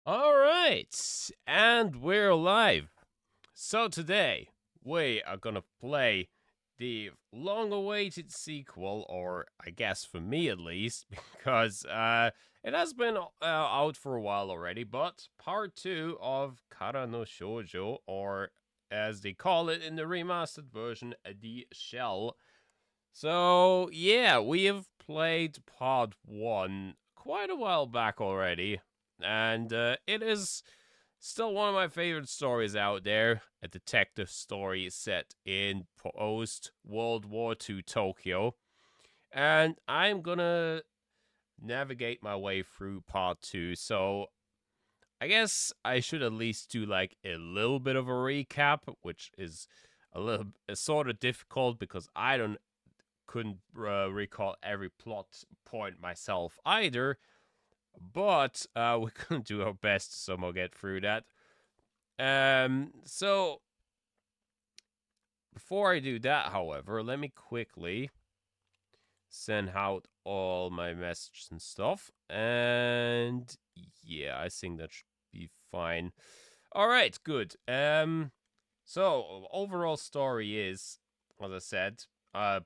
All right, and we're live. So today we are gonna play the long-awaited sequel, or I guess for me at least, because it has been out for a while already. But part two of Kara no Shoujo, or as they call it in the remastered version, the Shell. So yeah, we have played part one quite a while back already, and it is still one of my favorite stories out there. A detective story set in post World War II Tokyo, and I'm gonna navigate my way through part two. So I guess I should at least do like a little bit of a recap, which is a little sort of difficult because I don't couldn't recall every plot point myself either, but we're gonna do our best to somehow get through that. So before I do that, however, let me quickly send out all my messages and stuff, and yeah, I think that should be fine. All right, good. So overall story is, as I said,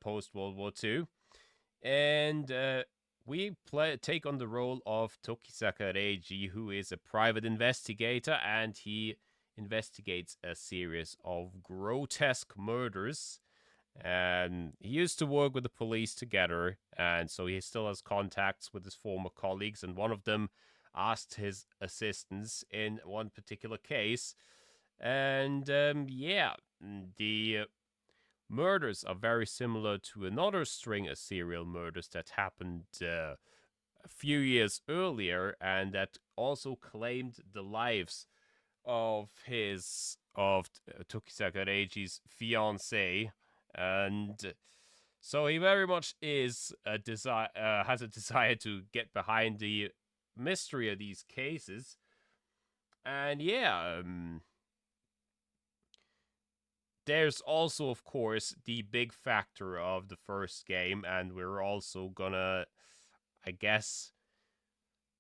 post World War II. And we take on the role of Tokisaka Reiji, who is a private investigator, and he investigates a series of grotesque murders. And he used to work with the police together, and so he still has contacts with his former colleagues. And one of them asked his assistance in one particular case. And yeah, the murders are very similar to another string of serial murders that happened a few years earlier and that also claimed the lives of Tokisaka Reiji's fiancée, and so he very much is a desire has a desire to get behind the mystery of these cases. And yeah, there's also, of course, the big factor of the first game, and we're also gonna, I guess,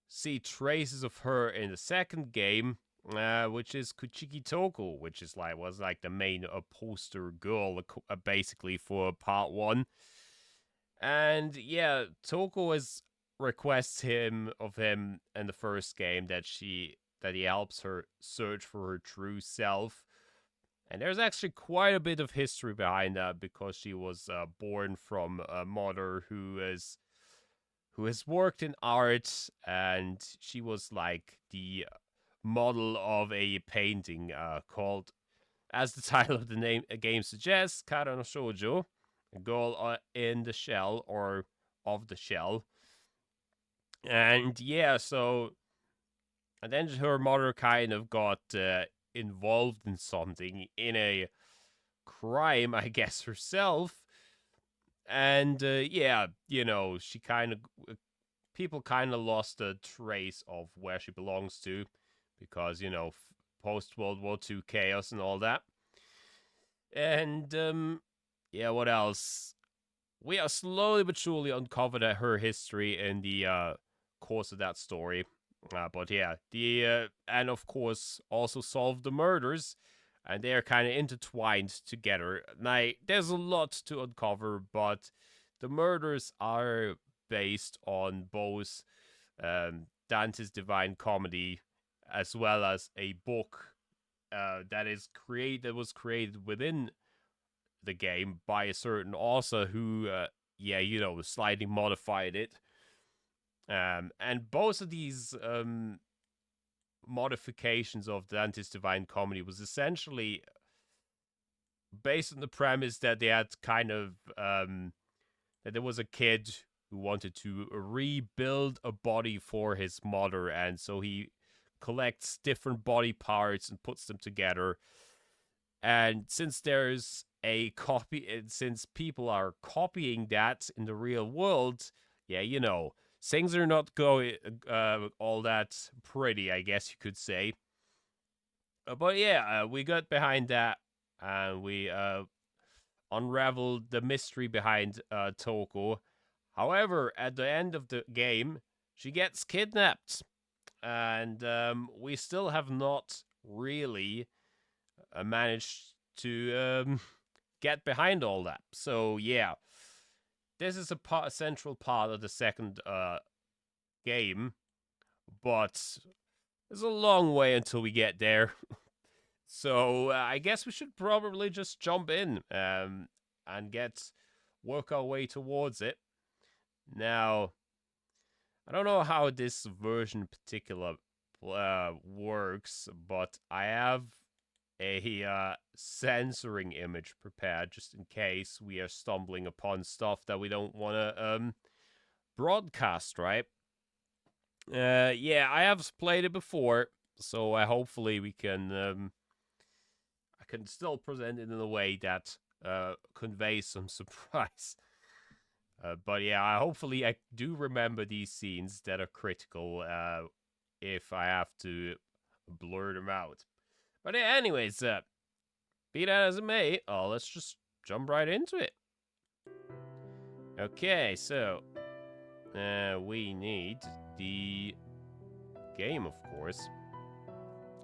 see traces of her in the second game, which is Kuchiki Toko, which is like was like the main poster girl, basically for part one. And yeah, Toko is requests him in the first game that he helps her search for her true self. And there's actually quite a bit of history behind that because she was born from a mother who has worked in art, and she was like the model of a painting called, as the title of the game suggests, Kara no Shoujo, a girl in the shell or of the shell. And yeah, so and then her mother kind of got involved in something in a crime, I guess, herself. And yeah, she kind of people kind of lost a trace of where she belongs to because post World War II chaos and all that. And yeah, what else? We are slowly but surely uncovered her history in the course of that story. But yeah, the and of course also solve the murders, and they are kind of intertwined together. Now, there's a lot to uncover, but the murders are based on both Dante's Divine Comedy as well as a book that was created within the game by a certain author who, slightly modified it. And both of these modifications of Dante's Divine Comedy was essentially based on the premise that they had kind of that there was a kid who wanted to rebuild a body for his mother, and so he collects different body parts and puts them together. And since there's a copy, and since people are copying that in the real world, yeah, things are not going all that pretty, I guess you could say. But yeah, we got behind that, and we unraveled the mystery behind Toko. However, at the end of the game, she gets kidnapped, and we still have not really managed to get behind all that. So yeah, this is a central part of the second game, but there's a long way until we get there. So I guess we should probably just jump in and work our way towards it. Now, I don't know how this version in particular works, but I have a censoring image prepared just in case we are stumbling upon stuff that we don't want to broadcast, right? Yeah, I have played it before, so hopefully we can I can still present it in a way that conveys some surprise. But yeah, hopefully I do remember these scenes that are critical if I have to blur them out. But yeah, anyways, be that as it may, let's just jump right into it. Okay, so we need the game, of course,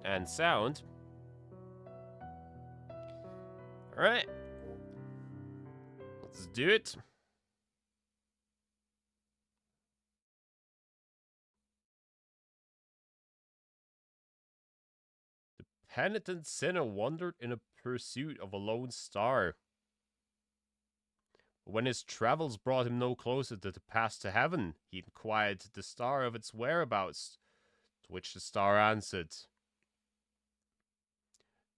and sound. Alright, let's do it. The penitent sinner wandered in a pursuit of a lone star. But when his travels brought him no closer to the path to heaven, he inquired the star of its whereabouts, to which the star answered,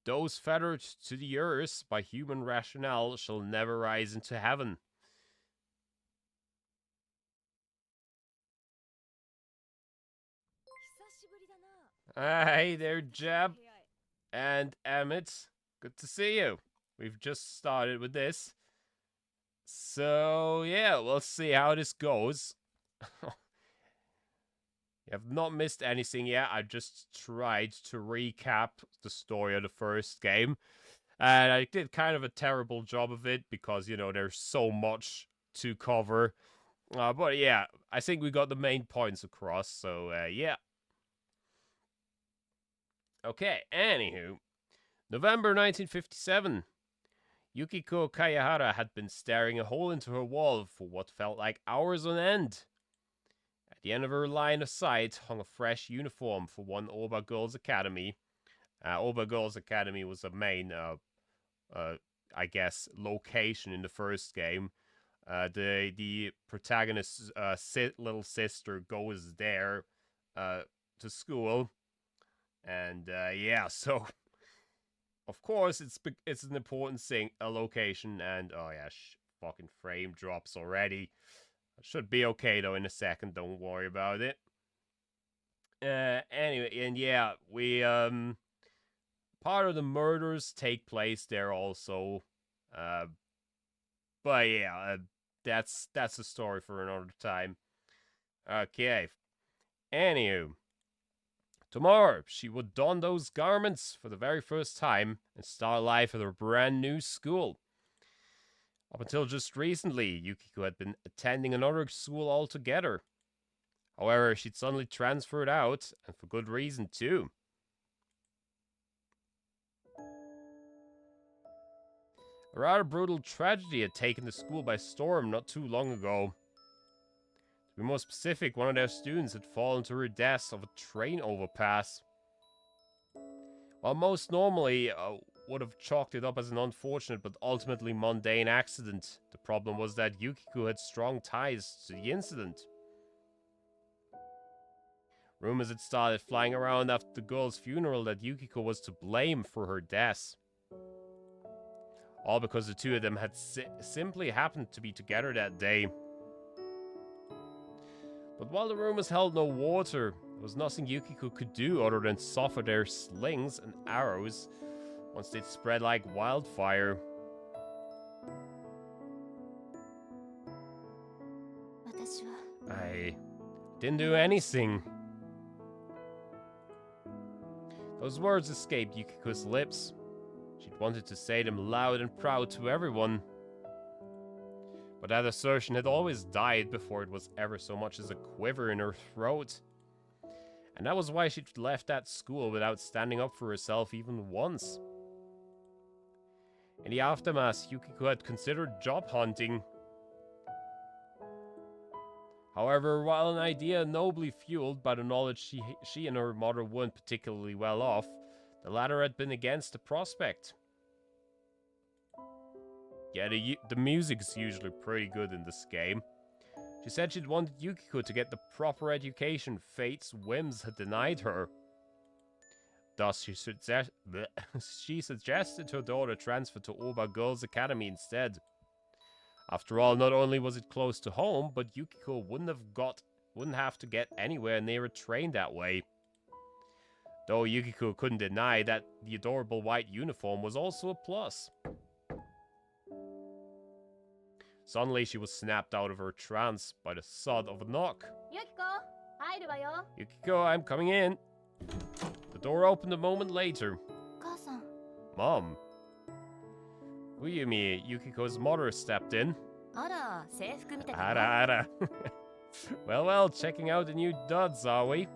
"Those fettered to the earth by human rationale shall never rise into heaven." Hey there, Jeb and Emmett. Good to see you. We've just started with this. So, yeah, we'll see how this goes. You have not missed anything yet. I just tried to recap the story of the first game. And I did kind of a terrible job of it because, you know, there's so much to cover. But yeah, I think we got the main points across. So, yeah. Okay, anywho. November 1957. Yukiko Kayahara had been staring a hole into her wall for what felt like hours on end. At the end of her line of sight hung a fresh uniform for one Oba Girls Academy. Oba Girls Academy was a main, I guess, location in the first game. The protagonist's little sister goes there to school. And yeah, so of course it's an important thing, a location, and oh yeah, fucking frame drops already. Should be okay though in a second. Don't worry about it. Anyway, and yeah, we part of the murders take place there also. But yeah, that's a story for another time. Okay. Anywho, tomorrow, she would don those garments for the very first time and start life at her brand new school. Up until just recently, Yukiko had been attending another school altogether. However, she'd suddenly transferred out, and for good reason too. A rather brutal tragedy had taken the school by storm not too long ago. To be more specific, one of their students had fallen to her death of a train overpass. While most normally would have chalked it up as an unfortunate but ultimately mundane accident, the problem was that Yukiko had strong ties to the incident. Rumors had started flying around after the girl's funeral that Yukiko was to blame for her death. All because the two of them had simply happened to be together that day. But while the rumors held no water, there was nothing Yukiko could do other than suffer their slings and arrows once they'd spread like wildfire. I didn't do anything. Those words escaped Yukiko's lips. She'd wanted to say them loud and proud to everyone. But that assertion had always died before it was ever so much as a quiver in her throat. And that was why she'd left that school without standing up for herself even once. In the aftermath, Yukiko had considered job hunting. However, while an idea nobly fueled by the knowledge she and her mother weren't particularly well off, the latter had been against the prospect. Yeah, the music's usually pretty good in this game. She said she'd wanted Yukiko to get the proper education fate's whims had denied her. Thus, she suggested her daughter transfer to Oba Girls' Academy instead. After all, not only was it close to home, but Yukiko wouldn't have to get anywhere near a train that way. Though Yukiko couldn't deny that the adorable white uniform was also a plus. Suddenly, she was snapped out of her trance by the thud of a knock. Yukiko, I'm coming in. The door opened a moment later. Mom. Uyumi, Yukiko's mother, stepped in. Ara. Well, checking out the new duds, are we?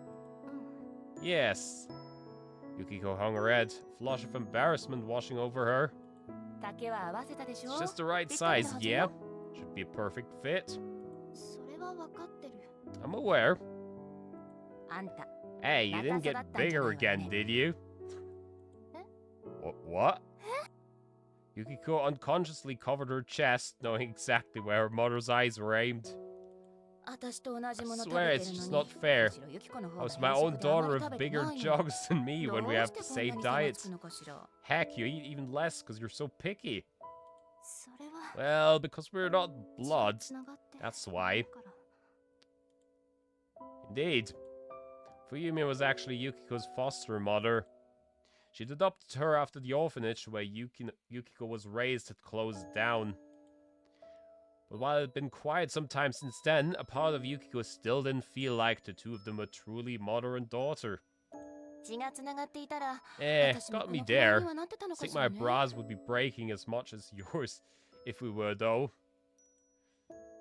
Yes. Yukiko hung her head, a flush of embarrassment washing over her. It's just the right size, yeah? Should be a perfect fit. I'm aware. Hey, you didn't get bigger again, did you? What? Yukiko unconsciously covered her chest, knowing exactly where her mother's eyes were aimed. I swear it's just not fair. How's my own daughter have bigger jugs than me when we have the same diet? Heck, you eat even less because you're so picky. Well, because we're not blood, that's why. Indeed. Fuyumi was actually Yukiko's foster mother. She'd adopted her after the orphanage where Yukiko was raised had closed down. But while it had been quiet some time since then, a part of Yukiko still didn't feel like the two of them were truly mother and daughter. Got me there. I think my bras would be breaking as much as yours if we were, though.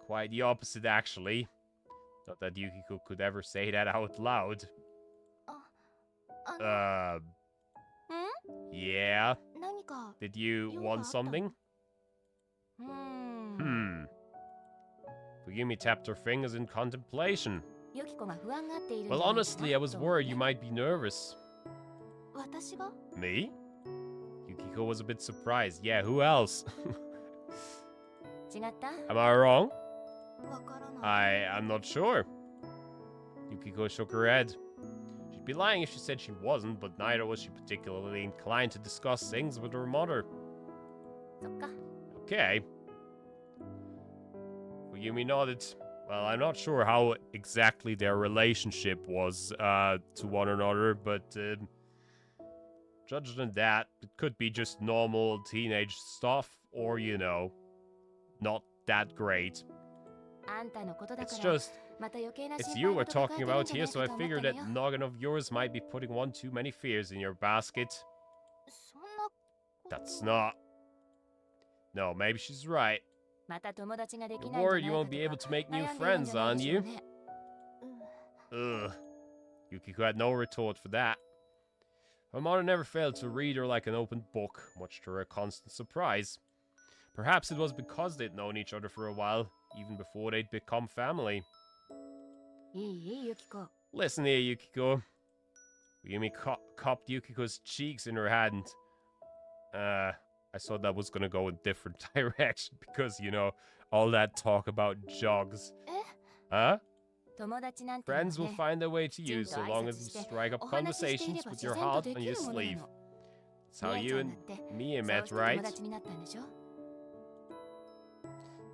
Quite the opposite, actually. Not that Yukiko could ever say that out loud. Yeah? Did you want something? Fuyumi tapped her fingers in contemplation. Well, honestly, I was worried you might be nervous. Me? Yukiko was a bit surprised. Yeah, who else? Am I wrong? I'm not sure. Yukiko shook her head. She'd be lying if she said she wasn't, but neither was she particularly inclined to discuss things with her mother. Okay. Fuyumi nodded. Well, I'm not sure how exactly their relationship was to one another, but judged on that, it could be just normal teenage stuff, or, you know, not that great. It's you we're talking about here, so I figured that noggin of yours might be putting one too many fears in your basket. That's not... No, maybe she's right. You're worried you won't be able to make new friends, aren't you? Ugh. Yukiko had no retort for that. Her mother never failed to read her like an open book, much to her constant surprise. Perhaps it was because they'd known each other for a while, even before they'd become family. Listen here, Yukiko. Fuyumi cupped Yukiko's cheeks in her hand. I thought that was gonna go in a different direction because, you know, all that talk about jogs. Huh? Friends will find their way to you so long as you strike up conversations with your heart on your sleeve. That's how you and Mie met, right?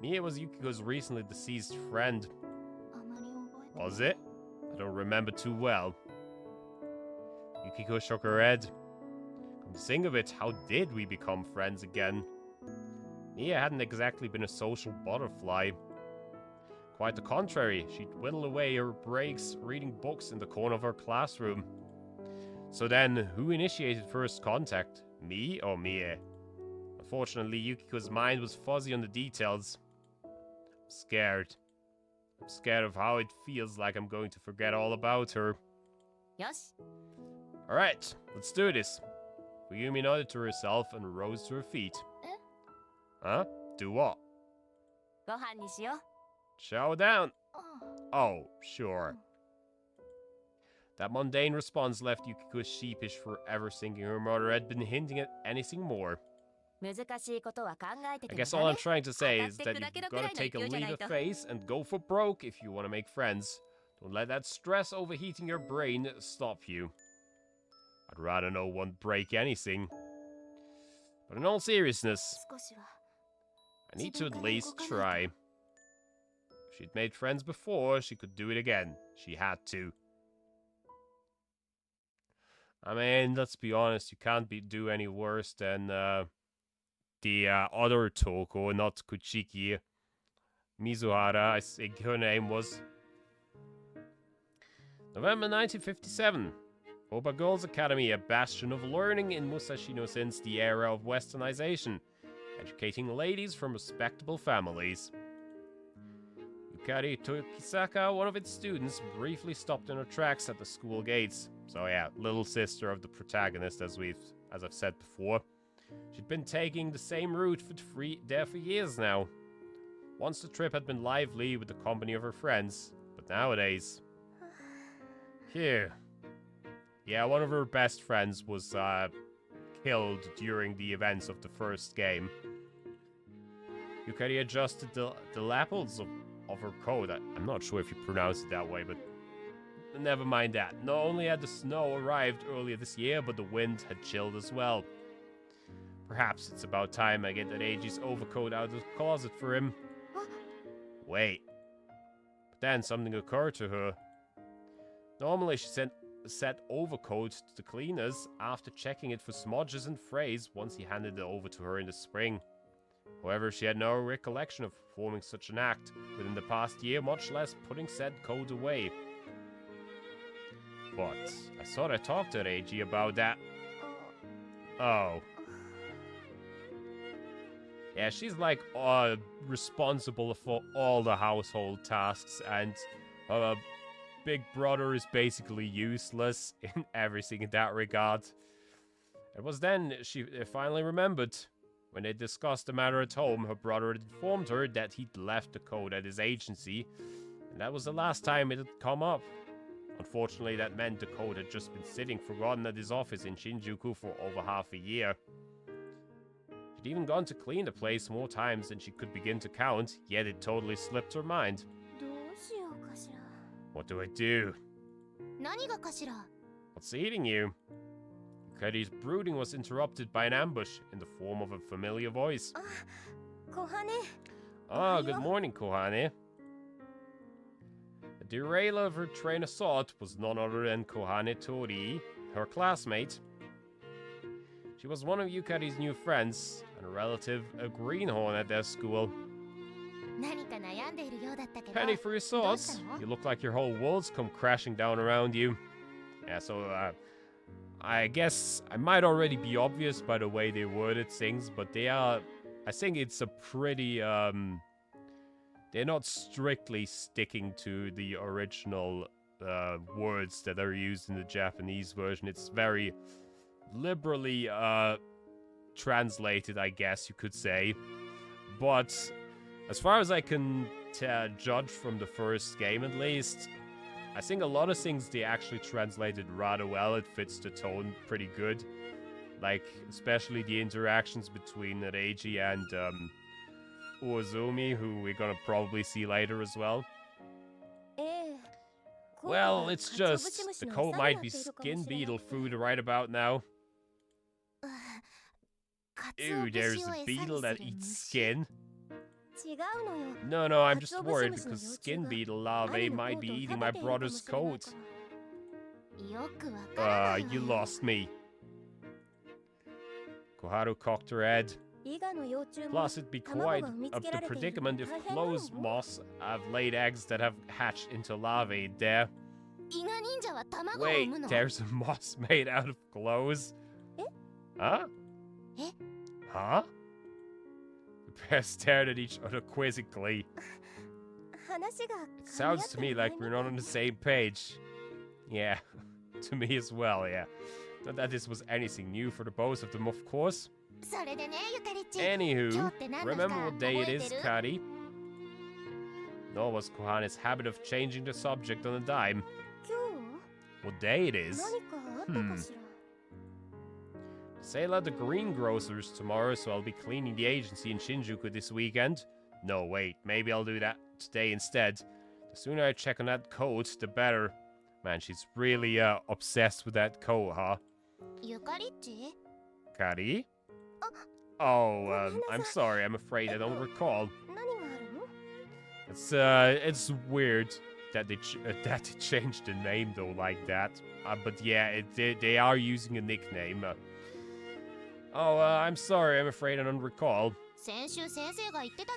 Mie was Yukiko's recently deceased friend. Was it? I don't remember too well. Yukiko shook her head. Come to think of it, how did we become friends again? Mie hadn't exactly been a social butterfly. Quite the contrary, she'd whittle away her breaks reading books in the corner of her classroom. So then, who initiated first contact? Me or Mie? Unfortunately, Yukiko's mind was fuzzy on the details. I'm scared. I'm scared of how it feels like I'm going to forget all about her. Alright, let's do this. Fuyumi nodded to herself and rose to her feet. Huh? Do what? Chow down. Oh, sure. That mundane response left Yukiko sheepish, forever thinking her mother had been hinting at anything more. I guess all I'm trying to say is that you've got to take a leap of faith and go for broke if you want to make friends. Don't let that stress overheating your brain stop you. I'd rather no one break anything. But in all seriousness, I need to at least try. If she'd made friends before, she could do it again. She had to. I mean, let's be honest, you can't do any worse than the other Toko, not Kuchiki. Mizuhara, I think her name was. November 1957. Oba Girls Academy, a bastion of learning in Musashino since the era of westernization, educating ladies from respectable families. Yukari Tokisaka, one of its students, briefly stopped in her tracks at the school gates. So yeah, little sister of the protagonist, as I've said before. She'd been taking the same route there for years now. Once the trip had been lively with the company of her friends, but nowadays... Here. Yeah, one of her best friends was killed during the events of the first game. Yukari adjusted the lapels of her coat. I'm not sure if you pronounce it that way, but never mind that. Not only had the snow arrived earlier this year, but the wind had chilled as well. Perhaps it's about time I get that Eiji's overcoat out of the closet for him. Wait. But then something occurred to her. Normally she sent the set overcoat to the cleaners after checking it for smudges and frays once he handed it over to her in the spring. However, she had no recollection of performing such an act within the past year, much less putting said coat away. But I thought I talked to Eiji about that. Oh. Yeah, she's like responsible for all the household tasks, and big brother is basically useless in everything in that regard. It was then she finally remembered. When they discussed the matter at home, her brother had informed her that he'd left the code at his agency, and that was the last time it had come up. Unfortunately, that meant the code had just been sitting forgotten at his office in Shinjuku for over half a year. She'd even gone to clean the place more times than she could begin to count, yet it totally slipped her mind. What do I do? What's eating you? Yukari's brooding was interrupted by an ambush in the form of a familiar voice. Ah, good morning, Kohane. The derailer of her train of thought was none other than Kohane Tori, her classmate. She was one of Yukari's new friends, and a relative, a greenhorn at their school. Penny for your thoughts. You look like your whole world's come crashing down around you. Yeah, so, I guess I might already be obvious by the way they worded things, but they are... I think it's a pretty, they're not strictly sticking to the original words that are used in the Japanese version. It's very liberally translated, I guess you could say. But as far as I can judge from the first game at least, I think a lot of things they actually translated rather well. It fits the tone pretty good. Like, especially the interactions between Reiji and Uozumi, who we're gonna probably see later as well. Well, it's just, the coat might be skin beetle food right about now. Ew, there's a beetle that eats skin. No, I'm just worried because skin beetle larvae might be eating my brother's coat. You lost me. Koharu cocked her head. Plus, it'd be quite the predicament if clothes moths have laid eggs that have hatched into larvae there. Wait, there's a moth made out of clothes? Huh? Huh? The pair stared at each other quizzically. It sounds to me like we're not on the same page. Yeah. to me as well, yeah. Not that this was anything new for the both of them, of course. Anywho, remember what day it is, Kari? Nor was Kohane's habit of changing the subject on a dime. What day it is? Sale at the greengrocers tomorrow, so I'll be cleaning the agency in Shinjuku this weekend. No, wait, maybe I'll do that today instead. The sooner I check on that coat, the better. Man, she's really obsessed with that coat, huh? Kari? Oh, I'm sorry, I'm afraid I don't recall. It's weird that they changed the name though like that. But yeah, they are using a nickname. I'm sorry, I'm afraid I don't recall.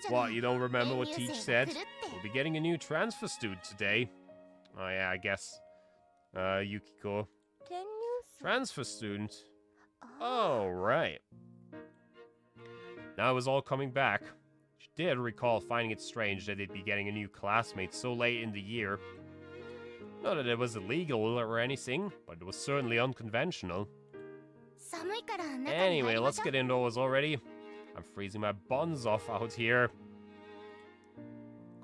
What, you don't remember what Teach said? We'll be getting a new transfer student today. Oh yeah, I guess. Yukiko. Transfer student? Oh, right. Now it was all coming back. She did recall finding it strange that they'd be getting a new classmate so late in the year. Not that it was illegal or anything, but it was certainly unconventional. Anyway, let's get indoors already. I'm freezing my buns off out here.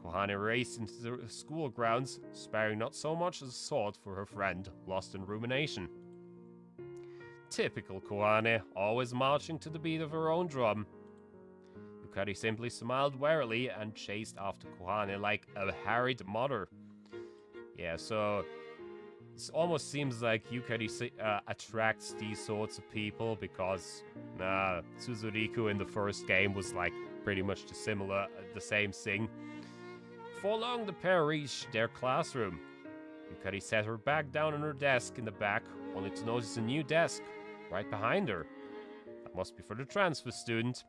Kohane raced into the school grounds, sparing not so much as a thought for her friend, lost in rumination. Typical Kohane, always marching to the beat of her own drum. Yukari simply smiled warily and chased after Kohane like a harried mother. Yeah, so it almost seems like Yukari attracts these sorts of people because Suzuriku in the first game was like pretty much the same thing. Before long, the pair reached their classroom. Yukari set her back down on her desk in the back, only to notice a new desk right behind her. That must be for the transfer student.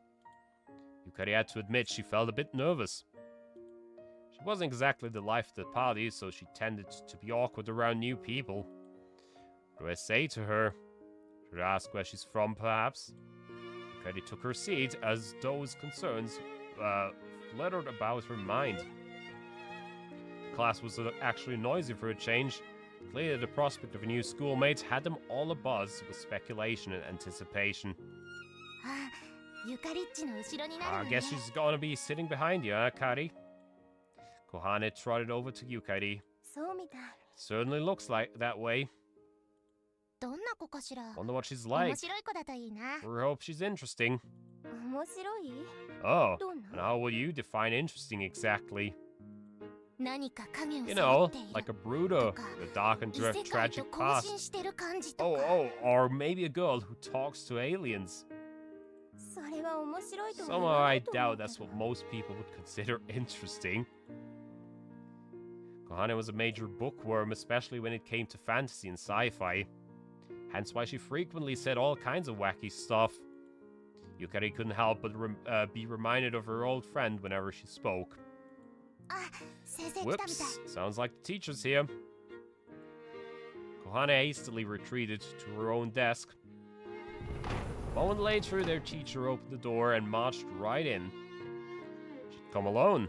Yukari had to admit she felt a bit nervous. She wasn't exactly the life of the party, so she tended to be awkward around new people. What do I say to her? Should I ask where she's from, perhaps? Yukari took her seat as those concerns fluttered about her mind. The class was actually noisy for a change. Clearly, the prospect of a new schoolmate had them all abuzz with speculation and anticipation. I guess she's gonna be sitting behind you, huh, Kari? Kohane trotted over to Yukari. Certainly looks like that way. Wonder what she's like. We hope she's interesting. Oh, and how will you define interesting exactly? You know, like a brooder with a dark and tragic past. Or maybe a girl who talks to aliens. Somehow I doubt that's what most people would consider interesting. Kohane was a major bookworm, especially when it came to fantasy and sci-fi. Hence why she frequently said all kinds of wacky stuff. Yukari couldn't help but be reminded of her old friend whenever she spoke. Whoops, sounds like the teacher's here. Kohane hastily retreated to her own desk. A moment later, their teacher opened the door and marched right in. She'd come alone.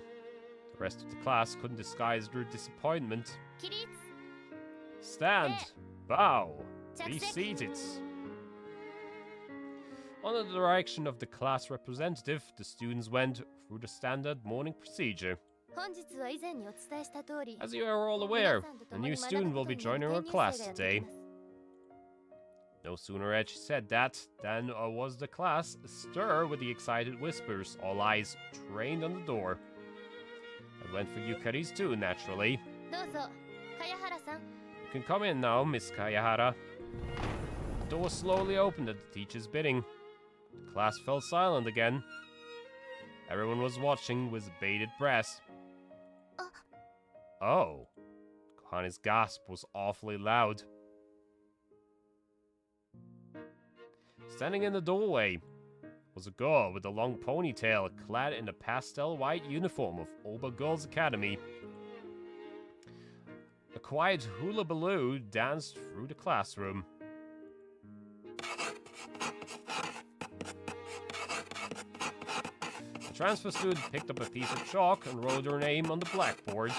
The rest of the class couldn't disguise their disappointment. Stand! Bow! Be seated! Under the direction of the class representative, the students went through the standard morning procedure. As you are all aware, a new student will be joining our class today. No sooner had she said that than was the class astir with the excited whispers, all eyes trained on the door. I went for Yukari's too, naturally. You can come in now, Miss Kayahara. The door slowly opened at the teacher's bidding. The class fell silent again. Everyone was watching with bated breath. Oh. Kohane's gasp was awfully loud. Standing in the doorway was a girl with a long ponytail clad in a pastel white uniform of Oba Girls Academy. A quiet hula-baloo danced through the classroom. The transfer student picked up a piece of chalk and wrote her name on the blackboard.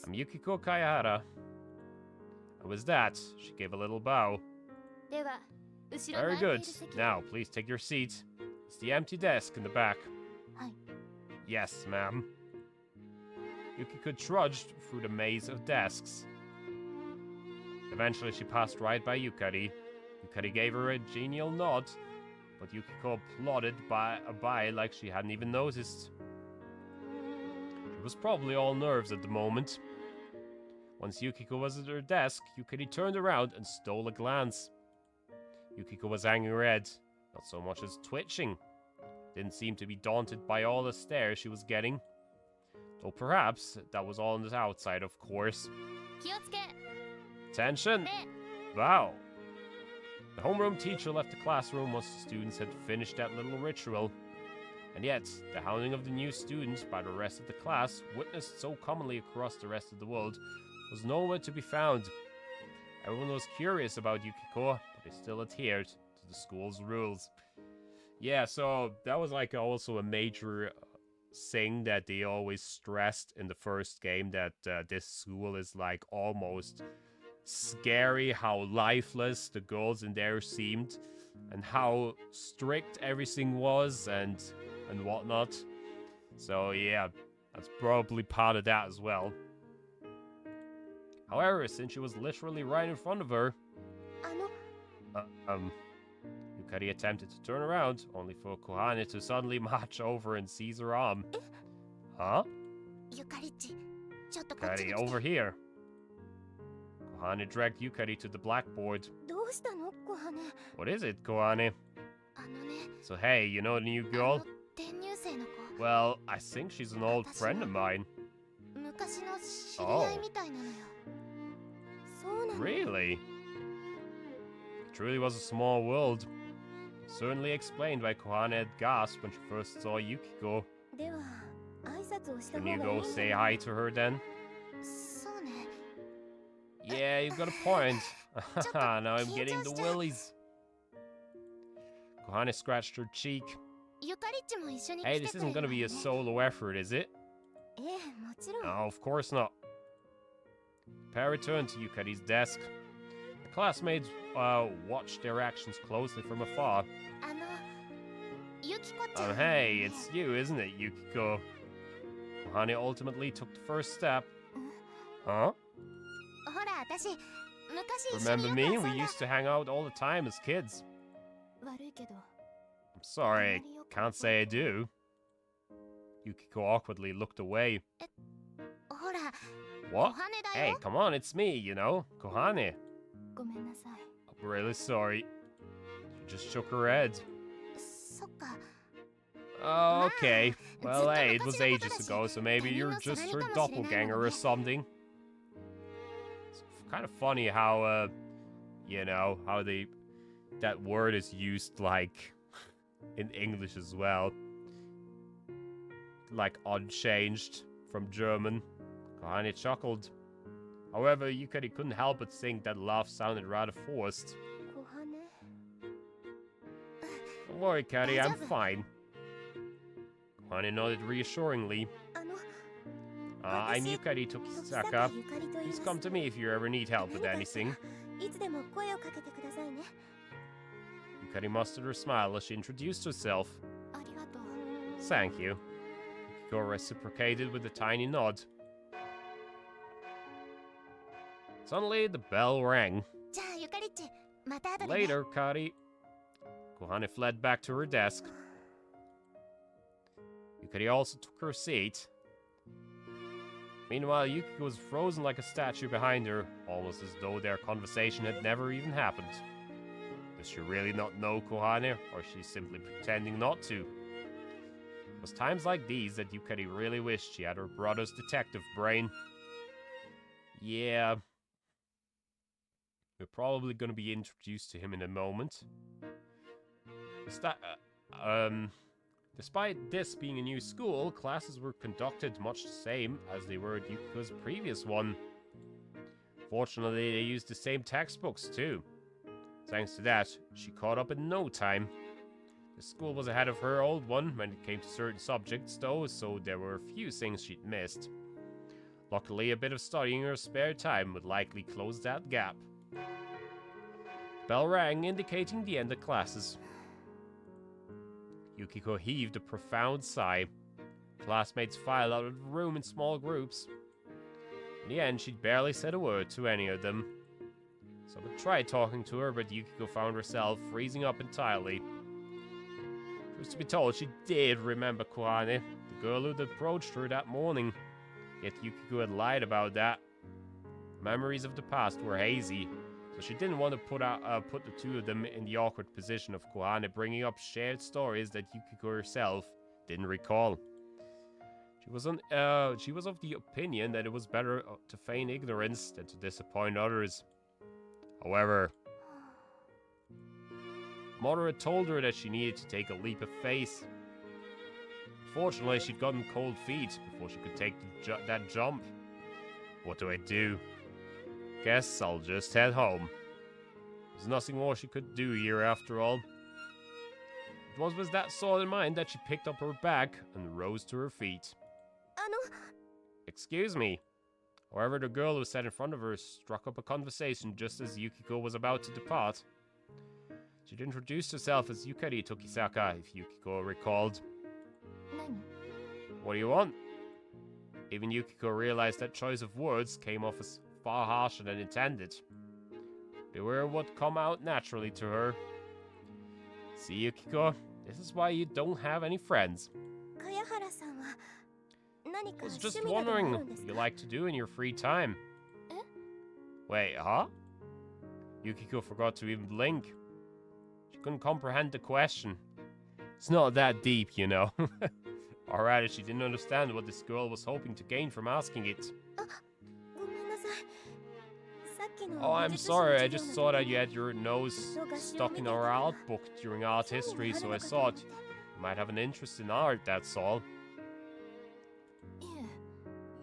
I'm Yukiko Kayahara. And with that, she gave a little bow. Very good. Now, please take your seat. It's the empty desk in the back. Yes, ma'am. Yukiko trudged through the maze of desks. Eventually, she passed right by Yukari. Yukari gave her a genial nod, but Yukiko plodded by like she hadn't even noticed. She was probably all nerves at the moment. Once Yukiko was at her desk, Yukari turned around and stole a glance. Yukiko was hanging red, not so much as twitching. Didn't seem to be daunted by all the stares she was getting. Though perhaps that was all on the outside, of course. Attention! Bow! The homeroom teacher left the classroom once the students had finished that little ritual. And yet, the hounding of the new students by the rest of the class, witnessed so commonly across the rest of the world, was nowhere to be found. Everyone was curious about Yukiko, but they still adhered to the school's rules. Yeah, so that was like also a major thing that they always stressed in the first game, that this school is like almost scary, how lifeless the girls in there seemed, and how strict everything was and whatnot. So yeah, that's probably part of that as well. However, since she was literally right in front of her, Yukari attempted to turn around, only for Kohane to suddenly march over and seize her arm. Huh? Yukari, over here. Kohane dragged Yukari to the blackboard. What is it, Kohane? So hey, you know the new girl? Well, I think she's an old friend of mine. Oh. Really? It truly was a small world. Certainly explained why Kohane had gasped when she first saw Yukiko. Can you go say hi to her then? Yeah, you've got a point. Now I'm getting the willies. Kohane scratched her cheek. Hey, this isn't gonna be a solo effort, is it? No, of course not. The pair returned to Yukari's desk. The classmates watched their actions closely from afar. Oh, hey, it's you, isn't it, Yukiko? Kohane ultimately took the first step. Huh? Remember me? We used to hang out all the time as kids. I'm sorry, I can't say I do. Yukiko awkwardly looked away. What? Hey, come on, it's me, you know, Kohane. I'm really sorry. She just shook her head. Oh, okay. Well, hey, it was ages ago, so maybe you're just her doppelganger or something. It's kind of funny how, you know, how that word is used, like, in English as well. Like, unchanged from German. Kohane chuckled. However, Yukari couldn't help but think that laugh sounded rather forced. Don't worry, Kari, I'm fine. Kohane nodded reassuringly. I'm Yukari Tokisaka. Please come to me if you ever need help with anything. Yukari mustered her smile as she introduced herself. Thank you. Yukiko reciprocated with a tiny nod. Suddenly, the bell rang. Later, Kari. Kohane fled back to her desk. Yukari also took her seat. Meanwhile, Yukiko was frozen like a statue behind her, almost as though their conversation had never even happened. Does she really not know Kohane, or is she simply pretending not to? It was times like these that Yukari really wished she had her brother's detective brain. Yeah. We're probably going to be introduced to him in a moment. Despite this being a new school, classes were conducted much the same as they were at Yukiko's previous one. Fortunately, they used the same textbooks too. Thanks to that, she caught up in no time. The school was ahead of her old one when it came to certain subjects though, so there were a few things she'd missed. Luckily, a bit of studying in her spare time would likely close that gap. Bell rang, indicating the end of classes. Yukiko heaved a profound sigh. Classmates filed out of the room in small groups. In the end, she'd barely said a word to any of them. Someone tried talking to her, but Yukiko found herself freezing up entirely. Truth to be told, she did remember Kohane, the girl who'd approached her that morning. Yet Yukiko had lied about that. Memories of the past were hazy, so she didn't want to put the two of them in the awkward position of Kohane bringing up shared stories that Yukiko herself didn't recall. She was of the opinion that it was better to feign ignorance than to disappoint others. However, Mother had told her that she needed to take a leap of faith. Fortunately, she'd gotten cold feet before she could take that jump. What do I do? Guess I'll just head home. There's nothing more she could do here after all. It was with that thought in mind that she picked up her bag and rose to her feet. Excuse me. However, the girl who sat in front of her struck up a conversation just as Yukiko was about to depart. She'd introduced herself as Yukari Tokisaka, if Yukiko recalled. What do you want? Even Yukiko realized that choice of words came off as far harsher than intended. They were what come out naturally to her. See, Yukiko, this is why you don't have any friends. I was just wondering what you like to do in your free time. Wait, huh? Yukiko forgot to even blink. She couldn't comprehend the question. It's not that deep, you know. Or rather, she didn't understand what this girl was hoping to gain from asking it. Oh, I'm sorry, I just saw that you had your nose stuck in our art book during art history, so I thought you might have an interest in art, that's all.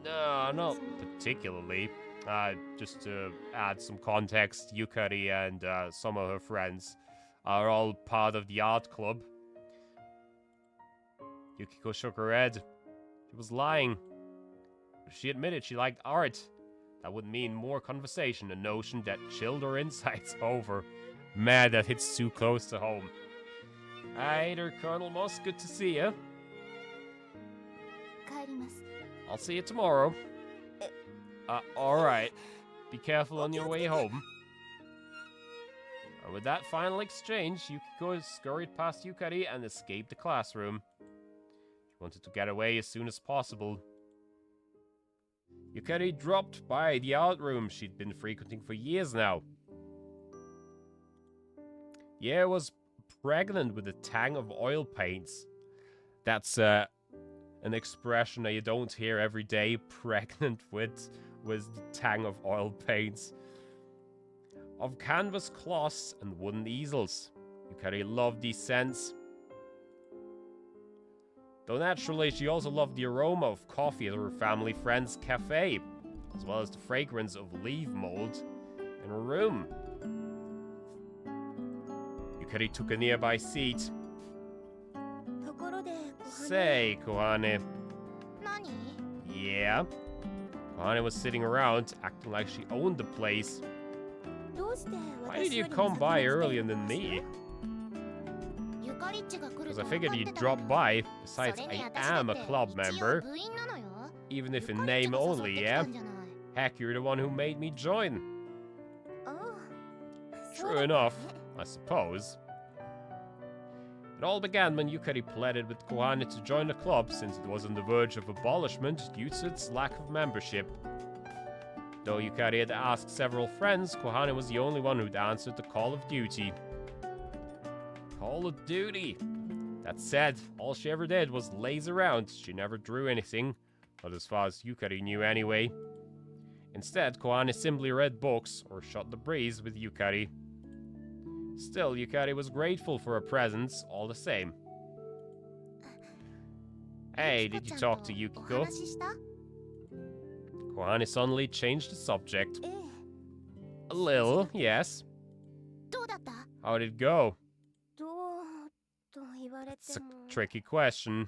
No, not particularly. Just to add some context, Yukari and some of her friends are all part of the art club. Yukiko shook her head. She was lying. If she admitted she liked art, that would mean more conversation, a notion that chilled her insides over. Man, that hits too close to home. Hey there, Colonel Moss, good to see you. I'll see you tomorrow. Alright. Be careful on your way home. And with that final exchange, Yukiko scurried past Yukari and escaped the classroom. She wanted to get away as soon as possible. Yukari dropped by the art room she'd been frequenting for years now. Yeah, was pregnant with a tang of oil paints. That's an expression that you don't hear every day. Pregnant with the tang of oil paints. Of canvas cloths and wooden easels. Yukari loved these scents. Though naturally, she also loved the aroma of coffee at her family friend's cafe, as well as the fragrance of leaf mold in her room. Yukari took a nearby seat. Say, Kohane. Yeah? Kohane was sitting around, acting like she owned the place. Why did you come by earlier than me? Because I figured you'd drop by. Besides, I am a club member. Even if in name only, yeah? Heck, you're the one who made me join. True enough, I suppose. It all began when Yukari pleaded with Kohane to join the club since it was on the verge of abolishment due to its lack of membership. Though Yukari had asked several friends, Kohane was the only one who'd answered the call of duty. Call of Duty! That said, all she ever did was laze around. She never drew anything, not as far as Yukari knew anyway. Instead, Kohane simply read books or shot the breeze with Yukari. Still, Yukari was grateful for her presence all the same. Hey, did you talk to Yukiko? Kohane suddenly changed the subject. A little, yes. How did it go? It's a tricky question.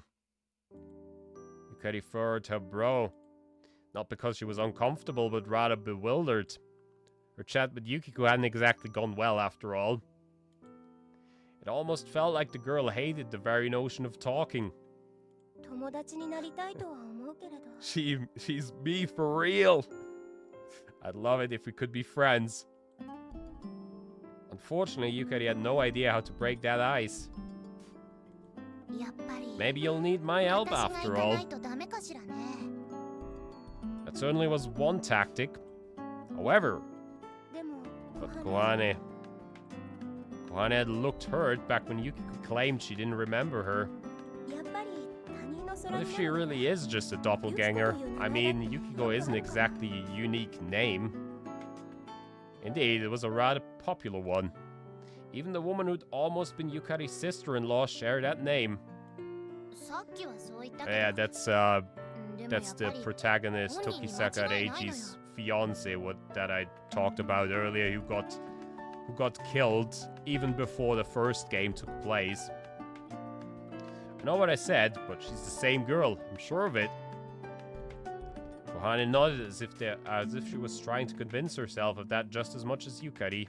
Yukari furrowed her brow. Not because she was uncomfortable, but rather bewildered. Her chat with Yukiko hadn't exactly gone well after all. It almost felt like the girl hated the very notion of talking. She's me for real. I'd love it if we could be friends. Unfortunately, Yukari had no idea how to break that ice. Maybe you'll need my help after all. That certainly was one tactic. However, but Kohane had looked hurt back when Yukiko claimed she didn't remember her. What if she really is just a doppelganger? I mean, Yukiko isn't exactly a unique name. Indeed, it was a rather popular one. Even the woman who'd almost been Yukari's sister-in-law shared that name. Yeah, that's the protagonist, Tokisaka Reiji's fiance, that I talked about earlier, who got killed even before the first game took place. I know what I said, but she's the same girl. I'm sure of it. Kohane nodded as if she was trying to convince herself of that just as much as Yukari.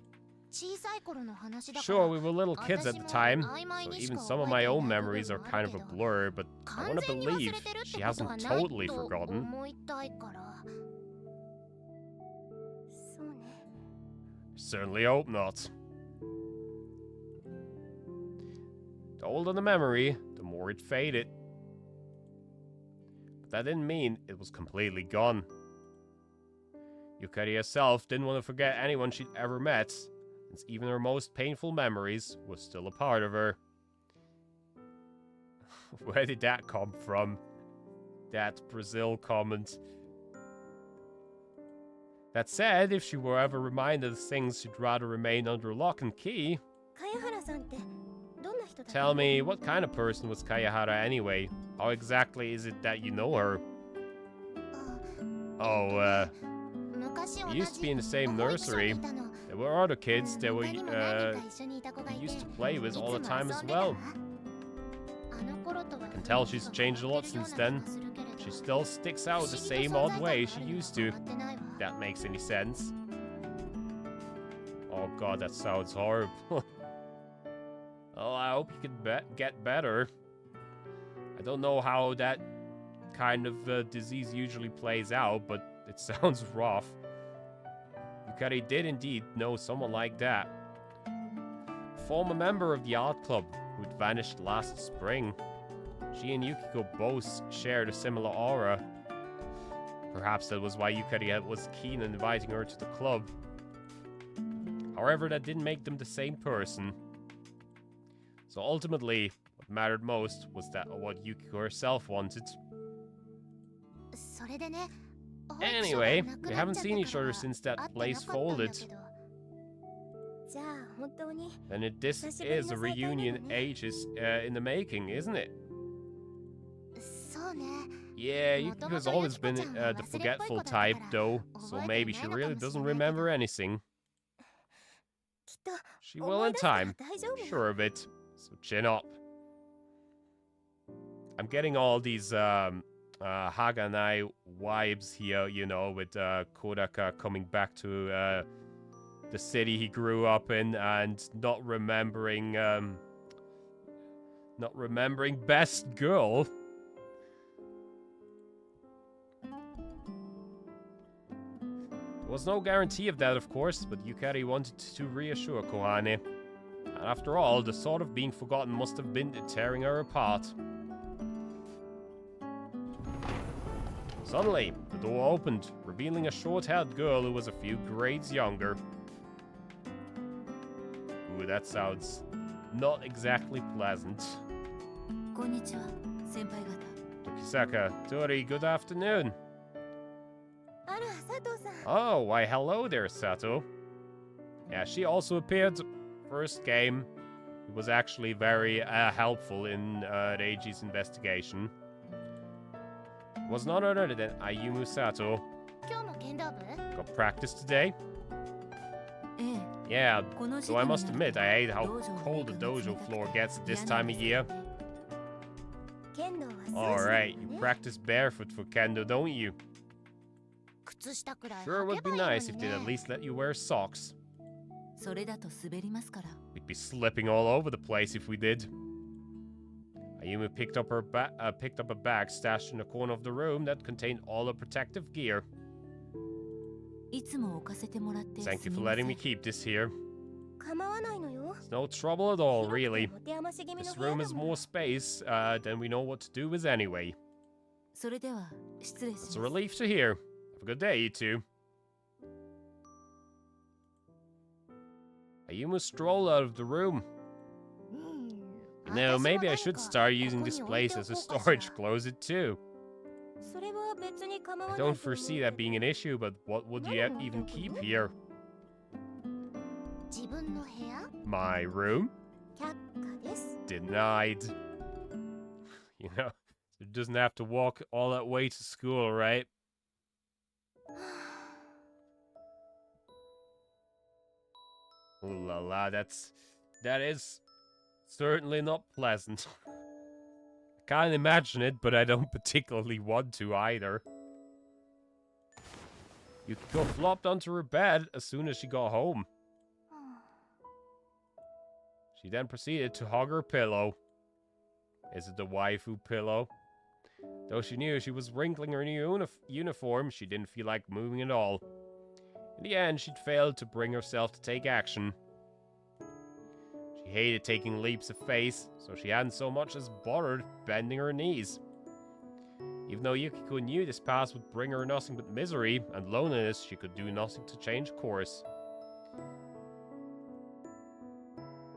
Sure, we were little kids at the time, so even some of my own memories are kind of a blur, but I want to believe she hasn't totally forgotten. Certainly hope not. The older the memory, the more it faded. But that didn't mean it was completely gone. Yukari herself didn't want to forget anyone she'd ever met, since even her most painful memories were still a part of her. Where did that come from? That Brazil comment. That said, if she were ever reminded of things she'd rather remain under lock and key... Tell me, what kind of person was Kayahara anyway? How exactly is it that you know her? We used to be in the same nursery. There were other kids that we used to play with all the time as well. I can tell she's changed a lot since then. She still sticks out the same odd way she used to. If that makes any sense. Oh god, that sounds horrible. Oh, I hope you can get better. I don't know how that kind of disease usually plays out, but it sounds rough. Yukari did indeed know someone like that. A former member of the art club who'd vanished last spring. She and Yukiko both shared a similar aura. Perhaps that was why Yukari was keen on inviting her to the club. However, that didn't make them the same person. So ultimately, what mattered most was what Yukiko herself wanted. Anyway, we haven't seen each other since that place folded. Then this is a reunion ages in the making, isn't it? Yeah, Yukiko's always been the forgetful type, though, so maybe she really doesn't remember anything. She will in time, I'm sure of it. So chin up. I'm getting all these Haganai vibes here, you know, with Kodaka coming back to the city he grew up in and not remembering best girl. There was no guarantee of that, of course, but Yukari wanted to reassure Kohane. And after all, the thought of being forgotten must have been tearing her apart. Suddenly, the door opened, revealing a short-haired girl who was a few grades younger. Ooh, that sounds not exactly pleasant. Tokisaka, Tori, good afternoon. Oh, why hello there, Sato. Yeah, she also appeared first game. It was actually very helpful in Reiji's investigation. It was none other than Ayumu Sato. Got practice today? Yeah, though I must admit I hate how cold the dojo floor gets at this time of year. Alright, you practice barefoot for kendo, don't you? Sure would be nice if they'd at least let you wear socks. We'd be slipping all over the place if we did. Ayumi picked up a bag stashed in the corner of the room that contained all the protective gear. Thank you for letting me keep this here. It's no trouble at all, really. This room has more space than we know what to do with anyway. It's a relief to hear. Have a good day, you two. Ayumu strolled out of the room. Now, maybe I should start using this place as a storage closet too. I don't foresee that being an issue, but what would you even keep here? My room? Denied. You know, it doesn't have to walk all that way to school, right? Ooh la la, that is certainly not pleasant. I can't imagine it, but I don't particularly want to either. Yukiko flopped onto her bed as soon as she got home. She then proceeded to hug her pillow. Is it the waifu pillow? Though she knew she was wrinkling her new uniform, she didn't feel like moving at all. In the end, she'd failed to bring herself to take action. She hated taking leaps of faith, so she hadn't so much as bothered bending her knees. Even though Yukiko knew this path would bring her nothing but misery and loneliness, she could do nothing to change course.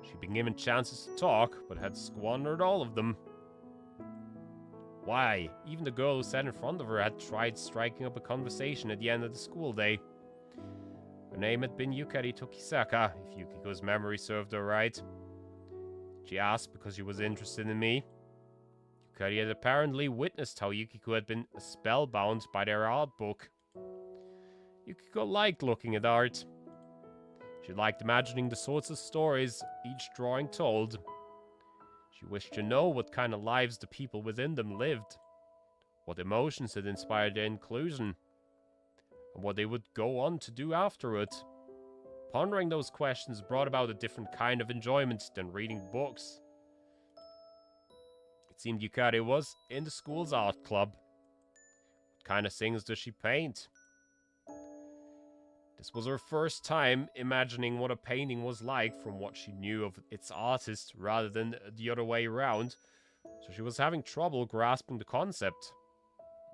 She'd been given chances to talk, but had squandered all of them. Why? Even the girl who sat in front of her had tried striking up a conversation at the end of the school day. Her name had been Yukari Tokisaka, if Yukiko's memory served her right. She asked because she was interested in me. Yukari had apparently witnessed how Yukiko had been spellbound by their art book. Yukiko liked looking at art. She liked imagining the sorts of stories each drawing told. She wished to know what kind of lives the people within them lived, what emotions had inspired their inclusion, and what they would go on to do afterward. Pondering those questions brought about a different kind of enjoyment than reading books. It seemed Yukari was in the school's art club. What kind of things does she paint? This was her first time imagining what a painting was like from what she knew of its artist rather than the other way around, so she was having trouble grasping the concept.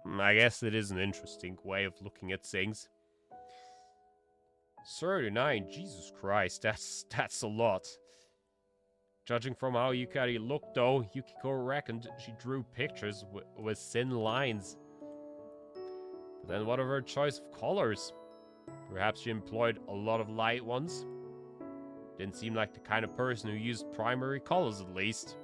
I guess it is an interesting way of looking at things. 39, Jesus Christ, that's a lot. Judging from how Yukari looked though, Yukiko reckoned she drew pictures with thin lines. But then what of her choice of colors? Perhaps she employed a lot of light ones? Didn't seem like the kind of person who used primary colors at least.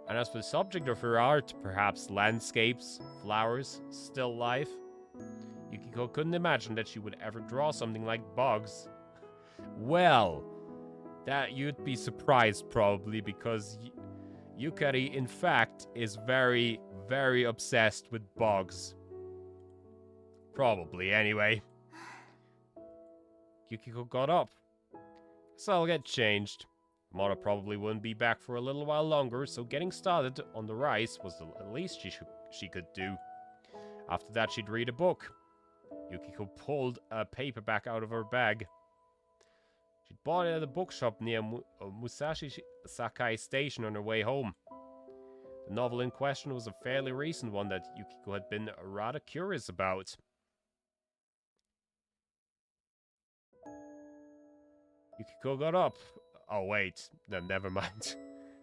And as for the subject of her art, perhaps landscapes, flowers, still life? Yukiko couldn't imagine that she would ever draw something like bugs. Well, that you'd be surprised probably, because Yukari in fact is very, very obsessed with bugs. Probably, anyway. Yukiko got up. So I'll get changed. Mara probably wouldn't be back for a little while longer, so getting started on the rice was the least she could do. After that, she'd read a book. Yukiko pulled a paperback out of her bag. She'd bought it at a bookshop near Musashi Sakai Station on her way home. The novel in question was a fairly recent one that Yukiko had been rather curious about. Yukiko got up. Oh wait, no, never mind.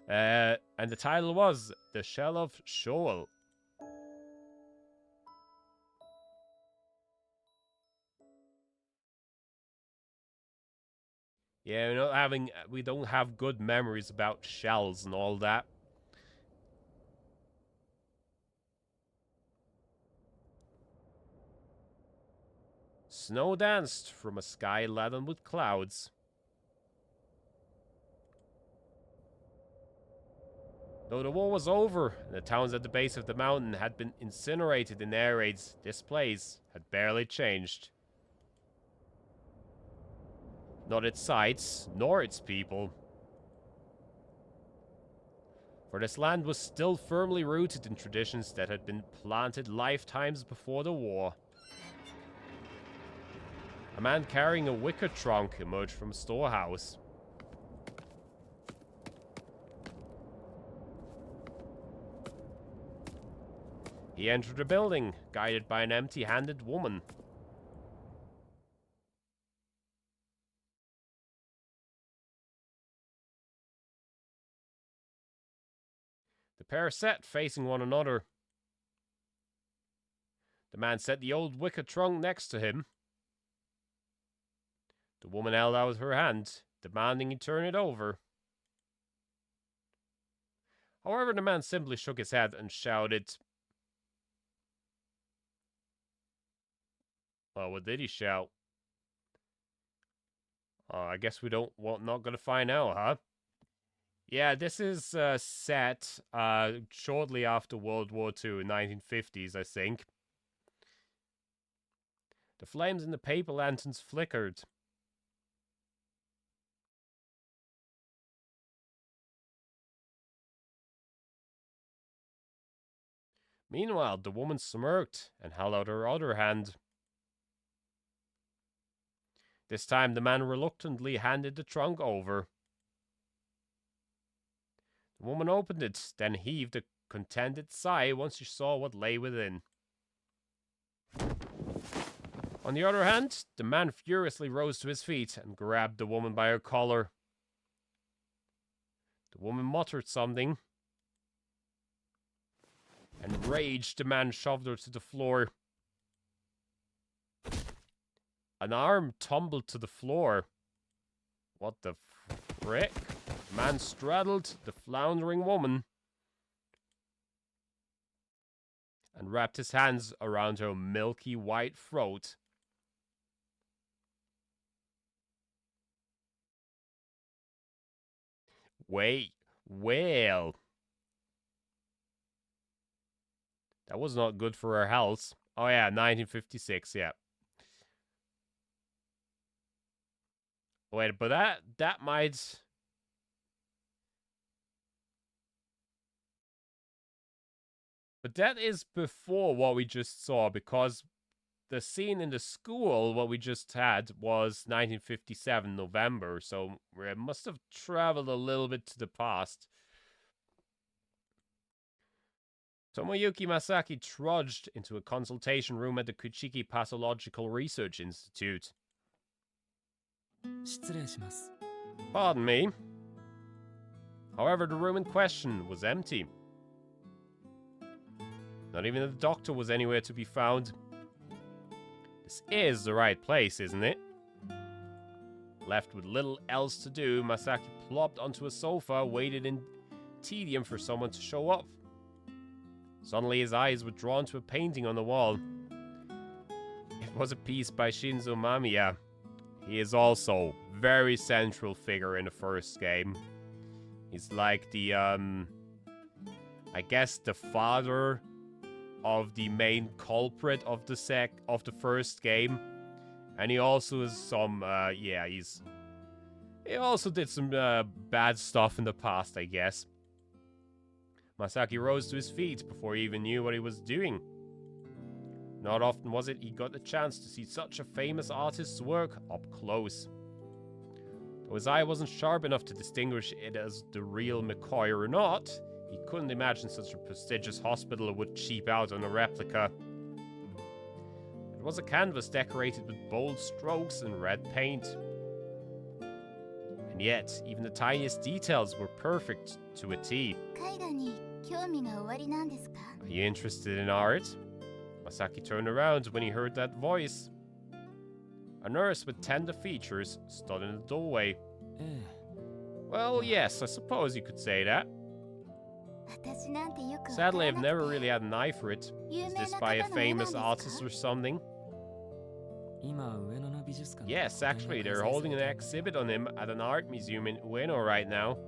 And the title was The Shell of Shoal. Yeah, we don't have good memories about shells and all that. Snow danced from a sky laden with clouds. Though the war was over, and the towns at the base of the mountain had been incinerated in air raids, this place had barely changed. Not its sights, nor its people. For this land was still firmly rooted in traditions that had been planted lifetimes before the war. A man carrying a wicker trunk emerged from a storehouse. He entered the building, guided by an empty-handed woman. The pair sat facing one another. The man set the old wicker trunk next to him. The woman held out her hand, demanding he turn it over. However, the man simply shook his head and shouted. Well, what did he shout? I guess not gonna find out, huh? Yeah, this is set shortly after World War II, 1950s, I think. The flames in the paper lanterns flickered. Meanwhile, the woman smirked and held out her other hand. This time, the man reluctantly handed the trunk over. The woman opened it, then heaved a contented sigh once she saw what lay within. On the other hand, the man furiously rose to his feet and grabbed the woman by her collar. The woman muttered something. Enraged, the man shoved her to the floor. An arm tumbled to the floor. What the frick? The man straddled the floundering woman and wrapped his hands around her milky white throat. Well. That was not good for her health. Oh yeah, 1956, yeah. Wait, but that might... But that is before what we just saw, because the scene in the school, what we just had, was 1957 November, so we must have traveled a little bit to the past. Tomoyuki Masaki trudged into a consultation room at the Kuchiki Pathological Research Institute. Pardon me. However, the room in question was empty. Not even the doctor was anywhere to be found. This is the right place, isn't it? Left with little else to do, Masaki plopped onto a sofa, waited in tedium for someone to show up. Suddenly his eyes were drawn to a painting on the wall. It was a piece by Shinzo Mamiya. He is also a very central figure in the first game. He's like the, I guess the father of the main culprit of the first game. And he also is some, he also did some bad stuff in the past, I guess. Masaki rose to his feet before he even knew what he was doing. Not often was it he got the chance to see such a famous artist's work up close. Though his eye wasn't sharp enough to distinguish it as the real McCoy or not, he couldn't imagine such a prestigious hospital would cheap out on a replica. It was a canvas decorated with bold strokes and red paint. And yet, even the tiniest details were perfect to a T. Are you interested in art? Masaki turned around when he heard that voice. A nurse with tender features stood in the doorway. Well, yes, I suppose you could say that. Sadly, I've never really had an eye for it. Is this by a famous artist or something? Yes, actually, they're holding an exhibit on him at an art museum in Ueno right now.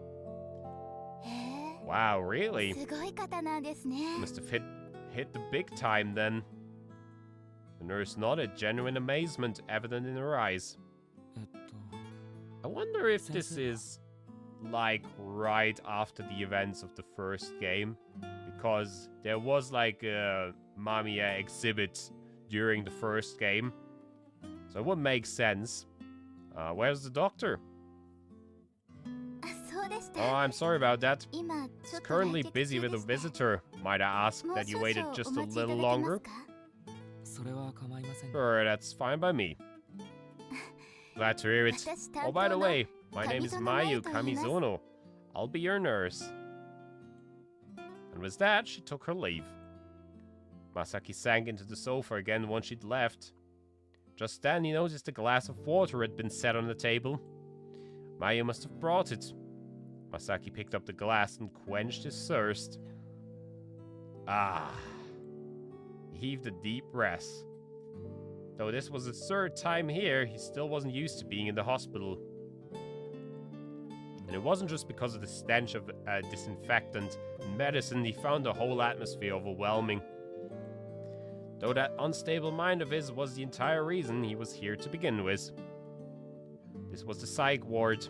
Wow, really? すごい方なんですね。 Must have hit the big time then. The nurse nodded, genuine amazement evident in her eyes. I wonder if this is like right after the events of the first game, because there was like a Mamiya exhibit during the first game, so it would make sense. Where's the doctor? あ、そうでし Oh, た。 I'm sorry about that. 今ちょ He's っと currently 来客 busy 中 with で a して。 visitor. Might I ask もう that you 少 waited 々 just お a 待ちいただ little けま longer? すか？ それは構いません。 Sure, that's fine by me. Glad to hear it. 私 Oh, 担 by 当 the の way, my name is 上園舞 Mayu と言います。 Kamizono. I'll be your nurse. And with that, she took her leave. Masaki sank into the sofa again once she'd left. Just then, he noticed a glass of water had been set on the table. Mayu must have brought it. Masaki picked up the glass and quenched his thirst. Ah. He heaved a deep breath. Though this was his third time here, he still wasn't used to being in the hospital. And it wasn't just because of the stench of disinfectant and medicine, he found the whole atmosphere overwhelming. Though that unstable mind of his was the entire reason he was here to begin with. This was the psych ward.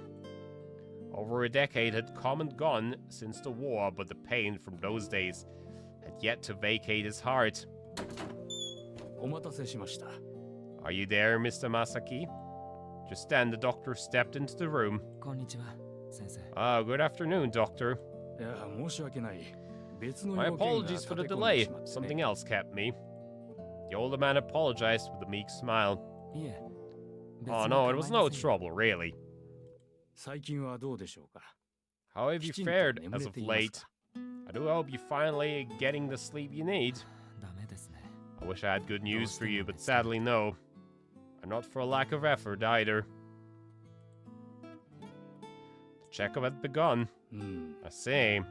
Over a decade had come and gone since the war, but the pain from those days had yet to vacate his heart. お待たせしました。 Are you there, Mr. Masaki? Just then, the doctor stepped into the room. こんにちは、先生。 Ah, good afternoon, doctor. いや、申し訳ない。別の My 用件が apologies for the 立て込ん delay. でしまってね。 Something else kept me. The older man apologized with a meek smile. いえ。 Oh no, it was no trouble, really. 最近はどうでしょうか。 How have you きちんと fared 眠 as れ of ています late? か。 I do hope you're finally getting the sleep you need. ダメですね。 I wish I had good news for you, but どうしてもですね。 sadly no. And not for a lack of effort either. The checkup had begun. うん。 I say,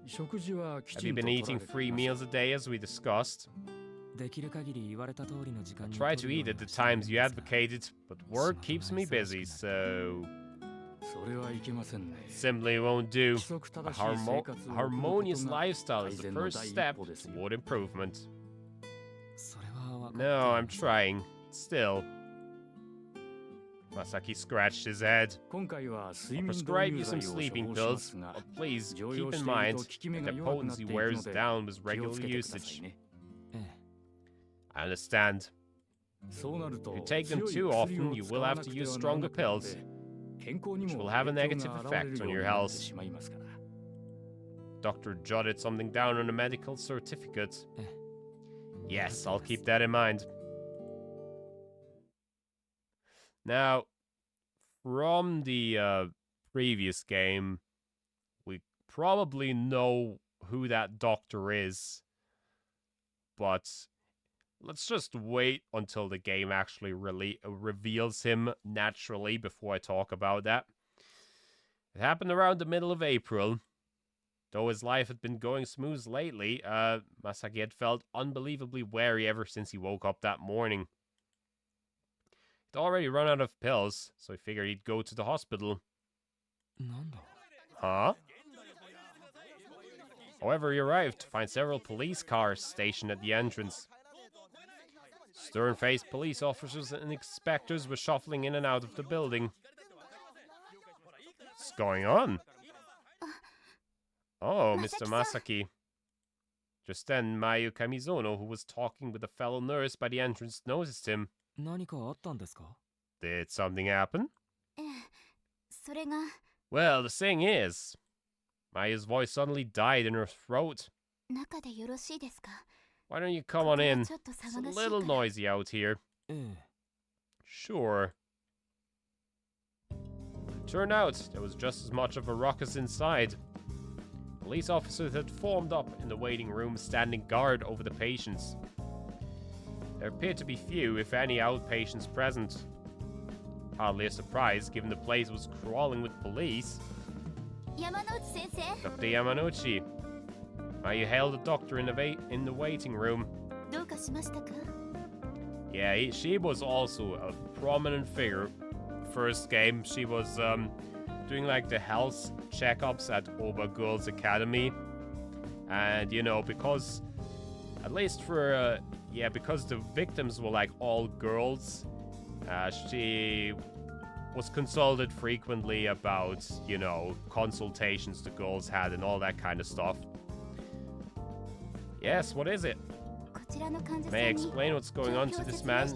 食事はき have ち you んと been 取ら eating れてい free ます meals a day as we discussed? できる限り言われた通りの時間 I に try 取 to るよ eat う at に the はしている times ん you ですが advocated, but work keeps me busy, so それはいけませんね。 simply won't do. 規則 A 正しい生活を送ることが harmonious lifestyle is the 改善の first 第一 step 歩ですよ。 toward improvement. それは分かってい No, る I'm trying. Still. Masaki scratched his head. 今回は睡 I'll 眠導 prescribe 入 you 剤 some を処 sleeping 方しま pills, すが but please 常 keep 用 in している mind と効き目 that が their 弱くなって potency いくの wears で down with 気を regular つけてください usage. ね。ええ I understand. え、そうなると If you take them 強 too い薬 often, を you 使 will わ have な to くて use はなら stronger なくなるの pills, で健康に which も will have a 影響 negative が現れ effect る on よう your になって health. しまいますから。 Doctor jotted something down on a medical certificate. Eh. Yes, I'll keep that in mind. Now, from the previous game, we probably know who that doctor is, but let's just wait until the game actually reveals him naturally before I talk about that. It happened around the middle of April. Though his life had been going smooth lately, Masaki had felt unbelievably wary ever since he woke up that morning. He'd already run out of pills, so he figured he'd go to the hospital. なんだ。 Huh? However, he arrived to find several police cars stationed at the entrance. Stern-faced police officers and inspectors were shuffling in and out of the building. What's going on? Oh, Mr. Masaki. Just then, Mayu Kamizono, who was talking with a fellow nurse by the entrance, noticed him. 何かあったんですか。 Did something happen? ええ、それが Well, the thing is... Maya's voice suddenly died in her throat. 中でよろしいですか？ Why don't you come こ on こは in? ちょっと It's 騒 a がしい little から。 noisy out here. ええ。 Sure. Turned out, there was just as much of a ruckus inside. Police officers had formed up in the waiting room, standing guard over the patients. There appeared to be few, if any, outpatients present. Hardly a surprise, given the place was crawling with police. 山之内先生、 Dr. Yamanouchi. You hailed the doctor in the waiting room. どうかしましたか？ Yeah, she was also a prominent figure. First game, she was doing like the health checkups at Oba Girls Academy. And, you know, because, at least for, because the victims were like all girls, she was consulted frequently about, you know, consultations the girls had and all that kind of stuff. Yes, what is it? May I explain what's going on to this man?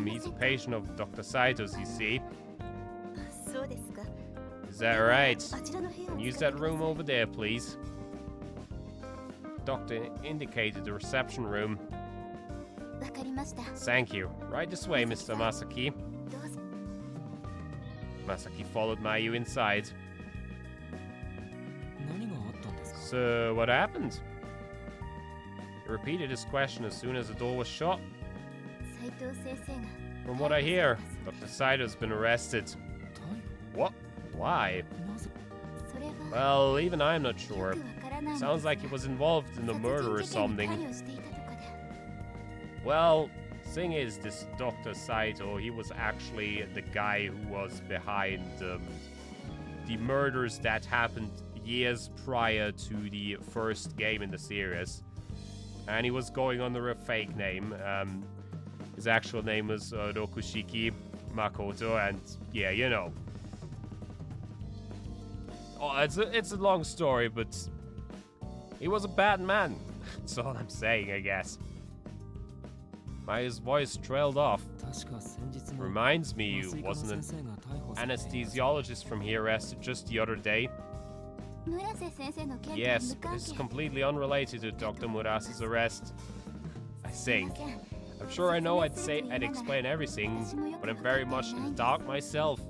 He's a patient of Dr. Saito's, you see. Is that right? Can you use that room over there, please? Doctor indicated the reception room. Thank you. Right this way, Mr. Masaki. Masaki followed Mayu inside. So, what happened? He repeated his question as soon as the door was shut. From what I hear, Dr. Saito's been arrested. What? Why? Well, even I'm not sure. Sounds like he was involved in the murder or something. Well, thing is, this Dr. Saito, he was actually the guy who was behind the murders that happened years prior to the first game in the series. And he was going under a fake name. His actual name was Rokushiki Makoto, and yeah, you know. Oh, it's a long story, but he was a bad man. That's all I'm saying, I guess. Mayu's voice trailed off. Reminds me, wasn't an anesthesiologist from here arrested just the other day? Yes, but this is completely unrelated to Dr. Murasa's arrest. I think. I'm sure I know I'd explain everything, but I'm very much in the dark myself.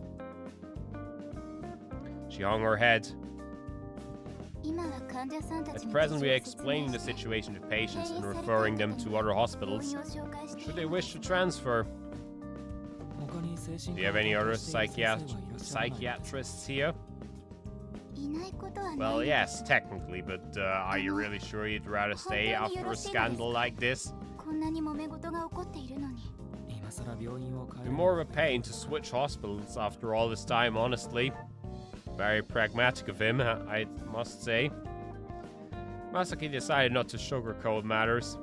She hung her head. At present, we are explaining the situation to patients and referring them to other hospitals, should they wish to transfer. Do you have any other psychiatrists here? Well, yes, technically, but are you really sure you'd rather stay after a scandal like this? It'd be more of a pain to switch hospitals after all this time, honestly. Very pragmatic of him, I must say. Masaki decided not to sugarcoat matters.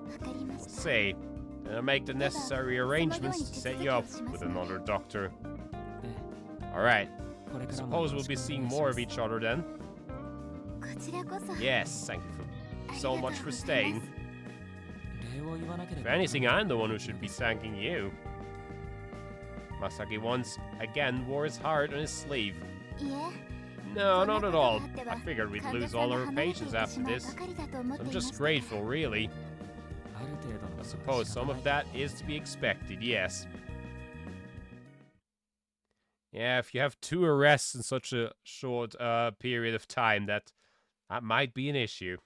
Say, then I'll make the necessary arrangements to set you up with another doctor. Alright, I suppose we'll be seeing more of each other then. Yes, thank you so much for staying. If anything, I'm the one who should be thanking you. Masaki once again wore his heart on his sleeve. No, not at all. I figured we'd lose all our patients after this. So I'm just grateful, really. I suppose some of that is to be expected, yes. Yeah, if you have 2 arrests in such a short period of time, that might be an issue.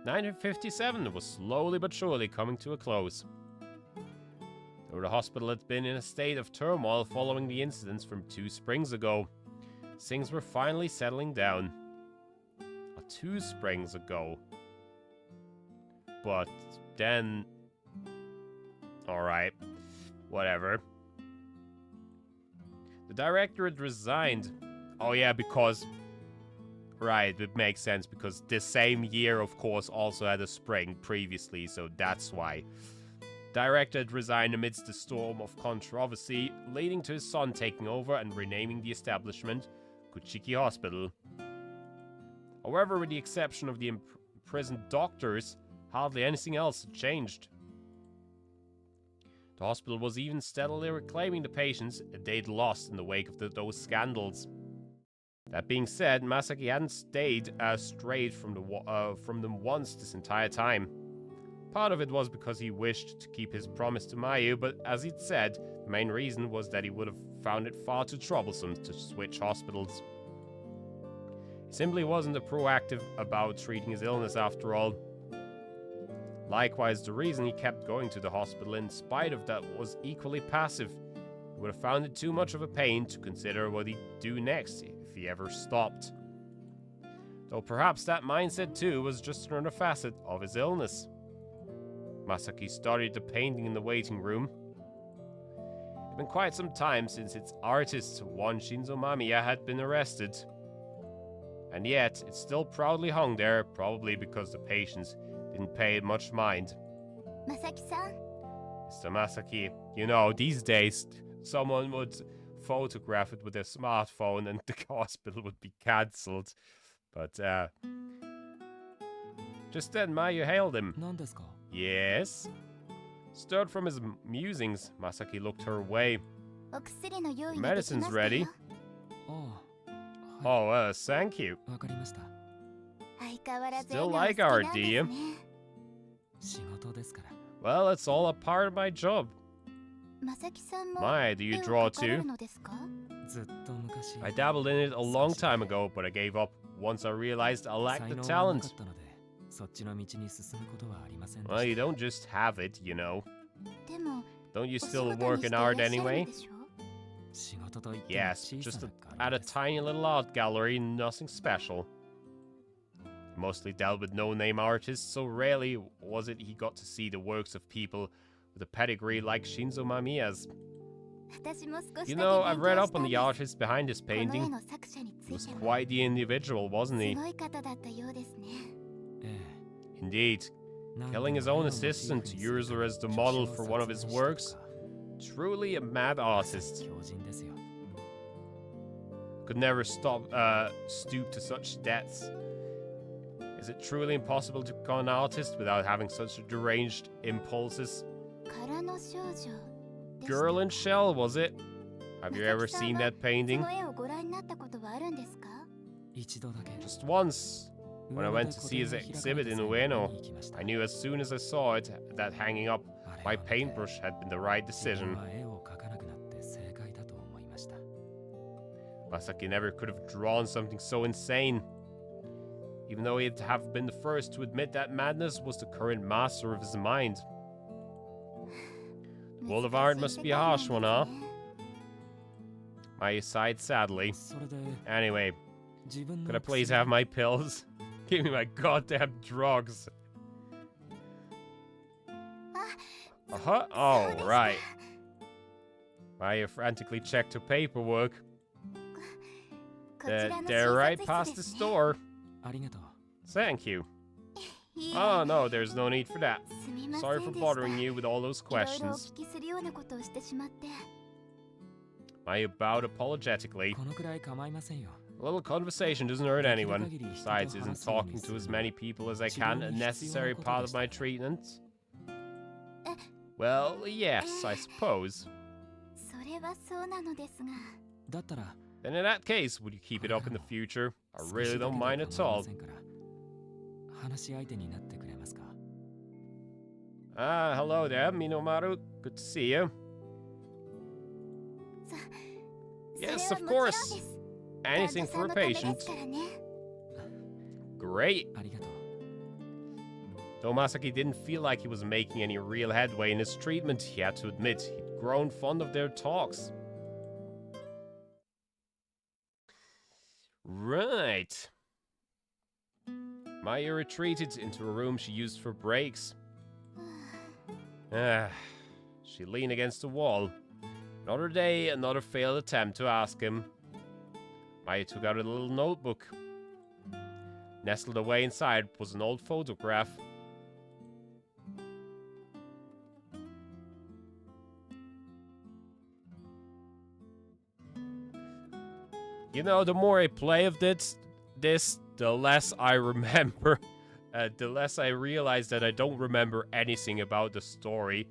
1957 was slowly but surely coming to a close. Though the hospital had been in a state of turmoil following the incidents from 2 springs ago, things were finally settling down. 2 springs ago. But then... Alright, whatever. The director had resigned. Oh yeah, because... Right, it makes sense, because this same year, of course, also had a spring previously, so that's why. Director had resigned amidst the storm of controversy, leading to his son taking over and renaming the establishment Kuchiki Hospital. However, with the exception of the imprisoned doctors, hardly anything else had changed. The hospital was even steadily reclaiming the patients they'd lost in the wake of those scandals. That being said, Masaki hadn't stayed strayed from them once this entire time. Part of it was because he wished to keep his promise to Mayu, but as he'd said, the main reason was that he would have found it far too troublesome to switch hospitals. He simply wasn't proactive about treating his illness after all. Likewise, the reason he kept going to the hospital in spite of that was equally passive. He would have found it too much of a pain to consider what he'd do next if he ever stopped. Though perhaps that mindset too was just another facet of his illness. Masaki started the painting in the waiting room. It'd been quite some time since its artist, one Shinzo Mamiya, had been arrested. And yet, it still proudly hung there, probably because the patients didn't pay it much mind. まさきさん Mr. Masaki, you know, these days, someone would photograph it with their smartphone and the hospital would be cancelled. But, just then, Maya hailed him. 何ですか？ Yes? Stirred from his musings, Masaki looked her way. お薬の用意ができま Medicine's した ready. よ ああ、 Oh, thank you. わかりました。相変わらず Still 笑顔 like 好 art, きなん do です you? ね 仕事ですから。 Well, it's all a part of my job. まさきさんも My, do 絵 you を draw 描かれ too? るのですか ずっと昔。 I dabbled in it a long time ago, but I gave up once I realized I 才 lacked the 能はなか talent. ったので、そっちの道に進むことはありませんで Well, し you don't just have it, you know. でも Don't you お仕 still 事 work にして in いらっ art しゃる anyway? のでしょ た。仕事といっても Yes, 小 just さ at な a 会です。 tiny little art gallery, nothing special. Mostly dealt with no-name artists, so rarely was it he got to see the works of people with a pedigree like Shinzo Mamiya's. 私も少し You だ know, け I've 勉 read 強 up した on ん the です artist behind this この絵 painting. の作者につ He い was ても quite the individual, wasn't す he? ごい方だったようですね え Indeed. え。なんで Killing も his 絵 own のモチーフ assistant に to する use か her as the ら model 巨 for 匠 one を of his 殺害 works. したとか Truly a mad まさに artist. 狂人ですよ。 Could never stoop to such depths. Is it truly impossible to become an artist without having such deranged impulses? 空の少女でした Girl in Shell, was it? Have you ever seen that そ painting? の絵をご覧になったことはあるんですか 一度だけ。 Just once. When I 上野 went で to 個 see 展 his が開かれ exhibit た in 際に Ueno, 見に行きました I knew as soon as I saw it that hanging up あれ my を見て paintbrush had been the right 自分 decision. は絵を描かなくなって正解だと思いました。 Masaki never could have drawn something so insane. Even though he'd have been the first to admit that madness was the current master of his mind. The world of art 難しい must 世 be a 界なん harsh です one, huh? ね Maya sighed sadly. それで Anyway, 自分 could I の please 薬 have my pills? Give me my goddamn drugs. Uh-huh. Oh, そうですか right. Maya frantically checked her paperwork. こちらの They're right 診察 past 室 the ですね store. ありがとう。 Thank you. いい Oh, no, there's no need for that. すみませ Sorry ん for でした bothering you with all those いろいろお questions. 聞きするようなことをしてしまって Maya bowed apologetically. このくらい構いませんよ。 A little conversation doesn't hurt anyone. Besides, isn't talking to as many people as I can a necessary part of my treatment? Well, yes, I suppose. それはそうなのですがだったら Then in that case, would you keep it up in the future? I 少 really しだ don't け mind で at 構いま all. せんから話し相手になってくれますか？ Ah, hello there, Minomaru. Good to see you. そ Yes, そ of れはもちろん course. です Anything 患者さ for ん a のためで patient. すからね Great. ありがとう。 Though Masaki didn't feel like he was making any real headway in his treatment, he had to admit he'd grown fond of their talks. Right. Maya retreated into a room she used for breaks. She leaned against the wall. Another day, another failed attempt to ask him. Maya took out a little notebook. Nestled away inside was an old photograph. You know, the more I play of this, the less I remember. The less I realize that I don't remember anything about the story.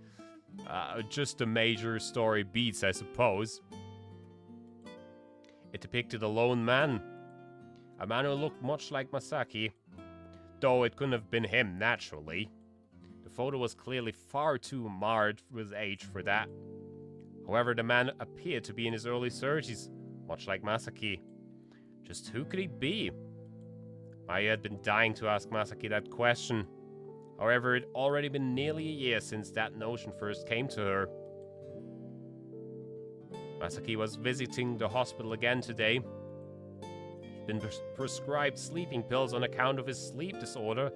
Just the major story beats, I suppose. It depicted a lone man. A man who looked much like Masaki. Though it couldn't have been him, naturally. The photo was clearly far too marred with age for that. However, the man appeared to be in his early 30s, much like Masaki. Just who could he be? Maya had been dying to ask Masaki that question. However, it had already been nearly a year since that notion first came to her. Masaki was visiting the hospital again today. He'd been prescribed sleeping pills on account of his sleep disorder,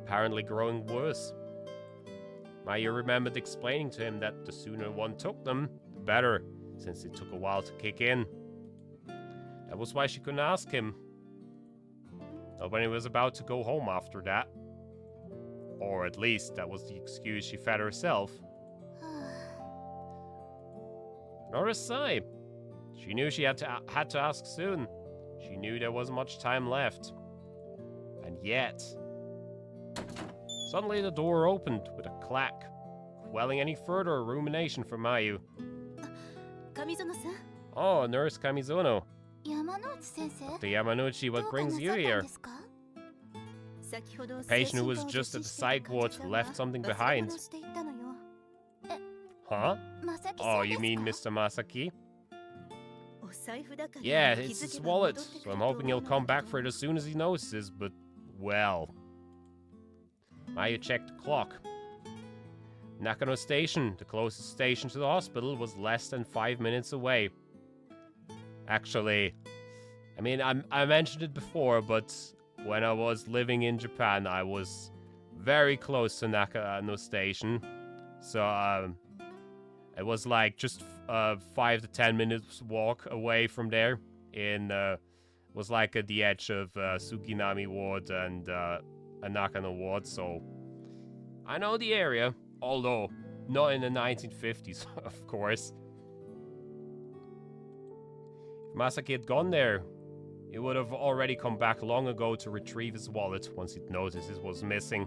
apparently growing worse. Maya remembered explaining to him that the sooner one took them, the better. since it took a while to kick in. That was why she couldn't ask him. Nobody was about to go home after that. Or at least that was the excuse she fed herself. Nor a sigh. She knew she had to ask soon. She knew there wasn't much time left. And yet... Suddenly the door opened with a clack, quelling any further rumination from Mayu. 上園さん Oh, Nurse Kamizono. 山之内先生 Dr. Yamanuchi, what brings you here? A patient who was just at the psych ward left something behind. Huh? Oh, you mean Mr. Masaki? Yeah, it's his wallet, so I'm hoping he'll come back for it as soon as he notices, but, well... Mayu checked the clock. Nakano Station, the closest station to the hospital, was less than 5 minutes away. Actually, I mean, I mentioned it before, but when I was living in Japan, I was very close to Nakano Station. So, it was like just 5 to 10 minutes walk away from there. Was like at the edge of Suginami Ward and Nakano Ward, so I know the area, although not in the 1950s, of course. If Masaki had gone there, he would have already come back long ago to retrieve his wallet once he'd noticed it was missing.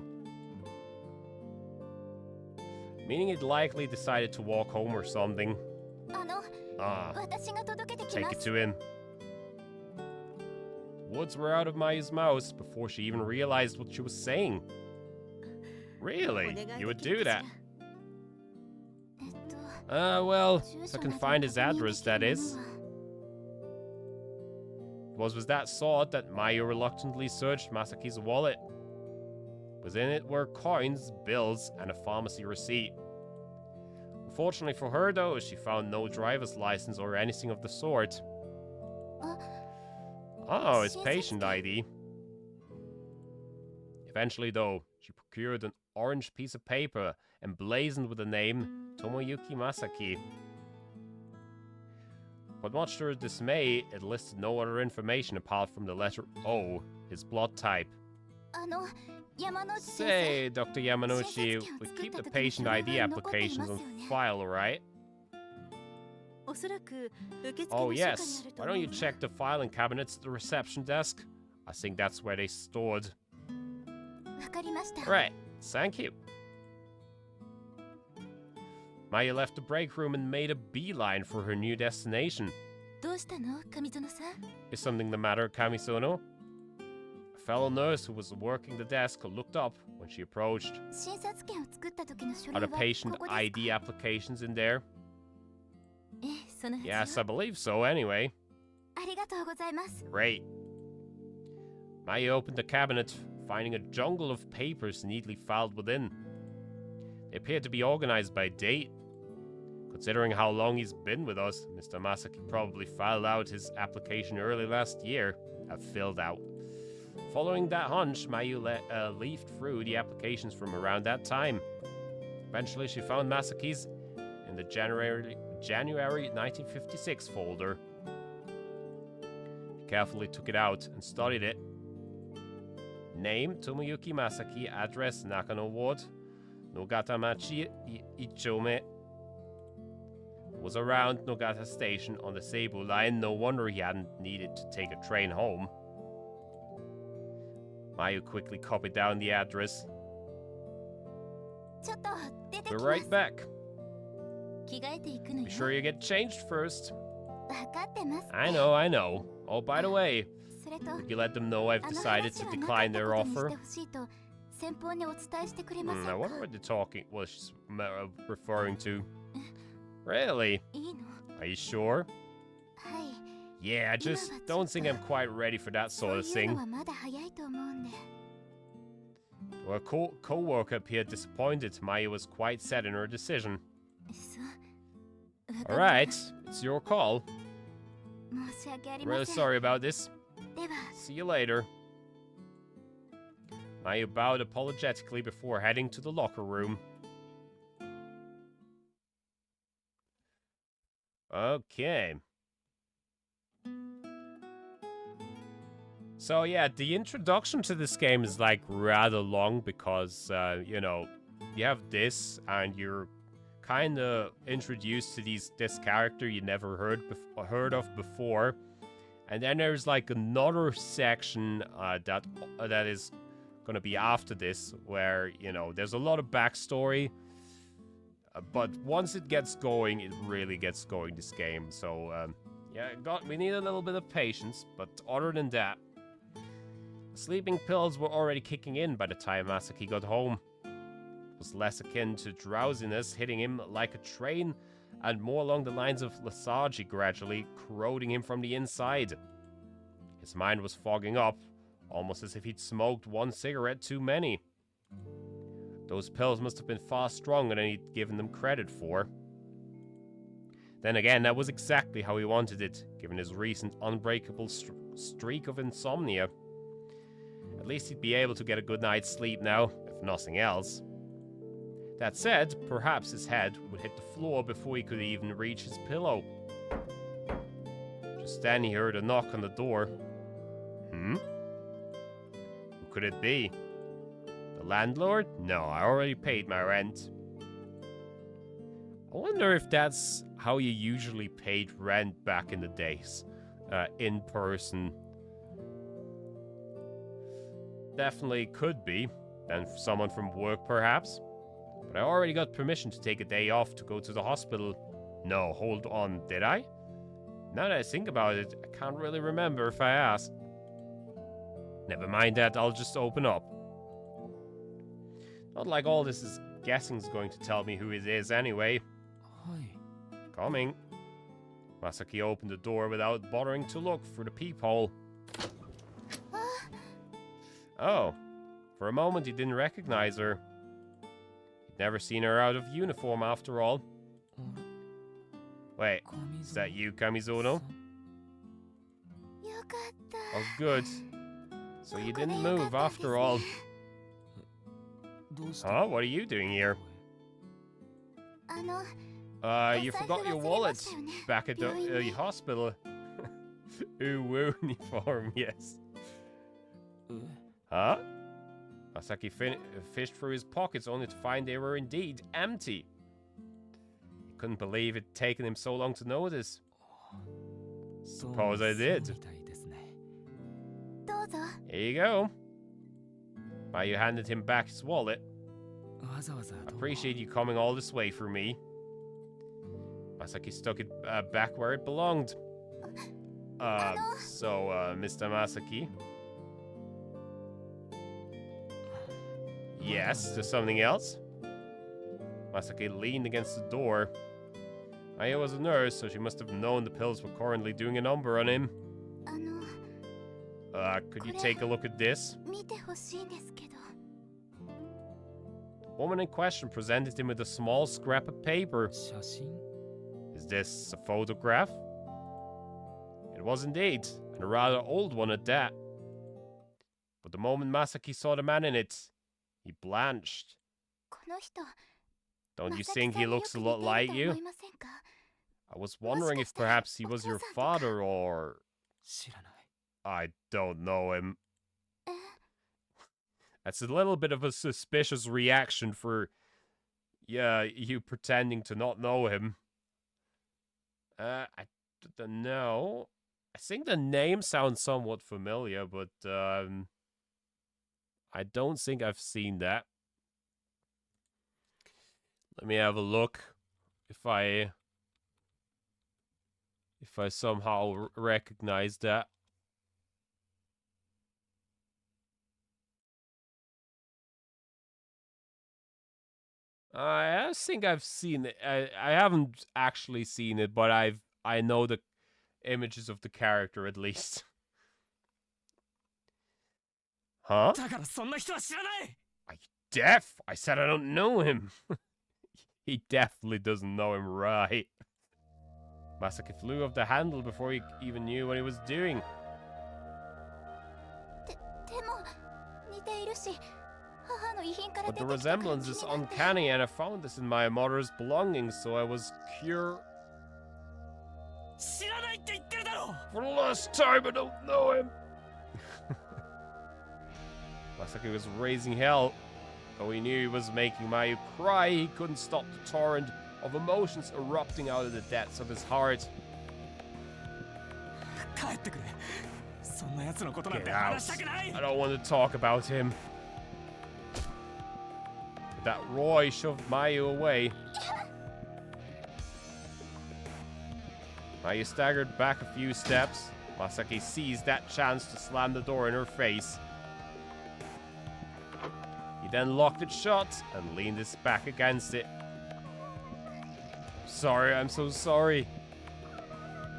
Meaning he'd likely decided to walk home or something. Take it to him. Words were out of Mayu's mouth before she even realized what she was saying. Really? You would do that? Well, if I can find his address, that is. It was that sort that Mayu reluctantly searched Masaki's wallet. Within it were coins, bills, and a pharmacy receipt. Unfortunately for her, though, she found no driver's license or anything of the sort. Oh, it's patient ID. Eventually, though, she procured an orange piece of paper emblazoned with the name Tomoyuki Masaki. But much to her dismay, it listed no other information apart from the letter O, his blood type. Say, Dr. Yamanuchi, we keep the patient ID applications on file, right? Oh yes, why don't you check the filing cabinets at the reception desk? I think that's where they stored. Right, thank you. Maya left the break room and made a beeline for her new destination. Is something the matter, Kamisono? A fellow nurse who was working the desk looked up when she approached. Are the patient ID applications in there? Yes, I believe so, anyway. Great. Maya opened the cabinet, finding a jungle of papers neatly filed within. They appeared to be organized by date. Considering how long he's been with us, Mr. Masaki probably filed out his application early last year. Filled out. Following that hunch, Mayu leafed through the applications from around that time. Eventually, she found Masaki's in the January 1956 folder. She carefully took it out and studied it. Name, Tomoyuki Masaki. Address, Nakano Ward, Nogatamachi Ichome. Was around Nogata Station on the Seibu line. No wonder he hadn't needed to take a train home. Mayu quickly copied down the address. We're right back. Be sure you get changed first. I know. Oh, by the way, would you let them know I've decided to decline their offer? I wonder what she's referring to. Really? Are you sure? Yeah, I just don't think I'm quite ready for that sort of thing. Her co-worker appeared disappointed. Maya was quite set in her decision. Alright, it's your call. I'm really sorry about this. See you later. Maya bowed apologetically before heading to the locker room. Okay. So yeah, the introduction to this game is like rather long because, you know, you have this and you're kind of introduced to this character you never heard of before. And then there's like another section that is gonna be after this, where, you know, there's a lot of backstory. But once it gets going, it really gets going, this game. So, yeah, we need a little bit of patience. But other than that, the sleeping pills were already kicking in by the time Masaki got home. It was less akin to drowsiness hitting him like a train, and more along the lines of lethargy gradually corroding him from the inside. His mind was fogging up, almost as if he'd smoked one cigarette too many. Those pills must have been far stronger than he'd given them credit for. Then again, that was exactly how he wanted it, given his recent unbreakable streak of insomnia. At least he'd be able to get a good night's sleep now, if nothing else. That said, perhaps his head would hit the floor before he could even reach his pillow. Just then he heard a knock on the door. Who could it be? The landlord? No, I already paid my rent. I wonder if that's how you usually paid rent back in the days. In person. Definitely could be. And someone from work, perhaps. But I already got permission to take a day off to go to the hospital. No, hold on, did I? Now that I think about it, I can't really remember if I asked. Never mind that, I'll just open up. Not like all this is guessing's going to tell me who it is anyway. Coming. Masaki opened the door without bothering to look through the peephole. Oh, for a moment he didn't recognize her. He'd never seen her out of uniform after all. Wait, is that you, Kamizono? Oh, good. So you didn't move after all. Huh? What are you doing here? You forgot your wallet back at the hospital. Uniform, yes. Huh? Masaki fished through his pockets only to find they were indeed empty. He couldn't believe it'd taken him so long to notice. Suppose I did. Here you go. You handed him back his wallet. I appreciate you coming all this way for me. Masaki stuck it back where it belonged. Mr. Masaki? Yes, there's something else? Masaki leaned against the door. Maya was a nurse, so she must have known the pills were currently doing a number on him. Could you take a look at this? The woman in question presented him with a small scrap of paper. Is this a photograph? It was indeed, and a rather old one at that. But the moment Masaki saw the man in it, he blanched. Don't you think he looks a lot like you? I was wondering if perhaps he was your father or... I don't know him. That's a little bit of a suspicious reaction for, you pretending to not know him. I don't know. I think the name sounds somewhat familiar, but I don't think I've seen that. Let me have a look if I somehow recognize that. I think I've seen it. I haven't actually seen it, but I know the images of the character at least. Huh? Are you deaf? I said I don't know him. He definitely doesn't know him, right? Masaki flew off the handle before he even knew what he was doing. But the resemblance is uncanny, and I found this in my mother's belongings, so I was 知らないって言ってるだろ For the last time, I don't know him. Masaki was raising hell. Though he knew he was making Mayu cry, he couldn't stop the torrent of emotions erupting out of the depths of his heart. 帰ってくれそんな奴のことなん Get て out. 話したくない I don't want to talk about him. But that Roy shoved Mayu away. Mayu staggered back a few steps. Masaki seized that chance to slam the door in her face. He then locked it shut and leaned his back against it. Sorry, I'm so sorry.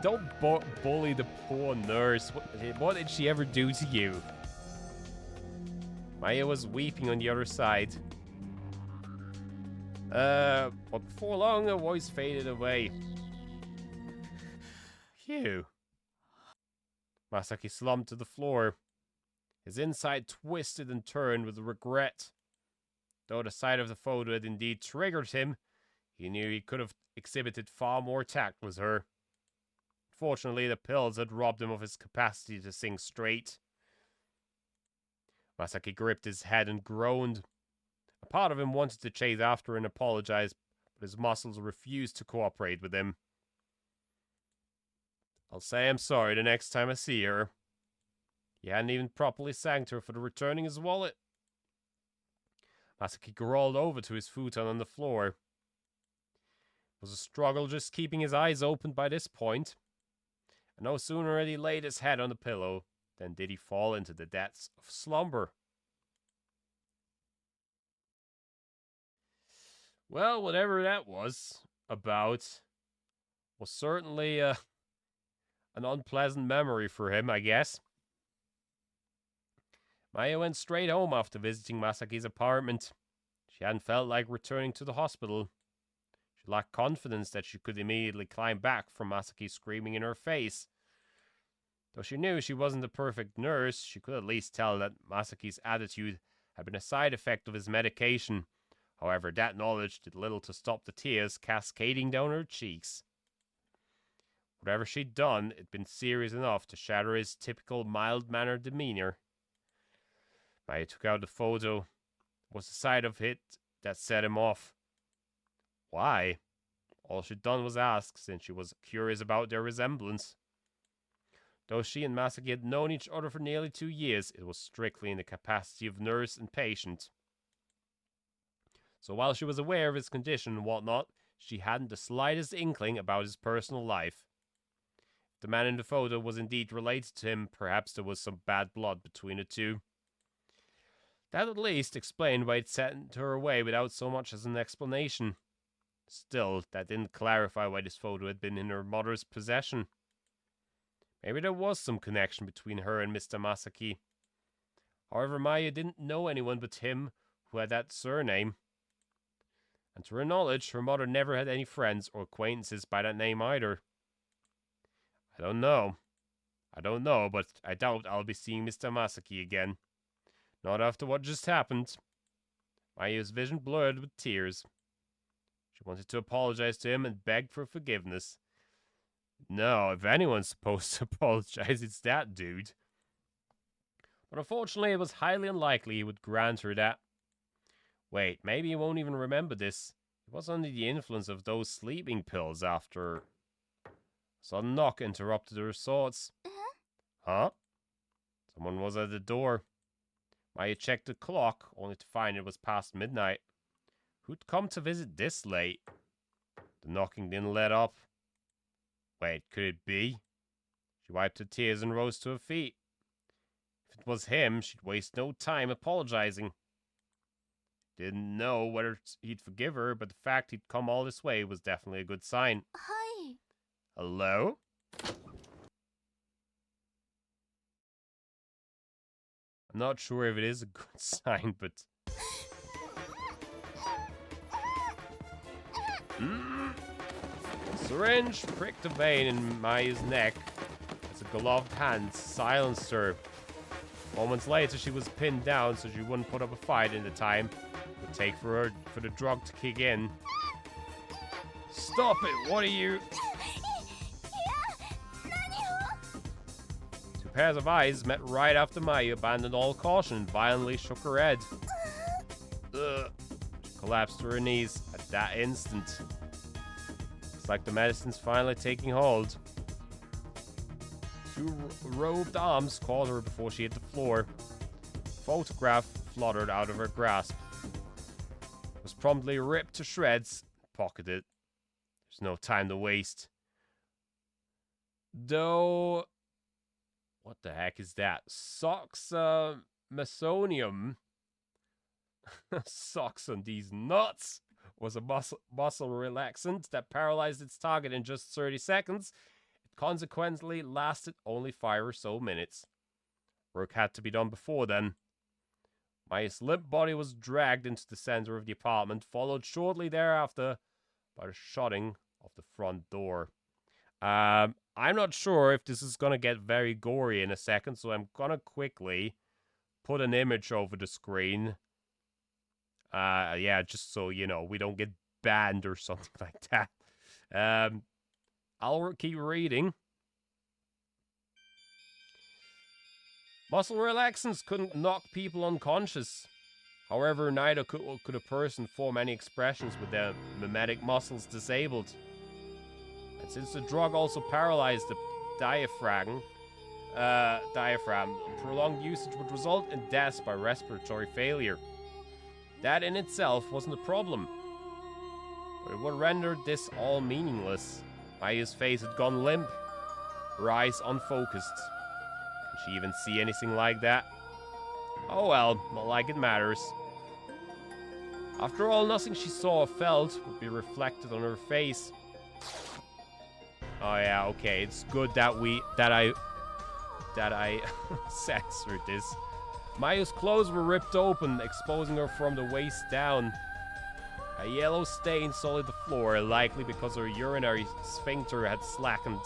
Don't bully the poor nurse. What did she ever do to you? Maya was weeping on the other side. But before long, her voice faded away. Phew. Masaki slumped to the floor. His inside twisted and turned with regret. Though the sight of the photo had indeed triggered him, he knew he could have exhibited far more tact with her. Fortunately, the pills had robbed him of his capacity to think straight. Masaki gripped his head and groaned. A part of him wanted to chase after her and apologize, but his muscles refused to cooperate with him. I'll say I'm sorry the next time I see her. He hadn't even properly thanked her for returning his wallet. Masaki crawled over to his futon on the floor. It was a struggle just keeping his eyes open by this point. And no sooner had he laid his head on the pillow than did he fall into the depths of slumber. Well, whatever that was about was certainly an unpleasant memory for him, I guess. Maya went straight home after visiting Masaki's apartment. She hadn't felt like returning to the hospital. She lacked confidence that she could immediately climb back from Masaki screaming in her face. Though she knew she wasn't a perfect nurse, she could at least tell that Masaki's attitude had been a side effect of his medication. However, that knowledge did little to stop the tears cascading down her cheeks. Whatever she'd done, it'd been serious enough to shatter his typical mild-mannered demeanor. Maya took out the photo. It was the sight of it that set him off. Why? All she'd done was ask, since she was curious about their resemblance. Though she and Masaki had known each other for nearly 2 years, it was strictly in the capacity of nurse and patient. So while she was aware of his condition and whatnot, she hadn't the slightest inkling about his personal life. If the man in the photo was indeed related to him, perhaps there was some bad blood between the two. That at least explained why it sent her away without so much as an explanation. Still, that didn't clarify why this photo had been in her mother's possession. Maybe there was some connection between her and Mr. Masaki. However, Maya didn't know anyone but him who had that surname. And to her knowledge, her mother never had any friends or acquaintances by that name either. I don't know, but I doubt I'll be seeing Mr. Masaki again. Not after what just happened. Maya's vision blurred with tears. She wanted to apologize to him and beg for forgiveness. No, if anyone's supposed to apologize, it's that dude. But unfortunately, it was highly unlikely he would grant her that. Wait, maybe he won't even remember this. He was under the influence of those sleeping pills after... A sudden knock interrupted her thoughts. Huh? Someone was at the door. Maya checked the clock, only to find it was past midnight. Who'd come to visit this late? The knocking didn't let up. Wait, could it be? She wiped her tears and rose to her feet. If it was him, she'd waste no time apologizing. Didn't know whether he'd forgive her, but the fact he'd come all this way was definitely a good sign. Hi. Hello? I'm not sure if it is a good sign, but... Syringe pricked a vein in Maya's neck as a gloved hand silenced her. Moments later, she was pinned down so she wouldn't put up a fight in the time it would take for the drug to kick in. Stop it! What are you... pairs of eyes met right after Mayu abandoned all caution and violently shook her head. Ugh. She collapsed to her knees at that instant. It's like the medicine's finally taking hold. Two robed arms caught her before she hit the floor. The photograph fluttered out of her grasp. It was promptly ripped to shreds and pocketed. There's no time to waste. Though... What the heck is that? Mesonium. Socks on these nuts was a muscle relaxant that paralyzed its target in just 30 seconds. It consequently lasted only 5 or so minutes. Work had to be done before then. Maya's limp body was dragged into the center of the apartment, followed shortly thereafter by the shutting of the front door. I'm not sure if this is gonna get very gory in a second, so I'm gonna quickly put an image over the screen. Yeah, just so you know, we don't get banned or something like that. I'll keep reading. Muscle relaxants couldn't knock people unconscious. However, neither could a person form any expressions with their mimetic muscles disabled. And since the drug also paralyzed the diaphragm, prolonged usage would result in deaths by respiratory failure. That in itself wasn't a problem, but it would render this all meaningless. Maya's face had gone limp, her eyes unfocused. Can she even see anything like that? Oh well, not like it matters. After all, nothing she saw or felt would be reflected on her face. Oh yeah, okay, it's good that I censored this. Maya's clothes were ripped open, exposing her from the waist down. A yellow stain soiled the floor, likely because her urinary sphincter had slackened.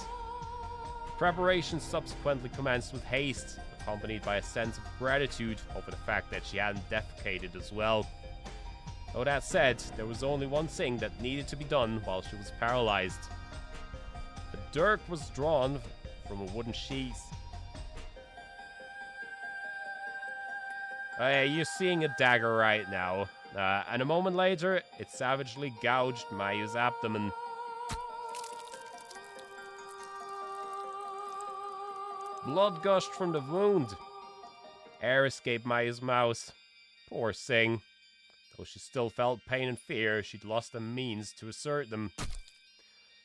Preparations subsequently commenced with haste, accompanied by a sense of gratitude over the fact that she hadn't defecated as well. Though that said, there was only one thing that needed to be done while she was paralyzed. A dirk was drawn from a wooden sheath. You're seeing a dagger right now. And a moment later, it savagely gouged Mayu's abdomen. Blood gushed from the wound. Air escaped Mayu's mouth. Poor thing. Though she still felt pain and fear, she'd lost the means to assert them.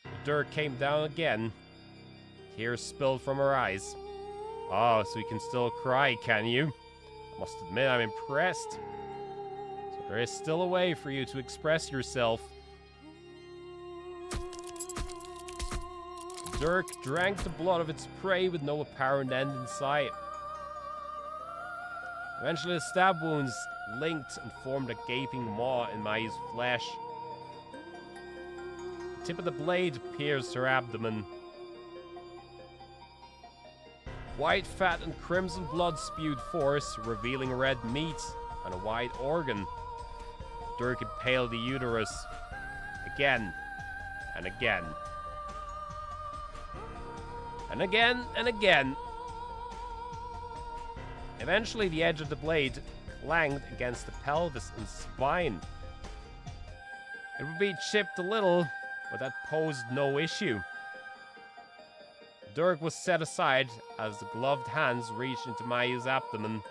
The dirt came down again. Tears spilled from her eyes. Oh, so you can still cry, can you? I must admit I'm impressed. So there is still a way for you to express yourself. Dirk drank the blood of its prey with no apparent end in sight. Eventually the stab wounds linked and formed a gaping maw in Mayu's flesh. The tip of the blade pierced her abdomen. White fat and crimson blood spewed forth, revealing red meat and a wide organ. Dirk impaled the uterus. Again and again. And again and again. Eventually the edge of the blade clanged against the pelvis and spine. It would be chipped a little, but that posed no issue. Dirk was set aside as the gloved hands reached into Mayu's abdomen.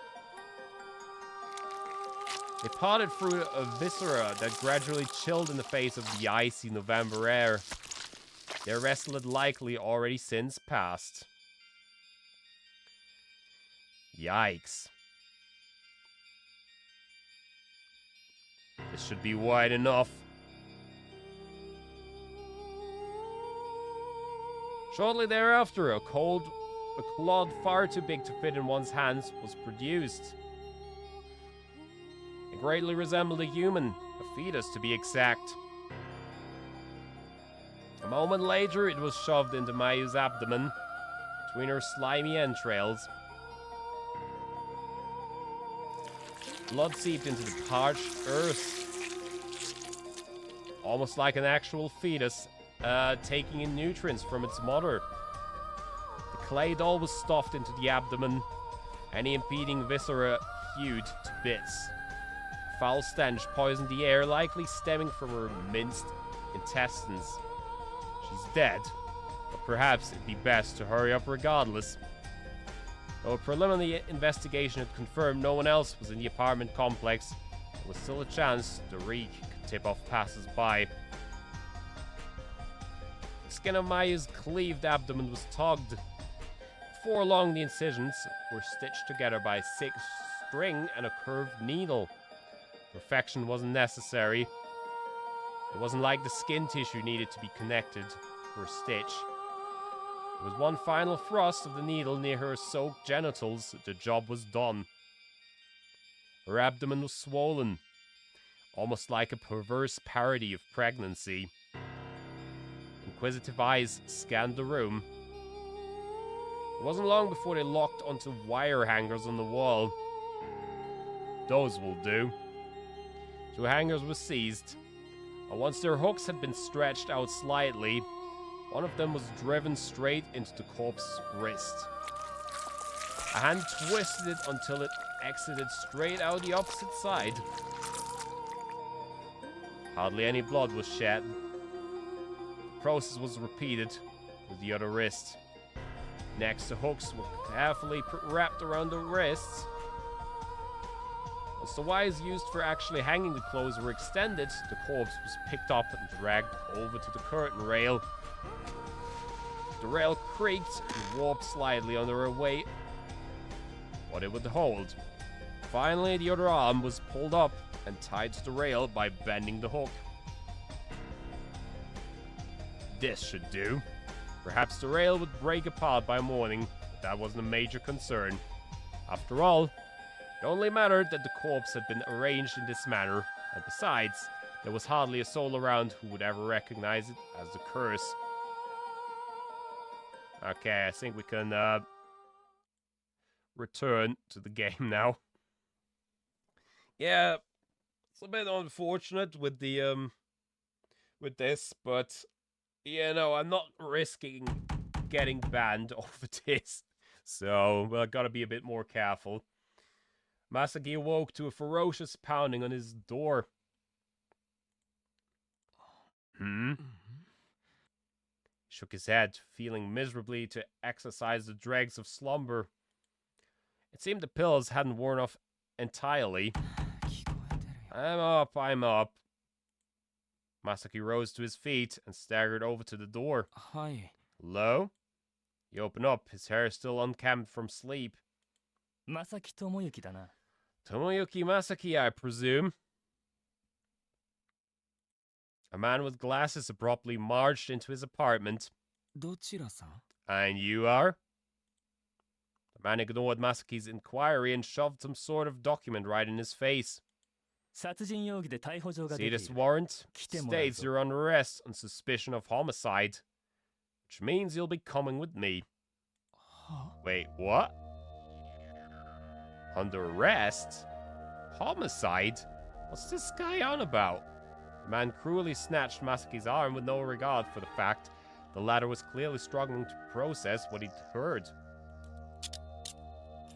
They parted through a viscera that gradually chilled in the face of the icy November air. Their wrestle had likely already since passed. Yikes. This should be wide enough. Shortly thereafter, a clod far too big to fit in one's hands was produced. It greatly resembled a human, a fetus to be exact. A moment later, it was shoved into Mayu's abdomen, between her slimy entrails. Blood seeped into the parched earth, almost like an actual fetus taking in nutrients from its mother. The clay doll was stuffed into the abdomen, any impeding viscera hewed to bits. A foul stench poisoned the air, likely stemming from her minced intestines. She's dead, but perhaps it'd be best to hurry up regardless. Though a preliminary investigation had confirmed no one else was in the apartment complex, there was still a chance the reek could tip off passers-by. The skin of Maya's cleaved abdomen was tugged. Before long, the incisions were stitched together by a thick string and a curved needle. Perfection wasn't necessary. It wasn't like the skin tissue needed to be connected for a stitch. With one final thrust of the needle near her soaked genitals, the job was done. Her abdomen was swollen, almost like a perverse parody of pregnancy. Inquisitive eyes scanned the room. It wasn't long before they locked onto wire hangers on the wall. Those will do. 2 hangers were seized, and once their hooks had been stretched out slightly, one of them was driven straight into the corpse's wrist. A hand twisted it until it exited straight out the opposite side. Hardly any blood was shed. The process was repeated with the other wrist. Next, the hooks were carefully wrapped around the wrists. Once the wires used for actually hanging the clothes were extended, the corpse was picked up and dragged over to the curtain rail. The rail creaked and warped slightly under her weight, what it would hold. Finally, the other arm was pulled up and tied to the rail by bending the hook. This should do. Perhaps the rail would break apart by morning, but that wasn't a major concern. After all, it only mattered that the corpse had been arranged in this manner, and besides, there was hardly a soul around who would ever recognize it as the curse. Okay, I think we can return to the game now. Yeah, it's a bit unfortunate with the with this, but yeah, no, I'm not risking getting banned over this, so I gotta be a bit more careful. Masaki awoke to a ferocious pounding on his door. Shook his head, feeling miserably to exercise the dregs of slumber. It seemed the pills hadn't worn off entirely. I'm up. Masaki rose to his feet and staggered over to the door. Hello? He opened up, his hair still unkempt from sleep. Masaki Tomoyuki da na. Tomoyuki Masaki, I presume. A man with glasses abruptly marched into his apartment. どちらさん? And you are? The man ignored Masaki's inquiry and shoved some sort of document right in his face. 殺人容疑で逮捕状が See 出て this いる。 warrant? 来てもらう States ぞ。 you're under arrest on suspicion of homicide. Which means you'll be coming with me. Wait, what? Under arrest? Homicide? What's this guy on about? The man cruelly snatched Masaki's arm with no regard for the fact the latter was clearly struggling to process what he'd heard.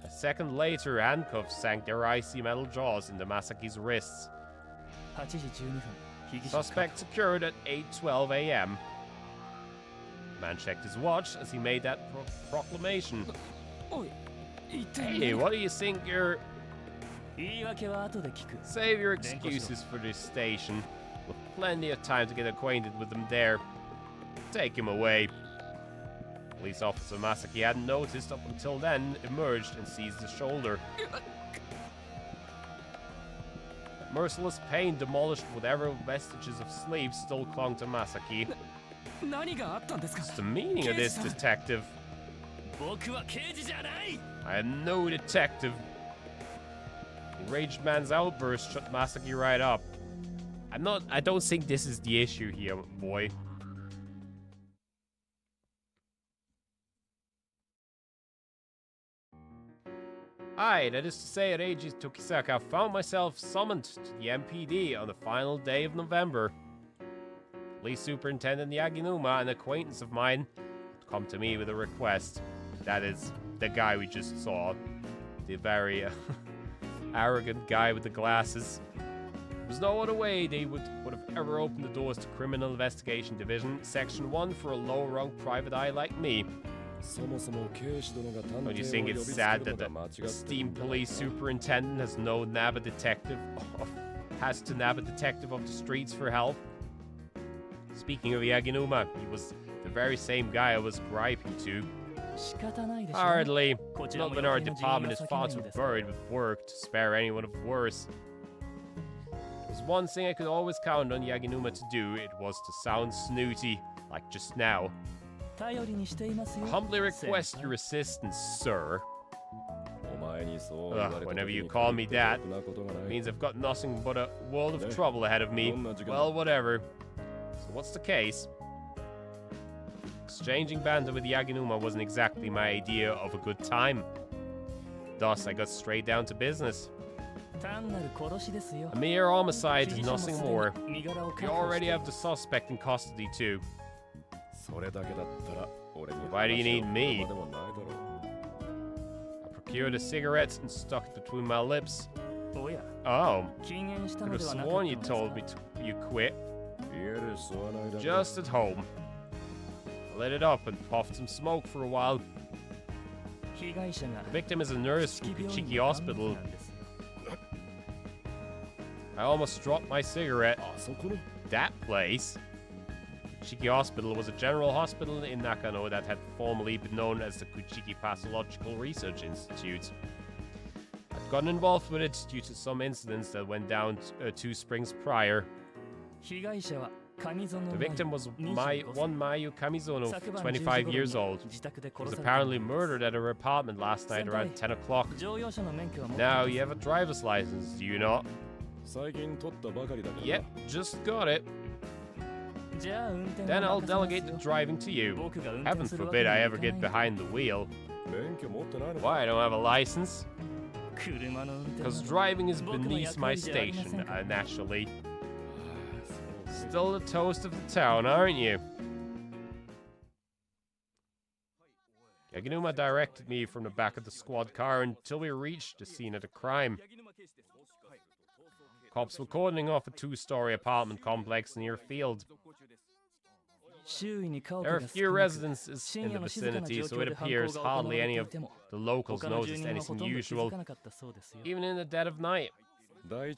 A second later, handcuffs sank their icy metal jaws into Masaki's wrists. 8時12分。被疑者 Suspect 確保。 secured at 8:12 a.m. The man checked his watch as he made that proclamation. おい、一体 Hey, what do you think you're... 言い訳は後で聞く。 Save your excuses for this station. With plenty of time to get acquainted with them there. Take him away. Police officer Masaki hadn't noticed up until then, emerged and seized his shoulder. Merciless pain demolished whatever vestiges of sleep still clung to Masaki. 何があったんですか? What's the meaning of this, detective? 僕は刑事じゃない。 I am no detective. The enraged man's outburst shut Masaki right up. I don't think this is the issue here, boy. Aye, that is to say, at Eiji Tokisaka, I found myself summoned to the MPD on the final day of November. Police Superintendent Yaginuma, an acquaintance of mine, had come to me with a request. That is the guy we just saw. The very arrogant guy with the glasses. There's no other way they would have ever opened the doors to Criminal Investigation Division, Section 1 for a low-rung private eye like me. Don't you think it's sad that the esteemed police superintendent has to nab a detective of the streets for help? Speaking of Yaginuma, he was the very same guy I was griping to. Hardly. Not when our department is far too buried with work to spare anyone of worse. There's one thing I could always count on Yaginuma to do, it was to sound snooty, like just now. I humbly request your assistance, sir. Whenever you call me that, means I've got nothing but a world of trouble ahead of me. Well, whatever. So what's the case? Exchanging banter with Yaginuma wasn't exactly my idea of a good time. Thus, I got straight down to business. A mere homicide, nothing more. We already have the suspect in custody too. Why do you need me? I procured a cigarette and stuck it between my lips. Oh, could have sworn you told me you quit. Just at home. I lit it up and puffed some smoke for a while. The victim is a nurse from Kuchiki Hospital. I almost dropped my cigarette. That place? Kuchiki Hospital was a general hospital in Nakano that had formerly been known as the Kuchiki Pathological Research Institute. I'd gotten involved with it due to some incidents that went down 2 springs prior. The victim was one Mayu Kamizono, 25 years old. He was apparently murdered at her apartment last night around 10 o'clock. Now, you have a driver's license, do you not? Yep, just got it. Then I'll delegate the driving to you. Heaven forbid I ever get behind the wheel. Why, I don't have a license? Because driving is beneath my station, naturally. Still the toast of the town, aren't you? Yaginuma directed me from the back of the squad car until we reached the scene of the crime. Cops were cordoning off a 2-story apartment complex near a field. There are few residences in the vicinity, so it appears hardly any of the locals noticed anything usual, even in the dead of night. We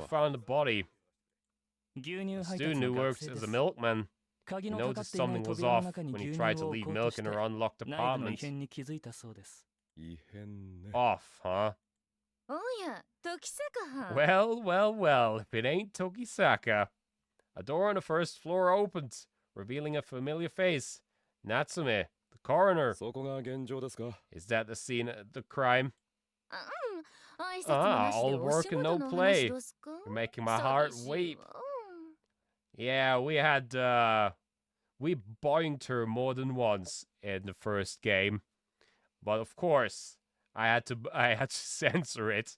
found a body. A student who works as a milkman. He noticed something was off when he tried to leave milk in her unlocked apartment. Off, huh? Well, if it ain't Tokisaka. A door on the first floor opened, revealing a familiar face. Natsume, the coroner. Is that the scene of the crime? All work and no play. You're making my heart weep. Yeah, we boinked her more than once in the first game. But of course, I had to censor it.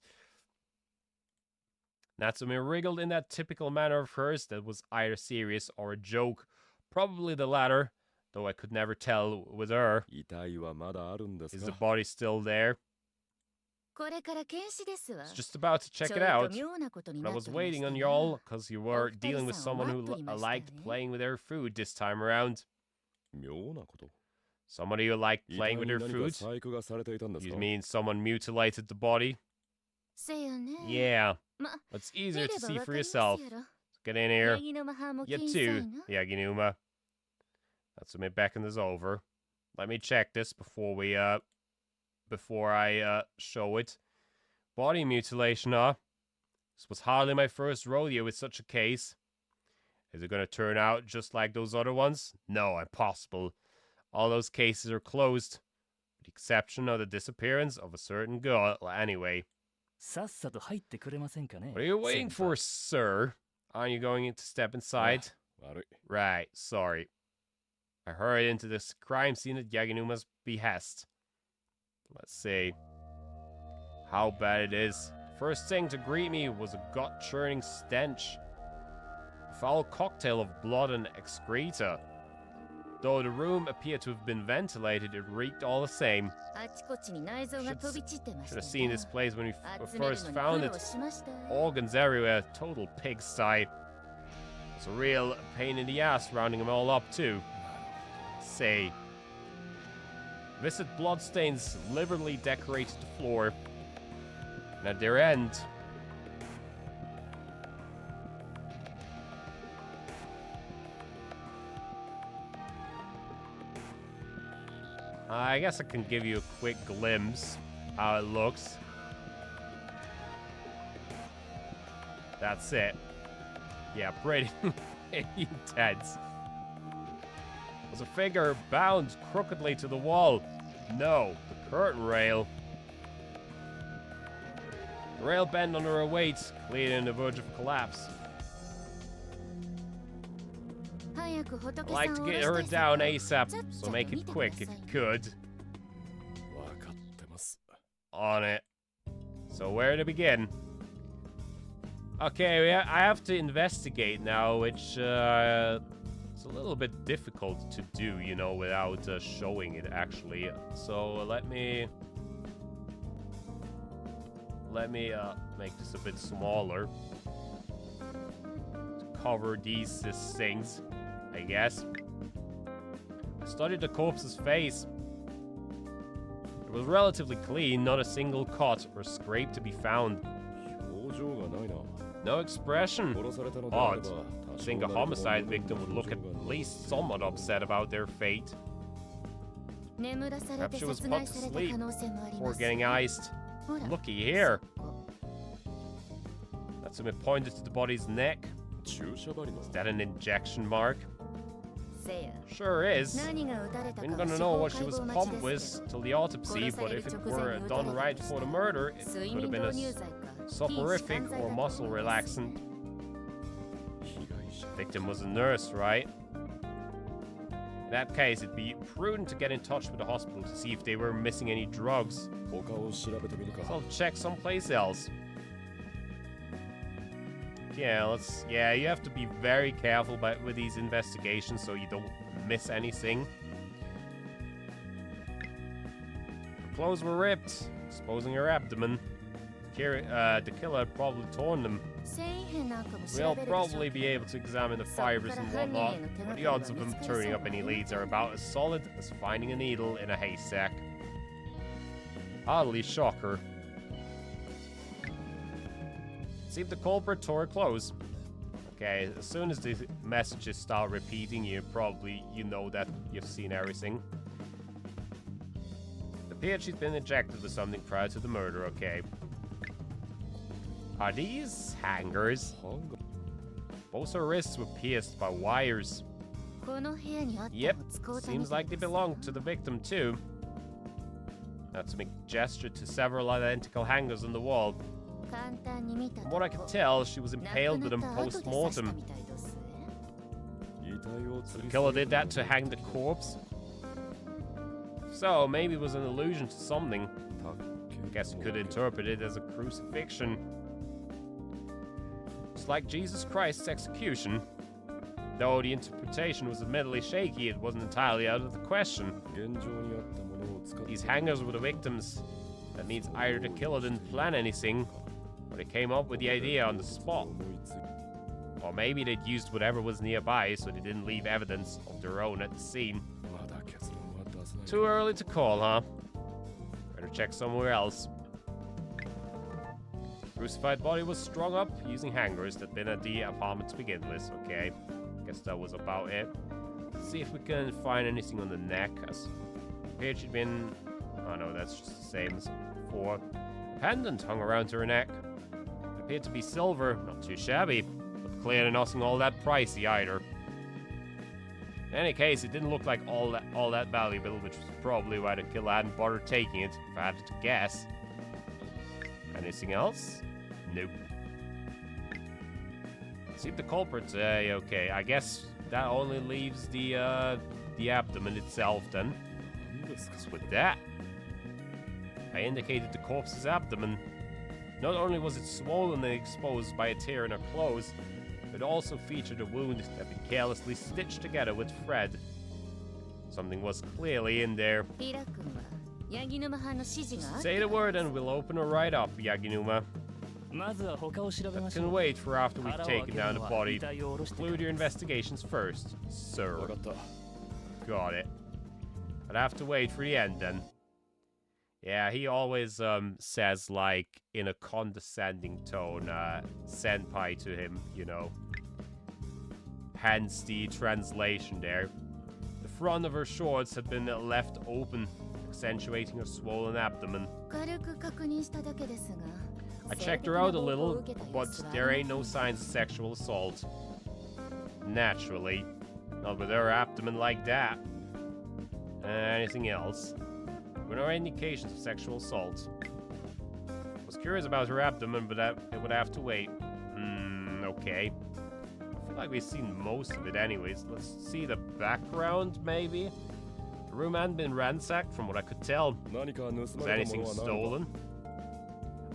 Natsume wriggled in that typical manner of hers that was either serious or a joke. Probably the latter, though I could never tell with her. Is the body still there? I was just about to check it out, but I was waiting on y'all because you were dealing with someone who liked playing with their food this time around. Somebody who liked playing with their food? You mean someone mutilated the body? Yeah, it's easier to see for yourself. So get in here. You too, Yaginuma. That's when my beckon is over. Let me check this before I show it. Body mutilation, huh? This was hardly my first rodeo with such a case. Is it going to turn out just like those other ones? No, impossible. All those cases are closed, with the exception of the disappearance of a certain girl. Anyway. What are you waiting for, sir? Aren't you going to step inside? Right, sorry. I hurried into this crime scene at Yaginuma's behest. Let's see how bad it is. First thing to greet me was a gut-churning stench. A foul cocktail of blood and excreta. Though the room appeared to have been ventilated, it reeked all the same. あちこちに内臓が飛び散ってまし Should た have seen this place when we 集める first のに found 苦 it. 労しましたよ Organs everywhere, total pigsty. It's a real pain in the ass rounding them all up too. Say. Viscid bloodstains liberally decorated the floor. And at their end, I guess I can give you a quick glimpse how it looks. That's it. Yeah, pretty intense. Was a figure bound crookedly to the wall. No, the curtain rail. The rail bent under her weight, clearly on the verge of collapse. 早く仏 I'd さ like ん to を get 下ろ her したい down から ASAP, ちょっ so と make 見 it て quick く if だ you さい could. わかってます On it. So where to begin? Okay, I have to investigate now, which it's a little bit difficult to do, you know, without showing it actually. So let me make this a bit smaller to cover these things, I guess. I studied the corpse's face. It was relatively clean, not a single cut or scrape to be found. 表情がないな No expression. 殺されたのであれ Odd. ば I think a homicide victim would look at least somewhat upset about their fate 眠らされ Perhaps て she was 殺 put 害 to された sleep 可能性もあり before ます getting iced. ほら Looky here. そこ Natsumi pointed to the body's neck. 注射針の Is that an injection mark? せや Sure is. 何が撃たれた I'm かは gonna 司 know 法 what she 解 was 剖待 pumped ち with ですけど till the autopsy, but if it were done right for the murder, it 睡 could 眠 have been 導 a 入剤か soporific or muscle relaxant. 被害者 Victim was a nurse, right? In that case, it'd be prudent to get in touch with the hospital to see if they were missing any drugs. 他を調べてみるか So I'll check someplace else. Yeah, you have to be very careful with these investigations so you don't miss anything. Her clothes were ripped, exposing her abdomen. The killer had probably torn them. 繊維片なんかも調 We'll べるでしょう probably be able to examine the fibers and whatnot, but the odds of them turning up any leads are about as solid as finding a needle in a haystack. Hardly shocker. See if the culprit tore her clothes. Okay, as soon as the messages start repeating, you know that you've seen everything. It appeared she's been injected with something prior to the murder, okay. Are these hangers? ハンガー Both her wrists were pierced by wires. この部屋にあった Yep, のを使うため seems like they belonged to the victim too. Natsumi gestured to several identical hangers on the wall. 簡単に見た From what I can tell, she was impaled with them 亡くなった後で刺した post-mortem. みたいですね遺体を So 吊 the り killer 下げ did that to hang the corpse? So, maybe it was an allusion to something. I guess you could interpret it as a crucifixion. It's like Jesus Christ's execution. Though the interpretation was admittedly shaky, it wasn't entirely out of the question. 現場にあったものを使って These hangers were the victims. That means either the killer didn't plan anything, or they came up with the idea on the spot. 思いつい Or maybe they'd used whatever was nearby so they didn't leave evidence of their own at the scene. まだ結論は出せない Too early to call, huh? Better check somewhere else. Crucified body was strung up using hangers that'd been at the apartment to begin with. Okay, guess that was about it. Let's see if we can find anything on the neck. As appeared she'd been... Oh no, that's just the same as before. A pendant hung around her neck. It appeared to be silver, not too shabby, but clearly nothing all that pricey either. In any case, it didn't look like all that valuable, which was probably why the killer hadn't bothered taking it, if I had to guess. Anything else? Nope. See if the culprit's okay. I guess that only leaves the abdomen itself then. 何ですか So with that, I indicated the corpse's abdomen. Not only was it swollen and exposed by a tear in her clothes, it also featured a wound that had been carelessly stitched together with thread. Something was clearly in there. ヒラ君はヤギ沼派の指示があった Say the word and we'll open her right up, Yaginuma. まずは他を調べ That ましょ can う wait for after we've 腹を開 taken ける down の the は body. 遺体を下ろしてから Conclude your investigations first, 分 sir. かった。 Got it. I'd have to wait for the end then. Yeah, he always says like in a condescending tone, senpai to him, you know. Hence the translation there. The front of her shorts had been left open, accentuating her swollen abdomen. 軽く確認しただけですが I checked her out a little, but there ain't no signs of sexual assault. Naturally. Not with her abdomen like that. Anything else? There were no indications of sexual assault. Was curious about her abdomen, but it would have to wait. Okay. I feel like we've seen most of it anyways. Let's see the background, maybe? The room hadn't been ransacked from what I could tell. 何か盗 Was まれたも anything のは何だ stolen?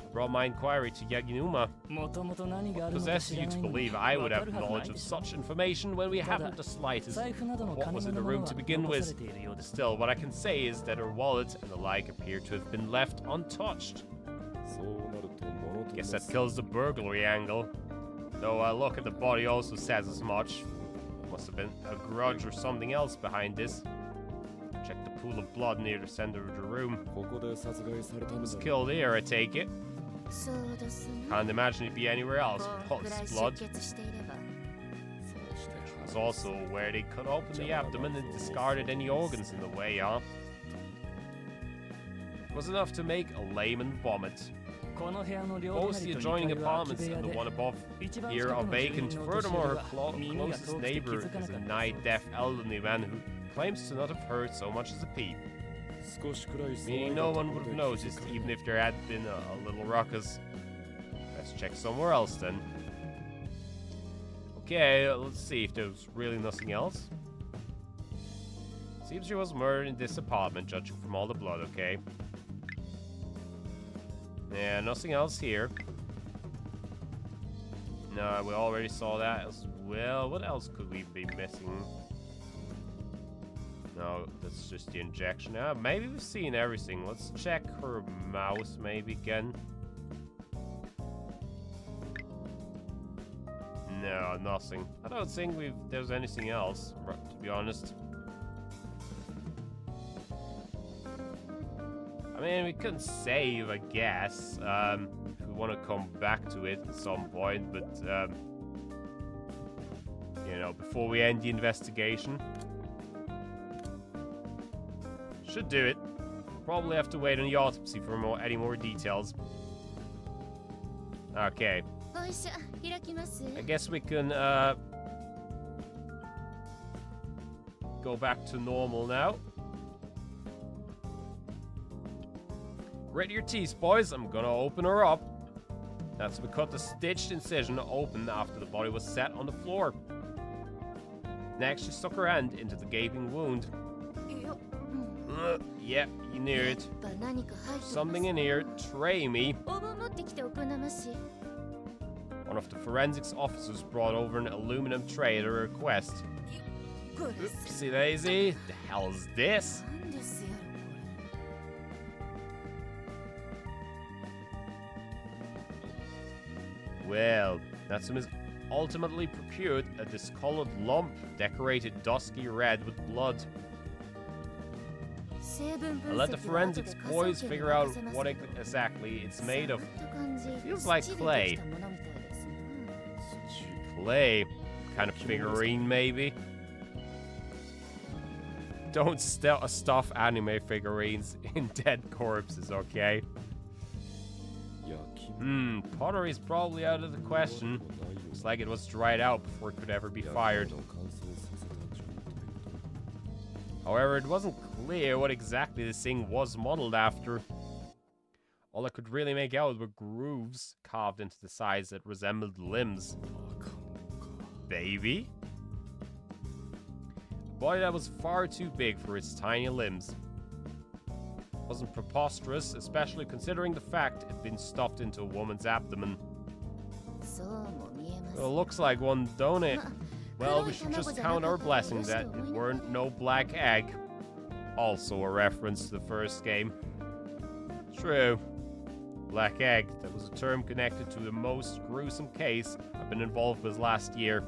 I brought my inquiry to Yaginuma. もともと何があるのか Possess 知ら you ない to のに believe I わ would か have るはずない knowledge で of しょ such information when we ただ haven't the slightest. 財布などの What 金 was 目 in の the もの room は to begin 残さ with? れているようです Still, what I can say is that her wallet and the like appear to have been left untouched. そうなると物と Guess な that す kills the burglary angle. Though a look at the body also says as much. Must have been a grudge or something else behind this. Check the pool of blood near the center of the room. ここで殺害されたん Was だ killed here, I take it. そうですね Can't imagine it'd be anywhere else. こうくらい Pulse 出 blood. 血していれば そうして It's also where they cut open the abdomen and discarded any organs in the way, huh? It was enough to make a layman vomit. この部屋の両 Both the 隣 adjoining と2階は空き apartments 部屋 and the で one above 一番 here 近 are くの住 vacant. 人のお年寄り Furthermore, her は耳が closest 遠くて気 neighbor づかな is か a った nigh deaf elderly man who claims to not have heard so much as a peep. 少しくらい騒い Meaning だ no と one こ would ろ have で気づ noticed, か even ない if there had been a little ruckus. Let's check somewhere else then. Okay, let's see if there's really nothing else. Seems she was murdered in this apartment, judging from all the blood, okay? Yeah, nothing else here. No, we already saw that as well. What else could we be missing? No, that's just the injection. Maybe we've seen everything. Let's check her mouth maybe again. No, nothing. I don't think there's anything else, to be honest. I mean, we can save, I guess, if we want to come back to it at some point, but, you know, before we end the investigation. Should do it. Probably have to wait on the autopsy for any more details. Okay. おいしょ開きます I guess we can go back to normal now. Ready your teeth, boys. I'm gonna open her up. That's we cut the stitched incision open after the body was set on the floor. Next, she stuck her hand into the gaping wound. よ Yep, you knew やっ it. ぱ何か入ってます Something in here. Tray me. お盆持ってきておくんなまし One of the forensics officers brought over an aluminum tray at her request. これさ Oopsie daisy. The hell's this? なんですやろ Well, Natsume has ultimately procured a discolored lump decorated dusky red with blood. これ成分分 I'll let the 析は後で forensics 科捜 boys 研に figure out 任せます what けど exactly it's made of. 触った感じ Feels like 土でで clay. きたものみたいですね Clay. Kind of figurine, maybe? Don't stuff anime figurines in dead corpses, okay? いや君 Pottery's probably out of the question. Looks like it was dried out before it could ever be いや fired. 乾燥させた状態と However, it wasn't clear what exactly this thing was modeled after. All I could really make out were grooves carved into the sides that resembled limbs. あかんのか Baby? A body that was far too big for its tiny limbs. Wasn't preposterous, especially considering the fact it had been stuffed into a woman's abdomen. そうも見えます Well, looks like one, don't it? ま Well, we should just count our blessings that it weren't no black egg. Also a reference to the first game. True. Black Egg, that was a term connected to the most gruesome case I've been involved with last year.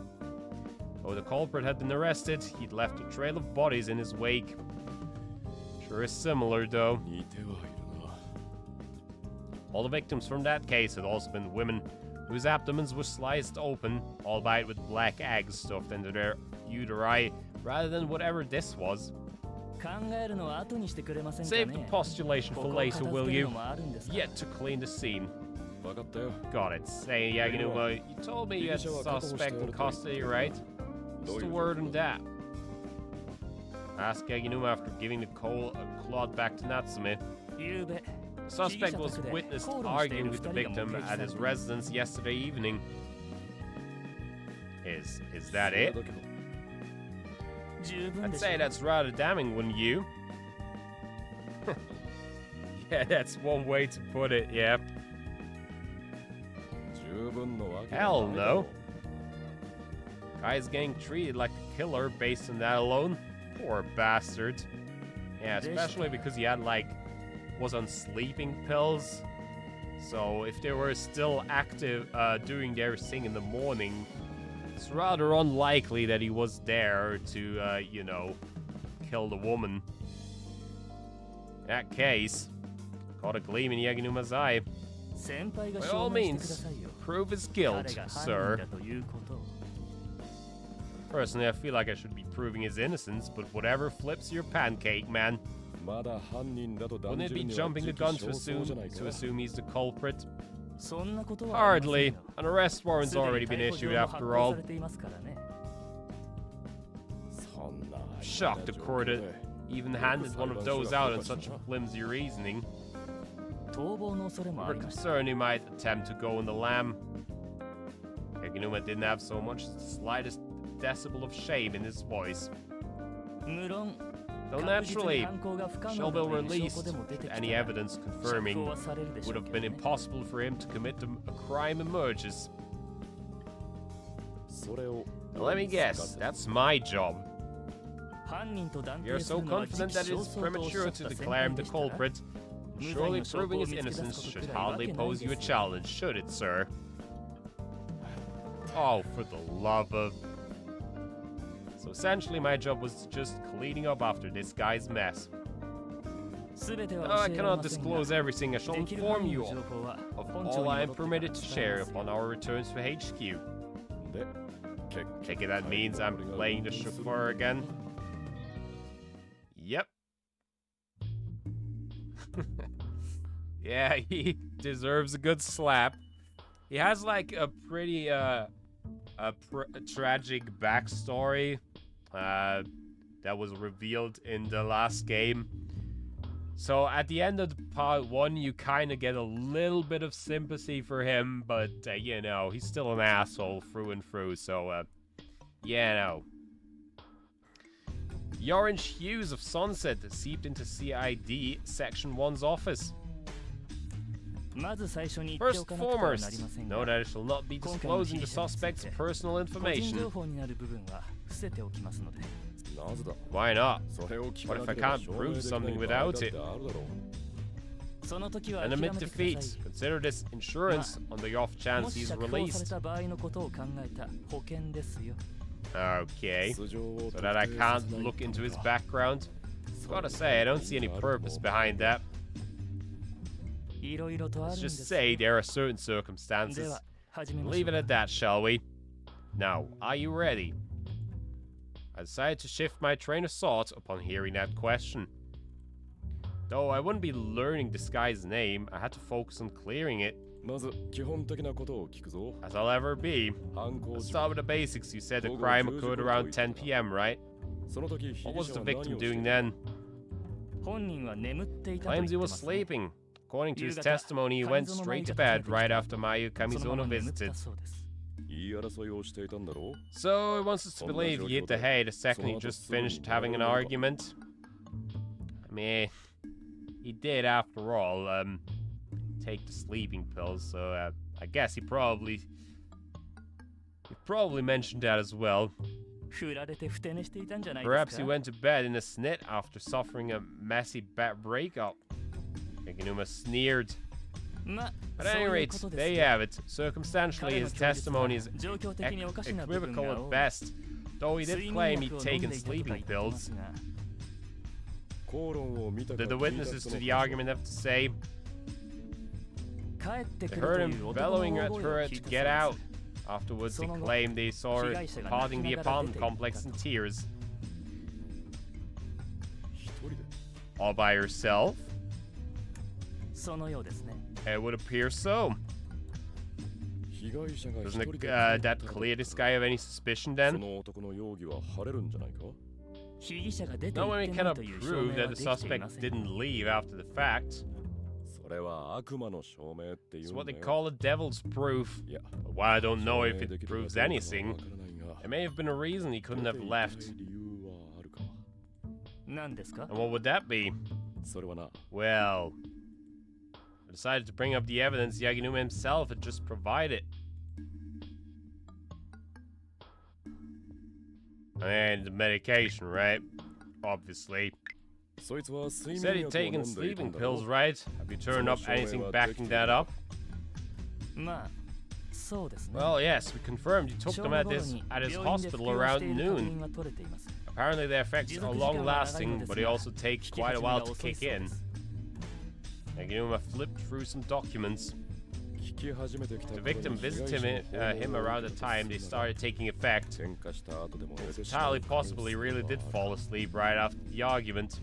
Though the culprit had been arrested, he'd left a trail of bodies in his wake. Sure is similar, though. 似てはいるな。 All the victims from that case had also been women whose abdomens were sliced open, albeit with black eggs stuffed into their uteri, rather than whatever this was. 考えるのは後にしてくれませんか Save the ね postulation こ for こを later, 片付 will ける you? のもあるんですか Yet to clean the scene. 分かったよ。 Got it. Say, Yaginuma, you told me you had the suspect in custody, right? What's the word on that? Ask Yaginuma after giving the cloth back to Natsume. 夕べ The suspect was witnessed arguing with the victim at his residence yesterday evening. Is that それ it? だけど十分 I'd でしょ say that's rather damning, wouldn't you? Yeah, that's one way to put it, yeah. 十分のわけが Hell ないだ no. ろう。 Guy's getting treated like a killer based on that alone. Poor bastard. Yeah, especially because he had was on sleeping pills. So if they were still active doing their thing in the morning, it's rather unlikely that he was there to, kill the woman. In that case, caught a gleam in Yaginuma's eye. 先輩が By 証 all 明してくだ means, さいよ prove his 彼 guilt, が犯 sir. 人だということを Personally, I feel like I should be proving his innocence, but whatever flips your pancake, man. まだ犯人だと断 Wouldn't it じる be には jumping the 時期 gun to 尚早じゃないか。 assume he's the culprit? そんなことはありません Hardly. よ An arrest warrant's すでに already been 逮捕状 issued も発 after 行 all. されていますからね そんな Shocked the court had even handed one of those out on such flimsy reasoning. 逃亡の恐れもあ We're ります concerned he might attempt to go on the lam. Yaginuma didn't have so much as the slightest decibel of shame in his voice. 無論 Though 確実に naturally, 犯行が不可能 shall だ be という証 released 拠でも出てき if た any ら evidence 釈 confirming 放はされるでし would ょう have け been どね impossible for him to commit a crime emerges. それを Let me guess, that's my job. 犯人と断 You're 定す so るのは confident 時 that 期尚 it's 早とおっしゃ premature っ to た先 declare 輩 him で the したら culprit. 無罪 Surely の証拠 proving を his 見つけ出 innocence すこと should くらいわ hardly けない pose で you a すよ challenge, should it, sir? Oh, for the love of... So essentially my job was just cleaning up after this guy's mess. 全て No, は I 教えられ cannot ませんが disclose everything. I shall できる inform 範囲 you の情報は of 本庁 all に I 戻 am ってから permitted to 伝え share ますよ upon our returns to HQ. で Take it that means I'm playing the chauffeur again. Yep. Yeah, he deserves a good slap. He has a pretty tragic backstory that was revealed in the last game. So at the end of the part 1, you kind of get a little bit of sympathy for him, but he's still an asshole through and through. So the orange hues of sunset seeped into CID Section 1's office. まず最初に言ってお First かなくてはなり foremost, ません note が that I shall not be disclosing the suspect's personal 個人 information. 情報になる部分は伏せておきますのでなぜだ Why not? それを聞か What な if け I れば can't 証明 prove できない something 場合だ without ってあ it? るだろう。その時は And 諦め amid てくださ defeat, い consider this insurance on the off も chance し he's 釈放され released. た場合のことを考えた保険ですよ Okay, 素性を so that I 特定させ can't ない look into his か background. Gotta say, I don't see any purpose behind that. いろいろとある Let's んで just す say there are certain で circumstances. は始めましょ Leave う it at that, shall we? Now, are you ready? I decided to shift my train of thought upon hearing that question. Though I wouldn't be learning this guy's name, I had to focus on clearing it, まず基本的なことを聞くぞ。 as I'll ever be. 犯行 Let's 時 start with the basics. You said the Go, go, crime Shoujo, occurred go, around go, 10 go. p.m., right? その時被 What 疑 was 者 the は victim 何をして doing いた then? 本人は眠っていたと言 Claims って he ま was すね sleeping. According to his 夕方、 testimony, he went straight to bed right after Mayu そのま Kamizono ま眠っ visited. たそうです 言い争いをしていたんだろう So he wants us to believe he hit the hay the second he just finished having an argument. I mean, he did after all, take the sleeping pills, so I guess he probably mentioned that as well. Perhaps he went to bed in a snit after suffering a messy breakup. Yaginuma sneered. At any rate, there you have it. Circumstantially, his testimony is equivocal at best, though he did claim he'd taken sleeping pills. Did the witnesses to the argument have to say? They heard him bellowing at her to get out. Afterwards, he claimed they saw her departing the apartment complex in tears. All by herself? It would appear so. Doesn't that clear this guy of any suspicion then? No one cannot prove that the suspect didn't leave after the fact. It's what they call a devil's proof. But while I don't know if it proves anything, there may have been a reason he couldn't have left. And what would that be? Well, I decided to bring up the evidence Yaginuma himself had just provided. And the medication, right? Obviously. He said he'd taken sleeping pills, right? Have you turned up anything backing that up? Well, yes, we confirmed you took them at his hospital around noon. Apparently their effects are long-lasting, but they also take quite a while to kick in. Yaginuma flipped through some documents. The victim visited him around the time they started taking effect. It's entirely possible he really did fall asleep right after the argument.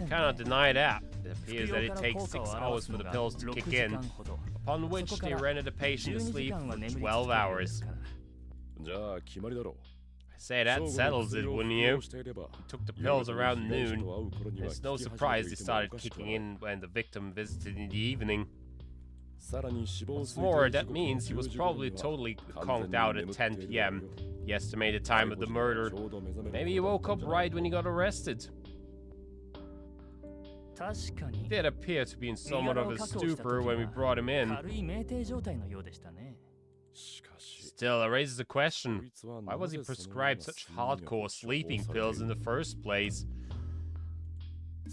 Cannot deny that. It appears that it takes 6 hours for the pills to kick in, upon which they rendered the patient asleep for 12 hours. I say that settles it, wouldn't you? He took the pills around noon, and it's no surprise they started kicking in when the victim visited in the evening. What's more, that means he was probably totally conked out at 10 PM, the estimated time of the murder. Maybe he woke up right when he got arrested. He did appear to be in somewhat of a stupor when we brought him in. Still, it raises a question. Why was he prescribed such hardcore sleeping pills in the first place?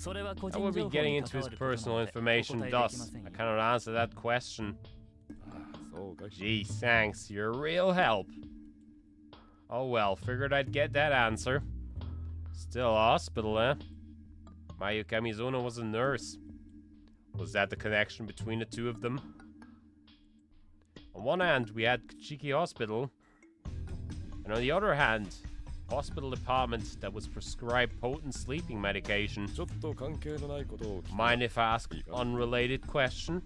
I will be getting into his personal information, thus I cannot answer that question. Gee, thanks, you're a real help. Oh well, figured I'd get that answer. Still hospital, eh? Mayuka Mizuno was a nurse. Was that the connection between the two of them? On one hand, we had Kichiki Hospital, and on the other hand, hospital department that was prescribed potent sleeping medication. Mind if I ask an unrelated question?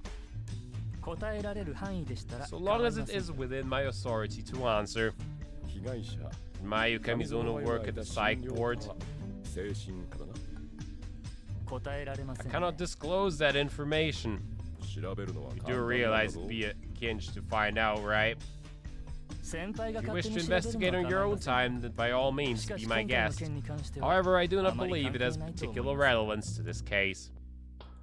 So long as it is within my authority to answer. Did Mayuka Mizuno work at the psych ward? I cannot disclose that information. You do realize it'd be a kinch to find out, right? If you wish to investigate on your own time, then by all means be my guest. However, I do not believe it has particular relevance to this case.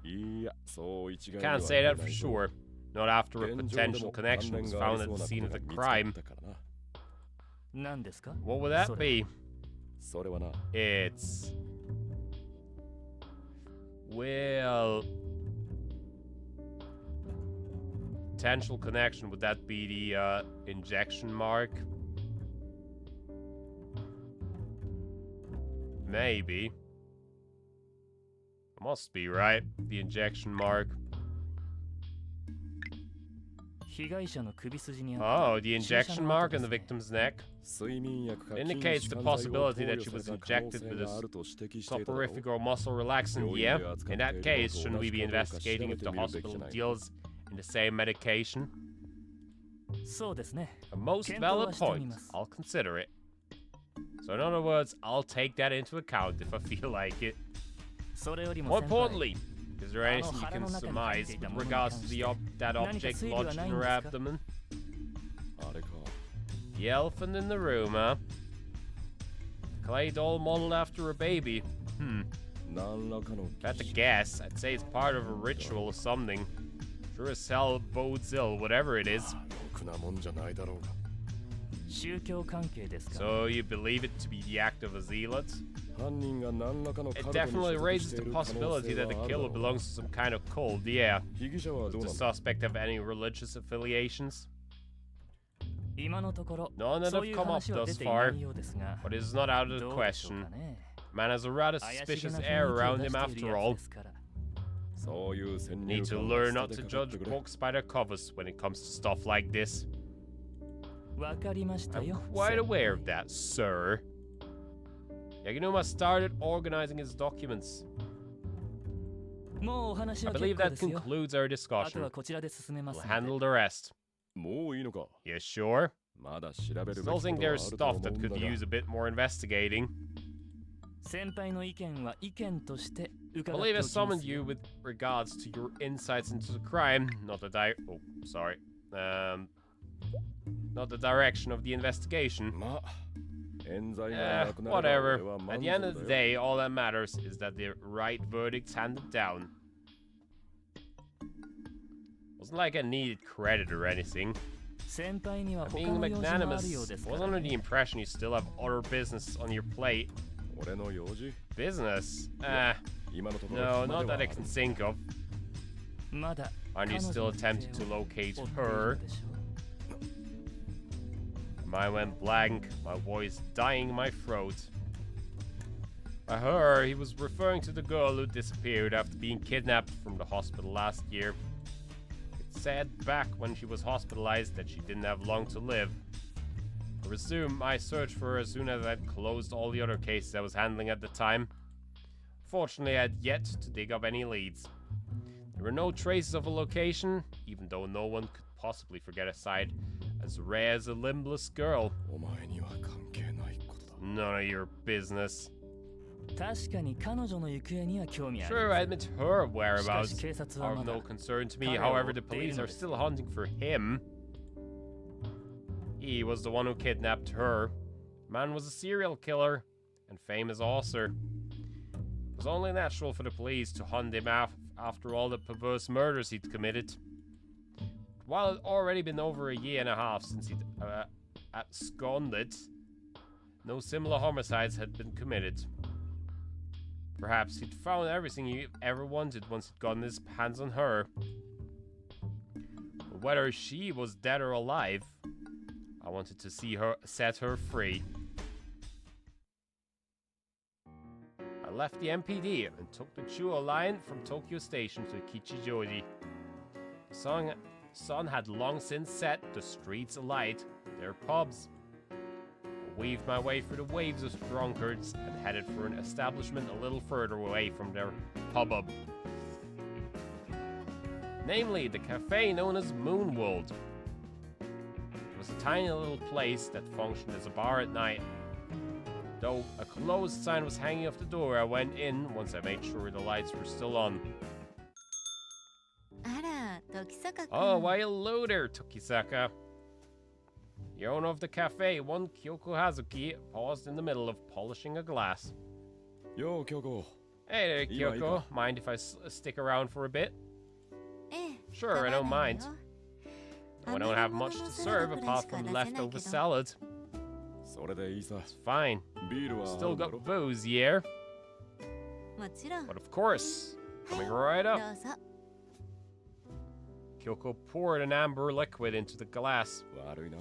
Can't say that for sure. Not after a potential connection was found at the scene of the crime. What would that be? It's... well... potential connection, would that be the injection mark? Maybe. Must be, right? The injection mark. Oh, the injection mark on the victim's neck indicates the possibility that she was injected with a soporific or muscle relaxant. Yeah, in that case, shouldn't we be investigating if the hospital deals in the same medication? A most valid point. I'll consider it. So in other words, I'll take that into account if I feel like it. More importantly, is there anything you can surmise with regards to that object lodged in her abdomen? The elephant in the room, huh? Clay doll modeled after a baby. If I had to guess, I'd say it's part of a ritual or something. Sure as hell bodes ill, whatever it is. 宗教関係ですか？ So you believe it to be the act of a zealot? 犯人が何らかの It カルトに definitely 所属 raises してい the る可能 possibility 性 that は the あるだ killer ろう belongs to some kind of cult, yeah. 被疑者は Does どう the なんだ suspect have any religious affiliations? 今のところ None that そう have いう come up 話は thus 出てい far, ないようですが but it is not out of the どうでしょう question. かね。 Man has a rather 怪しげ suspicious な air 雰囲 around 気 him を出している after や all. つですから。そういう先 Need 入 to 観 learn は not 捨 to てかかって judge くれ books by their covers when it comes to stuff like this. わかりました I'm よ。 quite 先 aware 輩 of that, sir. Yaginuma started organizing his documents. もうお話 I は believe 結構 that ですよ。 concludes our あと discussion. はこちらで進めま We'll すので。 handle the rest. もういいのか You sure? まだ調べるべき Still こと think はあ there's ると stuff 思 that うんだ could が use a bit more investigating. 先輩の意見は意見として I 伺っ believe て I おきま summoned す you よ。 with regards to your insights into the crime, not the not the direction of the investigation. まあ冤罪がなくなれば Whatever. 俺は At 満 the end 足 of だ the よ day, all that matters is that the right verdict's handed down. Wasn't like I needed credit or anything. 先輩には I'm 他 being の用事もあるよう magnanimous. です I か was ら under ね the impression you still have other business on your plate. 俺の用事 Business? 今のところ No, 暇 not では that あ I る can think of. まだ Aren't you 彼女 still の行方を attempting to locate 追っている her? のでしょう。 Mine went blank, my voice dying in my throat. By her, he was referring to the girl who disappeared after being kidnapped from the hospital last year. It said back when she was hospitalized that she didn't have long to live. I resumed my search for her as soon as I'd closed all the other cases I was handling at the time. Fortunately, I had yet to dig up any leads. There were no traces of a location, even though no one could possibly forget a sight as rare as a limbless girl. お前には関係ないことだ None of your business. 確かに彼女の行方には興味ある。 Sure, I admit her しか whereabouts し警察 are は of まだ no concern to me. 彼を However, 追 the っている police の are です still hunting for him. He was the one who kidnapped her. The man was a serial killer and famous author. It was only natural for the police to hunt him after all the perverse murders he'd committed. While it had already been over a year and a half since he'd absconded, no similar homicides had been committed. Perhaps he'd found everything he ever wanted once he'd gotten his hands on her. But whether she was dead or alive, I wanted to see her set her free. I left the MPD and took the Chuo line from Tokyo Station to Kichijoji. The sun had long since set, the streets alight, their pubs. I weaved my way through the waves of drunkards and headed for an establishment a little further away from their hubbub. Namely, the cafe known as Moonworld. It was a tiny little place that functioned as a bar at night. Though a closed sign was hanging off the door, I went in once I made sure the lights were still on. あら、時坂君。 Oh, why hello there, Tokisaka. The owner of the cafe, one Kyoko Hazuki, paused in the middle of polishing a glass. よう京子 Hey there, Iwa, Kyoko. Mind if I stick around for a bit? ええ、 Sure, I don't 構わない mind. よ。 I don't have much to serve apart from leftover salad. それでいいさ It's fine. ビールはあ Still るだ got ろ booze, yeah? もちろん。 But of course, coming right ど up. うぞ。 Kyoko poured an amber liquid into the glass. 悪いな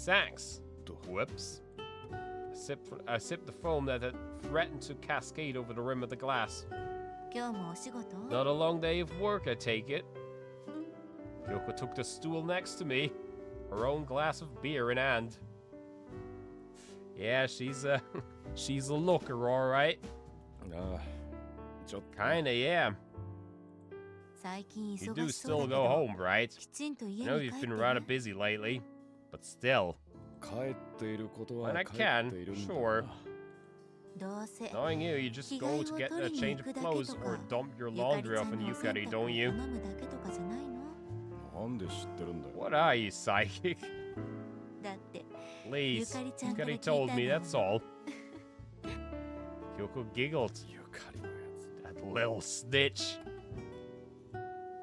Thanks. と Whoops. I sipped the foam that had threatened to cascade over the rim of the glass. 今日もお仕事？ Not a long day of work, I take it. Kyoko took the stool next to me, her own glass of beer in hand. Yeah, she's a looker, all right. ああちょっと Kinda, yeah. 最近 You 忙 do しそう still だけ go ど、 home, right? きちんと I 家 know に you've 帰って been ね。 rather busy lately, but still. 帰っていることは When I 帰 can, っているんだ sure. どうせ Knowing you, you just go to get a change of clothes or dump your ゆかり laundry ちゃ off ん in のお洗 Yukari, 濯 don't を you? 頼むだけとかじゃないの？なんで知ってるんだよ What are you, psychic? だって Please, Yukari-chan から Yukari 聞いた told me, の。 that's all. Kyoko giggled. ゆかりのや That little snitch.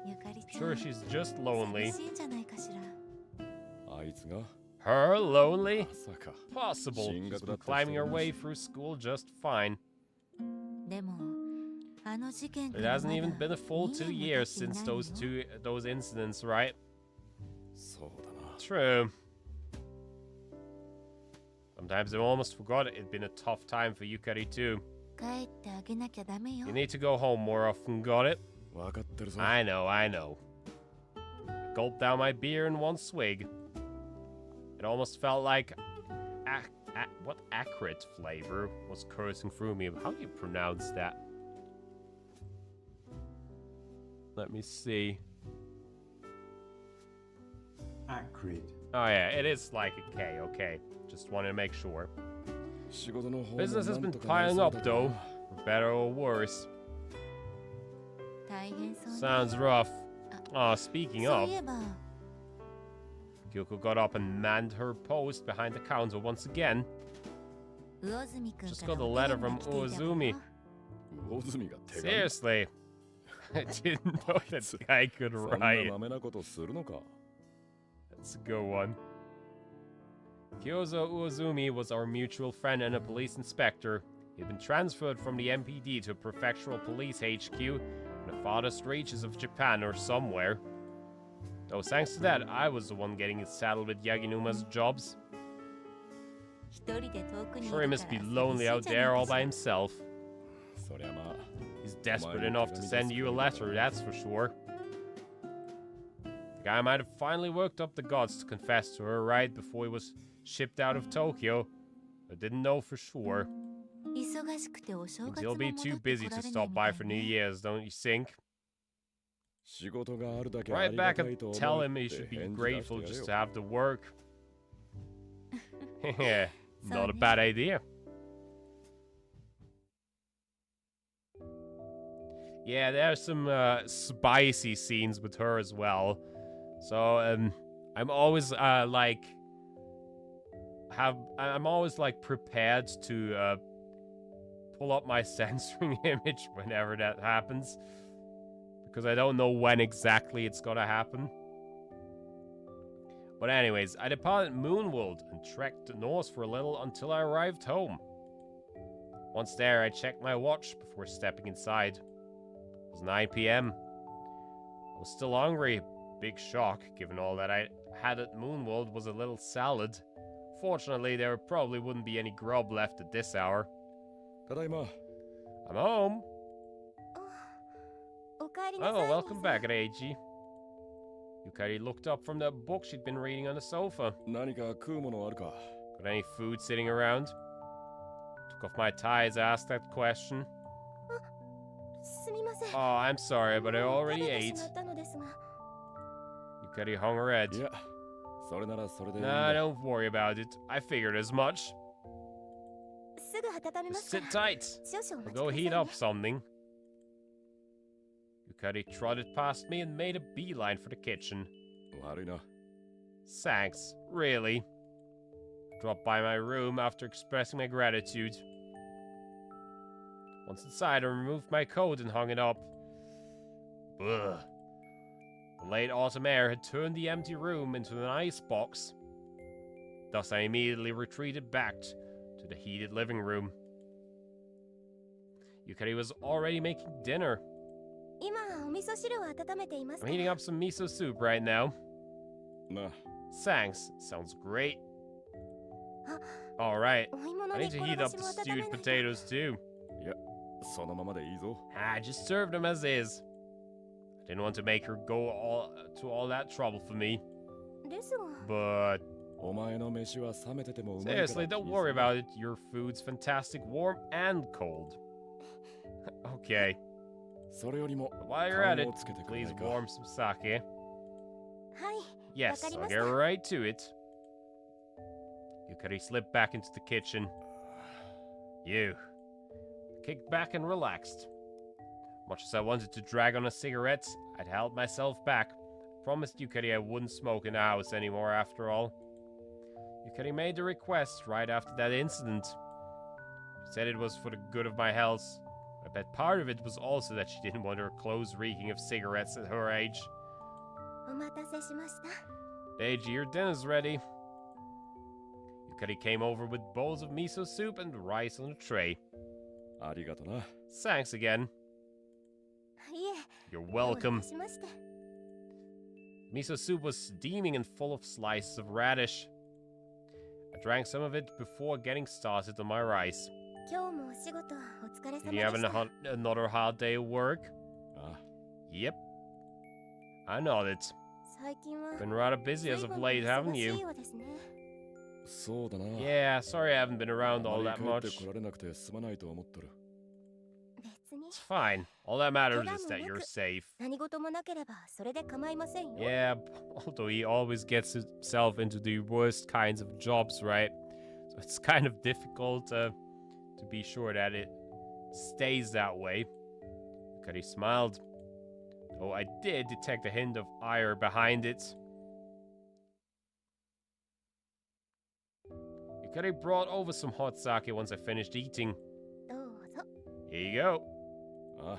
ゆかりちゃん。 Sure, she's just lonely. 寂しいんじゃないかしら。つあいつが Her? Her lonely? まさか Possible. She's been 進学だって climbing her してる way し through school just fine. でもあの事件か It らま hasn't だ even been a full 2 2年も years 経ってい since ないの those incidents, right? そうだな True. Sometimes I almost forgot it'd been a tough time for Yukari too. 帰ってあげなきゃダメよ You need to go home more often, got it? 分かってるぞ I know. I gulped down my beer in one swig. It almost felt like what acrid flavor was coursing through me. How do you pronounce that? Let me see. Acrid. Oh yeah, it is like a K, okay. Just wanted to make sure. 仕事の方も Business has なん been とかなり piling そう up だけど though, for better or worse. 大変そうね Sounds rough. Oh, speaking そう of, いえば Kyoko got up and manned her post behind the counter once again. 魚住くん Just から got a お letter 手紙 from が来ていたわよ Uozumi. 魚住が手紙 Seriously. I didn't know that guy could そんな write. まめなことするのか That's a good one. Kyozo Uozumi was our mutual friend and a police inspector. He'd been transferred from the MPD to a prefectural police HQ in the farthest reaches of Japan or somewhere. Though thanks to that, I was the one getting saddled with Yaginuma's jobs. 一人で遠くにい Sure, る he から must be 寂 lonely しい out じゃない there か all しら by himself. そりゃまあ He's desperate enough to send you a letter, that's for sure. The guy might have finally worked up the guts to confess to her right before he was shipped out of Tokyo, but didn't know for sure. 忙しくてお正 Means 月 he'll も be 戻 too って busy こ to られない stop み by た for い New ね Year's, don't you think? 仕事があるだけあ Write りが back たいと and 思 tell う him っ he て should be 返事出 grateful して just や to れ have the よ work. Not a そうね bad idea. Yeah, there's some spicy scenes with her as well. So I'm always I'm always like prepared to pull up my censoring image whenever that happens, because I don't know when exactly it's gonna happen. But anyways, I departed Moonworld and trekked north for a little until I arrived home. Once there, I checked my watch before stepping inside. It was 9 p.m. I was still hungry. Big shock, given all that I had at Moonworld was a little salad. Fortunately, there probably wouldn't be any grub left at this hour. ただいま I'm home. おかえりなさ Oh, い welcome back, Reiji. Yukari looked up from the book she'd been reading on the sofa. 何か食うものあるか Got any food sitting around? Took off my tie as I asked that question. すみません Oh, I'm sorry, but I もう already 食べて ate. しまったのですが Yukari hung her head. いやそれならそれでいいん Nah, だ don't worry about it. I figured as much. すぐ温めま Just すか sit ら tight. 少々お I'll 待ち go くだ heat さい up ね something. Yukari trotted past me and made a beeline for the kitchen. 悪いな Thanks, really. Dropped by my room after expressing my gratitude. Once inside, I removed my coat and hung it up. Ugh. The late autumn air had turned the empty room into an icebox. Thus, I immediately retreated back to the heated living room. Yukari was already making dinner. 今お味噌汁を温めています I'm から heating up some miso soup right now. まあ Thanks, sounds great. あ Alright, お芋の I 煮 need to ころ heat が up し the も温め stewed ないと potatoes too. そのままでいいぞ I just served them as is. I didn't want to make her go to all that trouble for me, ですが but お前の飯は冷めててもうまいから seriously, don't worry about it. Your food's fantastic, warm and cold. Okay, それよりも but while you're at it, 缶をつけてくれ please ないか warm some sake. はい Yes, I'll get わかりました right to it. Yukari slipped back into the kitchen. You. Kicked back and relaxed. Much as I wanted to drag on a cigarette, I'd held myself back. Promised Yukari I wouldn't smoke in the house anymore after all. Yukari made the request right after that incident. She said it was for the good of my health. I bet part of it was also that she didn't want her clothes reeking of cigarettes at her age. お待たせしました Deiji, your dinner's ready. Yukari came over with bowls of miso soup and rice on a tray. ありがとな。 Thanks again. いえ You're どうい welcome. たしまして Miso soup was steaming and full of slices of radish. I drank some of it before getting started on my rice. 今日もお仕事お疲れ様 Did で you have した another hard day of work? あ Yep. I nodded. 最近は Been rather busy as 随 of 分 late, 忙 haven't しい you? ようですねそうだな。 Yeah, sorry I haven't been あ around all ま that り帰って much. こられなくてすまないと思っとる。別に It's fine. All that matters is that you're safe. 何事もなければそれで構いませんよ Yeah, although he always gets himself into the worst kinds of jobs, right? So it's kind of difficult to be sure that it stays that way. Yukari smiled. Oh, I did detect a hint of ire behind it. Yukari brought over some hot sake once I finished eating. どうぞ Here you go. あ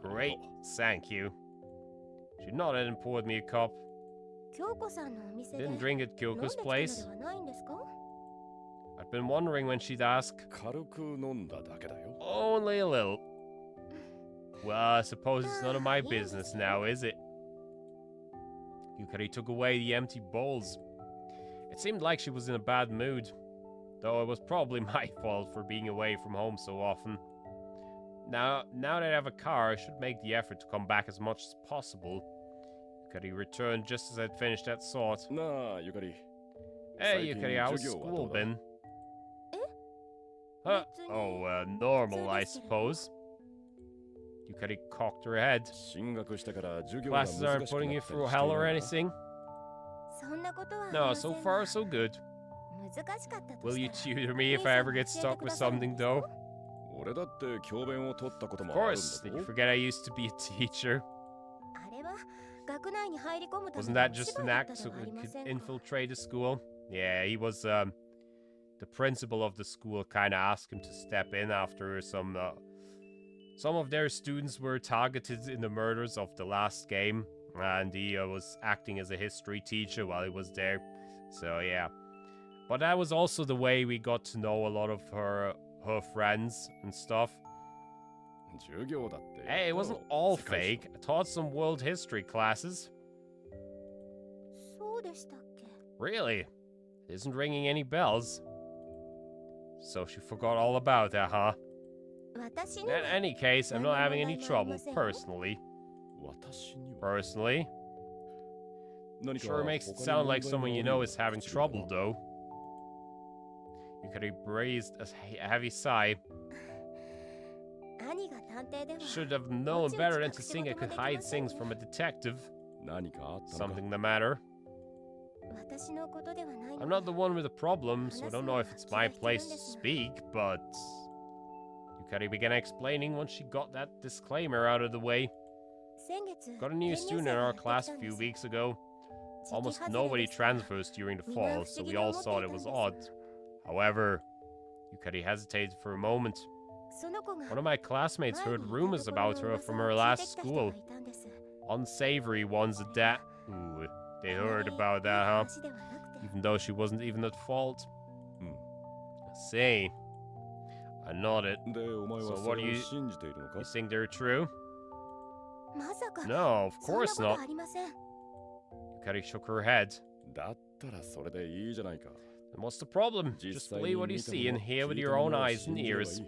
Great, thank you. She nodded and poured me a cup. 京子さんのお店で Didn't drink at 飲んで Kyoko's きたの place. ではないんですか I'd been wondering when she'd ask. 軽く飲んだだけだよ。 Only a little. Well, I suppose it's none of my business now, is it? Yukari took away the empty bowls. It seemed like she was in a bad mood, though it was probably my fault for being away from home so often. Now that I have a car, I should make the effort to come back as much as possible. Yukari returned just as I'd finished that thought. なあ、ゆかり。 Hey, Yukari, how's school been? Huh? Oh, normal, I suppose. Yukari cocked her head. 進学したから授業が難し Classes くな aren't った putting り you し through てい hell ない or か anything? そんなことはあり No, ませ so ん far が so good. 難しかったと Will し you たら tutor me if I ever get stuck with something, though? 俺だって教鞭を取ったこと Of もあるん course. だ Did you ぞ。 forget I used to be a teacher? あれは学内に入り込むため Wasn't の that お just 芝 an 居だった act で so はあり we ま could せんか infiltrate the school? Yeah, he was, the principal of the school kind of asked him to step in after some of their students were targeted in the murders of the last game, and he was acting as a history teacher while he was there. So yeah, but that was also the way we got to know a lot of her friends and stuff. 授業だって。 Hey, it wasn't all fake. I taught some world history classes. そうでしたっけ Really? It isn't ringing any bells. So she forgot all about that, huh? 私に In は any case, I'm not having any trouble personally. 私には Personally, 何か sure makes it 他に sound like 問題 someone you がある know よう is な having 口ぶりだ trouble, though. Yukari breathed a heavy sigh. 兄が探偵では Should have known better than to think I could hide things from a detective. 何かあったのか Something the matter. 私のことではない I'm の not the one with the problem, so I don't know if it's my place to speak, but... Yukari began explaining once she got that disclaimer out of the way. 先月 Got a new student in our class a few weeks ago. Almost nobody transfers during the fall, so we all thought it was odd. However, Yukari hesitated for a moment. その子が One of my classmates 前 heard にいた rumors ところ about の her 噂を from her 聞い last てきた人 school. がいたんです Unsavory ones at that. Ooh, they heard about that, huh? 話ではなくて Even though she wasn't even at fault. うん I see. I nodded. で、お前 So は what それ do を you- 信じているのか You think they're true? まさか No, of そんな course こと not. ありません Yukari shook her head. だったらそれでいいじゃないか。 Then what's the problem? 実 Just 際 believe に what you 見た see も and の hear with 聞い your たも own のを eyes 信 and じればい ears. い。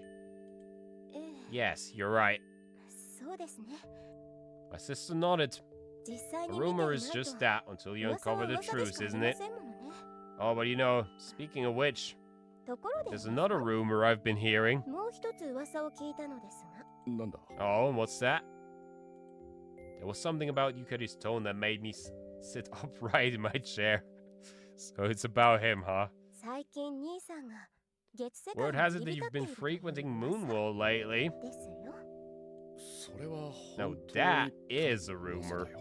ええ Yes, you're right. そうですね My sister nodded. 実際 A に見てみ rumor ない is と just that until you 噂は uncover the 噂でし truth, かあり isn't ま it? せんものね Oh, but you know, speaking of which, ところで there's another rumor I've been hearing. もう一つ噂を聞いたのですがなんだ Oh, and what's that? There was something about Yukari's tone that made me sit upright in my chair. So it's about him, huh? 最近兄さんが月世界 Word に has 入 it り that 浸 you've ってい been るという frequenting 噂 Moonwall lately. ですよそれは Now 本当 that に is a 噂 rumor. だよ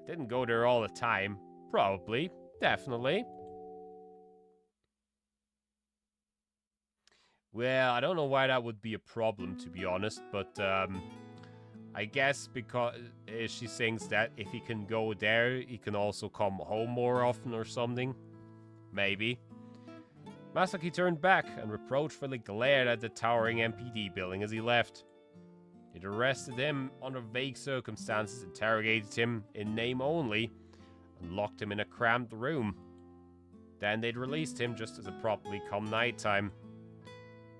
Didn't go there all the time. Probably. Definitely. Well, I don't know why that would be a problem, to be honest, but I guess because she thinks that if he can go there, he can also come home more often or something. Maybe. Masaki turned back and reproachfully glared at the towering MPD building as he left. They'd arrested him under vague circumstances, interrogated him in name only, and locked him in a cramped room. Then they'd released him just as it properly come nighttime.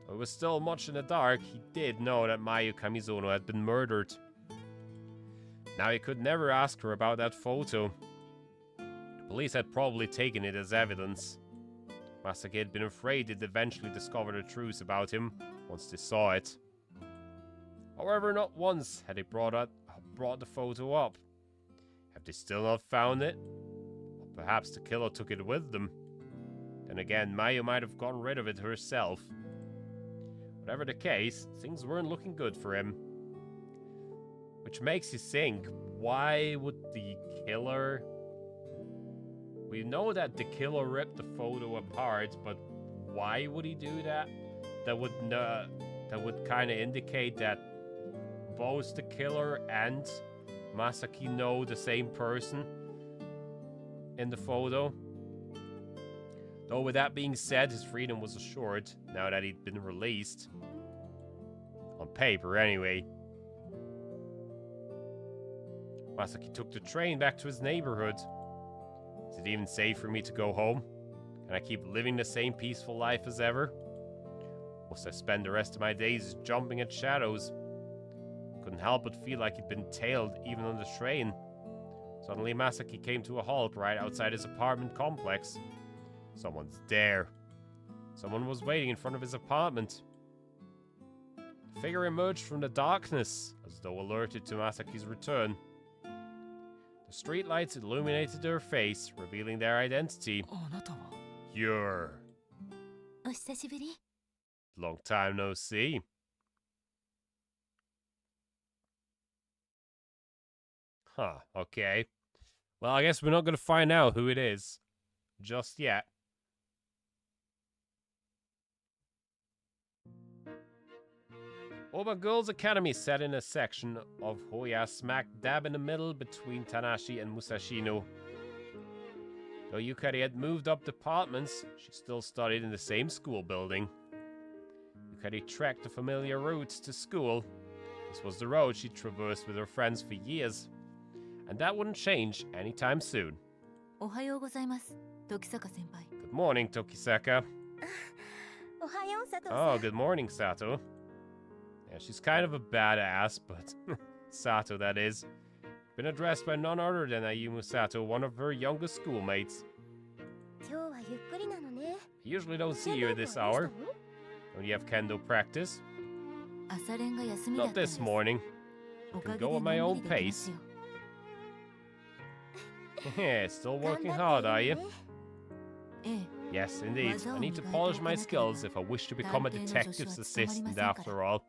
Though it was still much in the dark, he did know that Mayu Kamizono had been murdered. Now he could never ask her about that photo. The police had probably taken it as evidence. Masaki had been afraid they'd eventually discover the truth about him once they saw it. However, not once had they brought the photo up. Have they still not found it? Or perhaps the killer took it with them. Then again, Mayu might have gotten rid of it herself. Whatever the case, things weren't looking good for him. Which makes you think, why would the killer... We know that the killer ripped the photo apart, but why would he do that? That would kind of indicate that both the killer and Masaki know the same person in the photo. Though with that being said, his freedom was assured now that he'd been released. On paper, anyway. Masaki took the train back to his neighborhood. Is it even safe for me to go home? Can I keep living the same peaceful life as ever? Must I spend the rest of my days jumping at shadows? Couldn't help but feel like he'd been tailed even on the train. Suddenly Masaki came to a halt right outside his apartment complex. Someone's there. Someone was waiting in front of his apartment. The figure emerged from the darkness, as though alerted to Masaki's return. The streetlights illuminated their face, revealing their identity. You're... お久しぶり。 Long time no see. Huh, okay. Well, I guess we're not going to find out who it is just yet. Oba Girls Academy set in a section of Hoya smack dab in the middle between Tanashi and Musashino. Though Yukari had moved up departments, she still studied in the same school building. Yukari trekked the familiar routes to school. This was the road she'd traversed with her friends for years. And that wouldn't change anytime soon. おはようございます、時坂先輩。 Good morning, Tokisaka. おはよう、佐藤さん。 Oh, good morning, Sato. Yeah, she's kind of a badass, but Sato, that is. Been addressed by none other than Ayumu Sato, one of her youngest schoolmates. 今日はゆっくりなのね。 I usually don't see you at this hour. Don't you have kendo practice? 朝練が休みだっ Not たんです。 this morning. お I か can げで go の at ん my び own りできます pace. よ。 Yeah, still 頑 working 張っ hard, て are い you? るね。ええ。 Yes, indeed. I need to polish my skills if I wish to become a detective's assistant after all.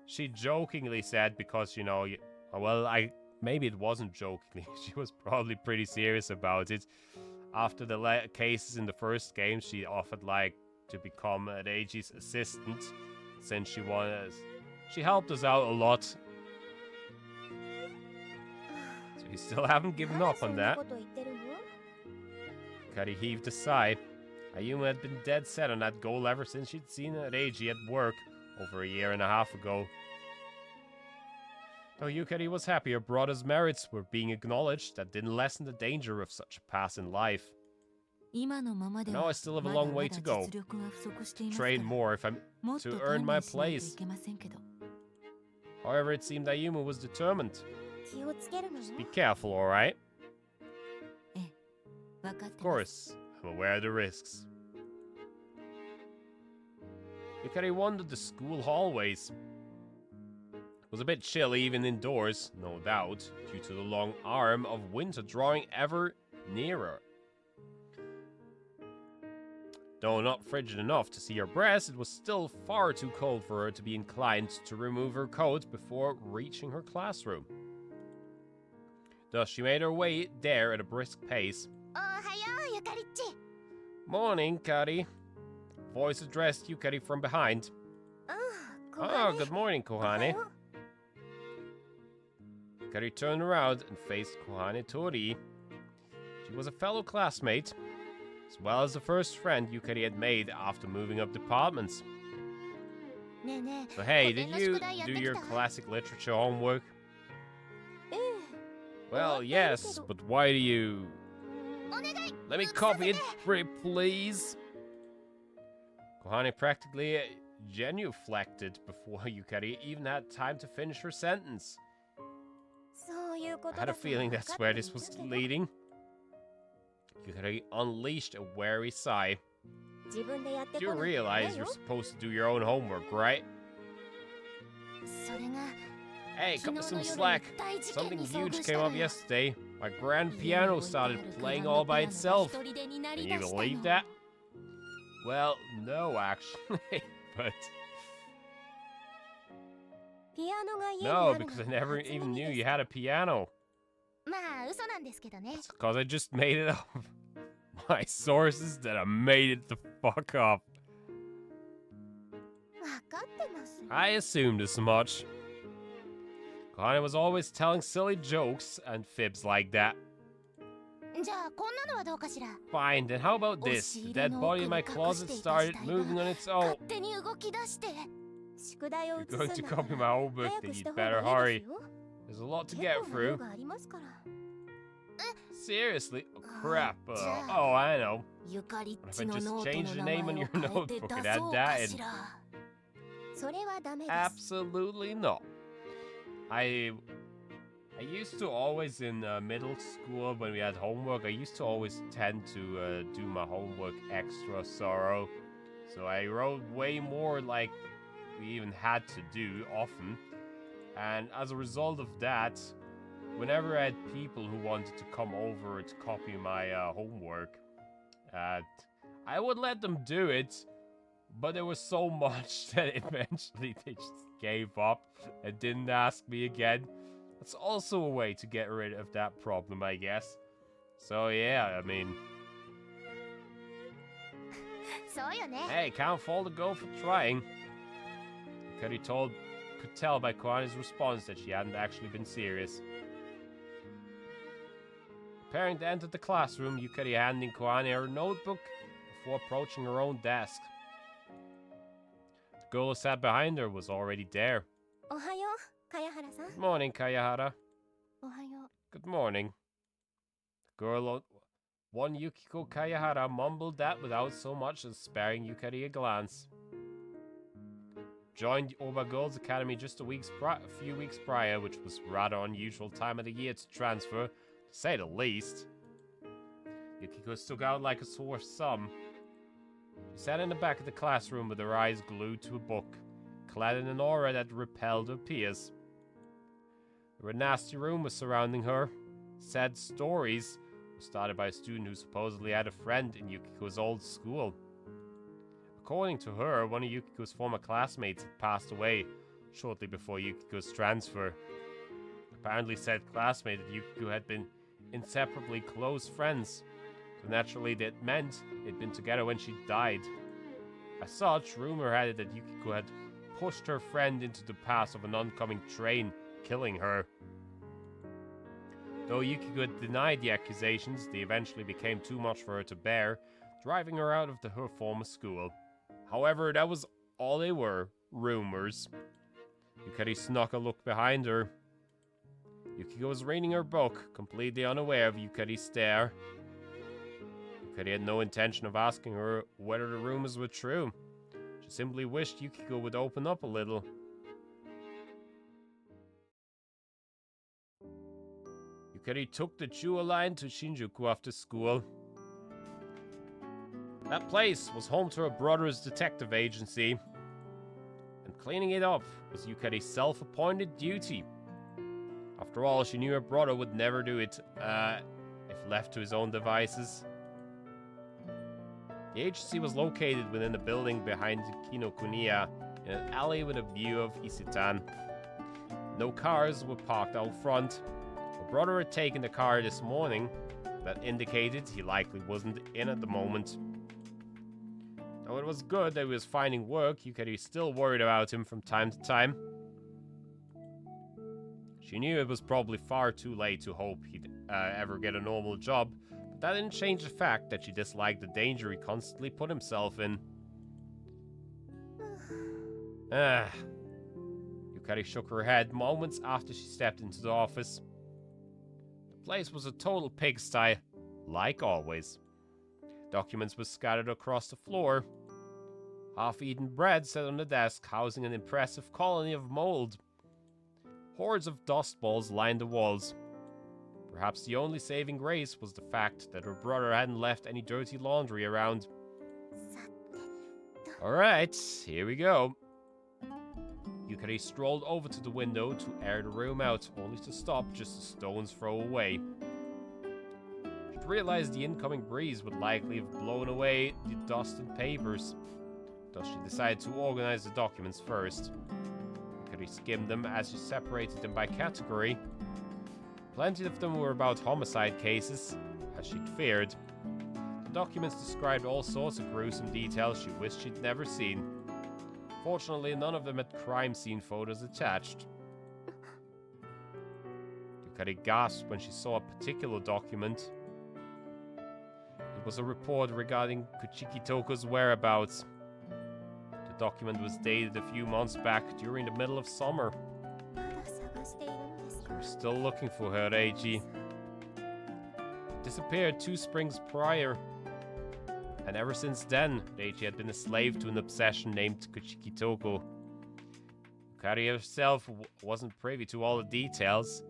She jokingly said because, you know, well, maybe it wasn't jokingly. She was probably pretty serious about it. After the cases in the first game, she offered, like, to become an Eiji's assistant since she helped us out a lot. So you still haven't given up on that. まだそんなこと言ってるの？ Kari heaved a sigh. Ayuma had been dead set on that goal ever since she'd seen Eiji at work over a year and a half ago. Though Yukari was happy her brother's merits were being acknowledged, that didn't lessen the danger of such a pass in life. 今のままで I know は I still have a まだ long ま way だ to go. 実力が不足していますから Train more if I'm もっと to 鍛 earn my 錬しないとい place. けませんけど。 However, it seemed Ayuma was determined. 気をつけるの？ Just be careful, alright? 分かっ Of てます。 course, I'm aware of the risks. Yukari wandered the school hallways. It was a bit chilly even indoors, no doubt, due to the long arm of winter drawing ever nearer. Though not frigid enough to see her breast, it was still far too cold for her to be inclined to remove her coat before reaching her classroom. Thus, she made her way there at a brisk pace. おはよう、ゆかりっち。 Morning, Kari. Voice addressed Yukari from behind. ああ、 Oh, good morning, おは Kohane. よう。 Yukari turned around and faced Kohane Tori. She was a fellow classmate. as well as the first friend Yukari had made after moving up departments. ねえねえ So hey, 古典 did の you 宿題やって do き your た classic literature homework? ええ Well, 終わっているけど yes, but why do you... お願い Let me copy it, pretty please. Kohane practically genuflected before Yukari even had time to finish her sentence. そういうこ I と had だ a feeling that's where this was leading. Yukari unleashed a weary sigh. 自分でやって You こないと realize よ you're supposed to do your own homework, right? それが Hey, 昨 cut me 日 some の夜 slack. に大事件 Something に遭 huge 遇した came の up よ yesterday. My grand 家に piano 置いてある started グラン playing ド all ピ by アノが itself. 一人でになり Can だ you したの believe that? Well, no, actually, but ピアノが家に no, ある because の I は never 初 even 耳 knew です you had a piano. まあ嘘なんですけどね It's because I just made it up. My sources that I made it the fuck up. わかってます I assumed as much. Kohane was always telling silly jokes and fibs like that. じゃあこんなのはどうかしら Fine, then how about this? The dead body in my closet started moving on its own. 勝手に動き出して宿題を You're 移す going ん to だ copy から my homework, 早 then くし you'd た方が better いい hurry. ですよ There's a lot to 結 get 構な through. 量がありますから Seriously? Oh, crap. ja. Oh, I know. ゆかりっ What ち if の I just ノート change の the 名 name 前 on を your 変えて notebook 出 and そう add か that し in? らそれはダメです Absolutely not. I used to always in middle school when we had homework, I used to always tend to do my homework extra thorough. So I wrote way more like we even had to do often. And as a result of that, whenever I had people who wanted to come over to copy my homework, I would let them do it. But there was so much that eventually they just gave up and didn't ask me again. That's also a way to get rid of that problem, I guess. So yeah, I mean... そうよね Hey, can't fault a girl for trying. Yukari could tell by Kohane's response that she hadn't actually been serious. Preparing to enter the classroom, Yukari handing Kohane her notebook before approaching her own desk. The girl who sat behind her was already there. おはよう茅原さん Good morning, Kayahara. おはよ Good morning. The girl, one Yukiko Kayahara, mumbled that without so much as sparing Yukari a glance. Joined Oba Girls Academy just a few weeks prior, which was rather unusual time of the year to transfer, to say the least. Yukiko stuck out like a sore thumb. She sat in the back of the classroom with her eyes glued to a book, clad in an aura that repelled her peers. There were nasty rumors surrounding her. Sad stories were started by a student who supposedly had a friend in Yukiko's old school. According to her, one of Yukiko's former classmates had passed away shortly before Yukiko's transfer. Apparently, said classmate and Yukiko had been inseparably close friends, so naturally that meant they'd been together when she died. As such, rumor had it that Yukiko had pushed her friend into the path of an oncoming train, killing her. Though Yukiko had denied the accusations, they eventually became too much for her to bear, driving her out of her former school. However, that was all they were, rumors. Yukari snuck a look behind her. Yukiko was reading her book, completely unaware of Yukari's stare. Yukari had no intention of asking her whether the rumors were true. She simply wished Yukiko would open up a little. Yukari took the Chuo line to Shinjuku after school. That place was home to her brother's detective agency, and cleaning it up was Yukari's self-appointed duty. After all, she knew her brother would never do it, if left to his own devices. The agency was located within a building behind Kinokuniya, in an alley with a view of Isitan. No cars were parked out front. Her brother had taken the car this morning. That indicated he likely wasn't in at the moment. Though it was good that he was finding work, Yukari still worried about him from time to time. She knew it was probably far too late to hope he'd ever get a normal job, but But that didn't change the fact that she disliked the danger he constantly put himself in. Yukari shook her head moments after she stepped into the office. The place was a total pigsty, like always. Documents were scattered across the floor. Half-eaten bread sat on the desk, housing an impressive colony of mold. Hordes of dust balls lined the walls. Perhaps the only saving grace was the fact that her brother hadn't left any dirty laundry around. Alright, here we go. Yukari strolled over to the window to air the room out, only to stop just a stone's throw away. She'd realized the incoming breeze would likely have blown away the dust and papers. Thus she decided to organize the documents first. Yukari skimmed them as she separated them by category. Plenty of them were about homicide cases, as she'd feared. The documents described all sorts of gruesome details she wished she'd never seen. Fortunately, none of them had crime scene photos attached. Yukari gasped when she saw a particular document. It was a report regarding Kuchiki Toko's whereabouts. The document was dated a few months back during the middle of summer. We're still looking for her, Eiji. Disappeared 2 springs prior. And ever since then, Eiji had been a slave to an obsession named Kuchiki Toko. Yukari herself wasn't privy to all the details.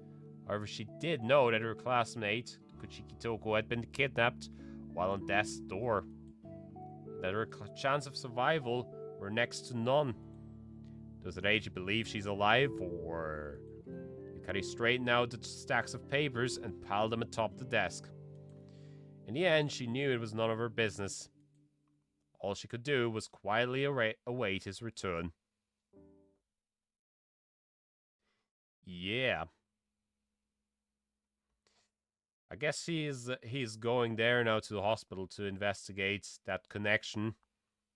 However, she did know that her classmate, Kuchiki Toko, had been kidnapped while on death's door. That her chance of survival were next to none. Does Eiji believe she's alive, or... Yukari straightened out the stacks of papers and piled them atop the desk. In the end, she knew it was none of her business. All she could do was quietly await his return. Yeah. I guess he's going there now to the hospital to investigate that connection,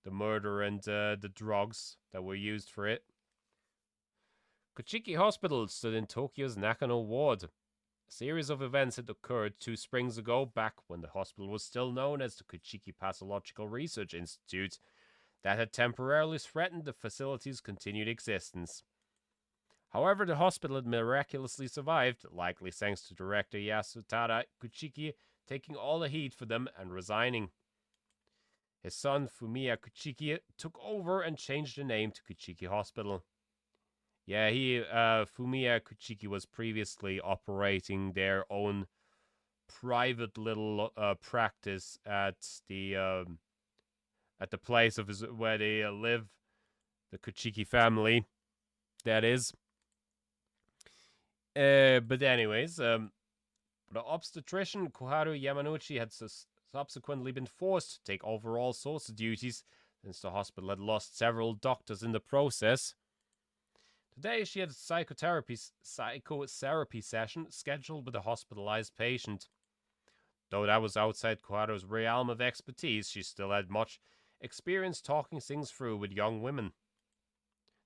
the murder and the drugs that were used for it. Kuchiki Hospital stood in Tokyo's Nakano Ward. A series of events had occurred 2 springs ago, back when the hospital was still known as the Kuchiki Pathological Research Institute, that had temporarily threatened the facility's continued existence. However, the hospital had miraculously survived, likely thanks to director Yasutada Kuchiki taking all the heat for them and resigning. His son, Fumiya Kuchiki, took over and changed the name to Kuchiki Hospital. Yeah, Fumiya Kuchiki was previously operating their own private little practice at the place of where they live, the Kuchiki family, that is. But anyways, the obstetrician Koharu Yamanouchi had subsequently been forced to take over all sorts of duties, since the hospital had lost several doctors in the process. Today, she had a psychotherapy session scheduled with a hospitalized patient. Though that was outside Koharu's realm of expertise, she still had much experience talking things through with young women.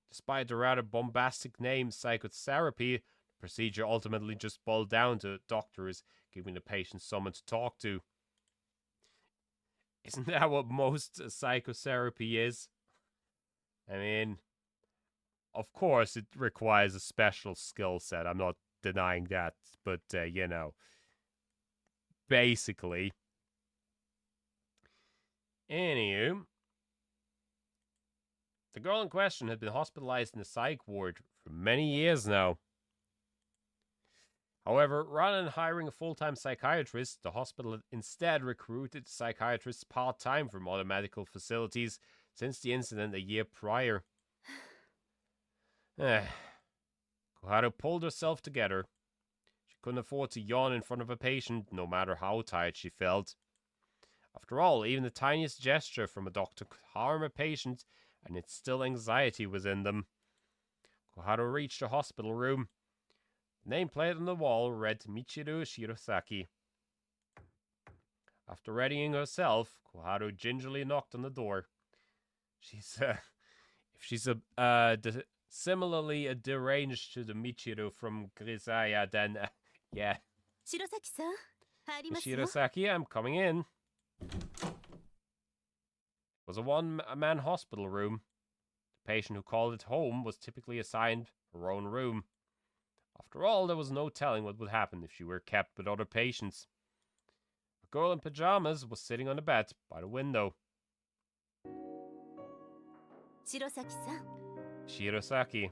Despite the rather bombastic name psychotherapy, the procedure ultimately just boiled down to doctors giving the patient someone to talk to. Isn't that what most psychotherapy is? I mean... Of course, it requires a special skill set. I'm not denying that. But, basically. Anywho. The girl in question had been hospitalized in a psych ward for many years now. However, rather than hiring a full-time psychiatrist, the hospital had instead recruited psychiatrists part-time from other medical facilities since the incident a year prior. Koharu pulled herself together. She couldn't afford to yawn in front of a patient, no matter how tired she felt. After all, even the tiniest gesture from a doctor could harm a patient and instill anxiety within them. Koharu reached the hospital room. The nameplate on the wall read Michiru Shirosaki. After readying herself, Koharu gingerly knocked on the door. Similarly deranged to the Michiru from Grisaya, then, yeah. 白崎さん入りますよ Michiro-saki, I'm coming in. It was a one-man hospital room. The patient who called it home was typically assigned her own room. After all, there was no telling what would happen if she were kept with other patients. A girl in pajamas was sitting on the bed by the window. 白崎さん Shirosaki.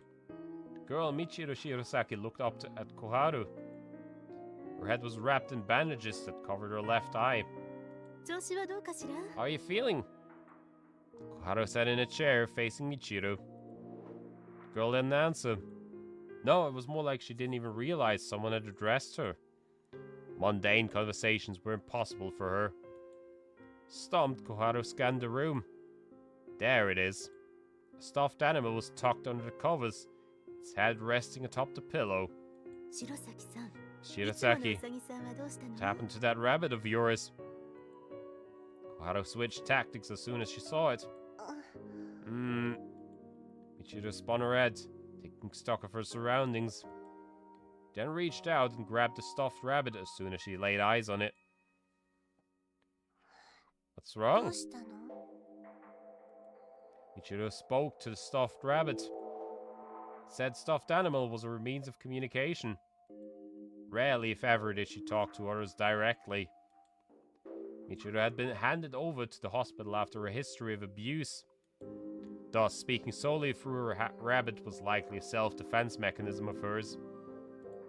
The girl Michiro Shirosaki looked up at Koharu. Her head was wrapped in bandages that covered her left eye. 調子はどうかしら How are you feeling? Koharu sat in a chair facing Michiro. The girl didn't answer. No, it was more like she didn't even realize someone had addressed her. Mundane conversations were impossible for her. Stumped, Koharu scanned the room. There it is. A stuffed animal was tucked under the covers, its head resting atop the pillow. 白崎さん Shirosaki, いつものうさぎさんはどうしたの what happened to that rabbit of yours? Koharu switched tactics as soon as she saw it. Michiro spun her head, taking stock of her surroundings. Then reached out and grabbed the stuffed rabbit as soon as she laid eyes on it. What's ど wrong? うしたの Michiro spoke to the stuffed rabbit. Said stuffed animal was her means of communication. Rarely, if ever, did she talk to others directly. Michiro had been handed over to the hospital after a history of abuse. Thus, speaking solely through her rabbit was likely a self-defense mechanism of hers.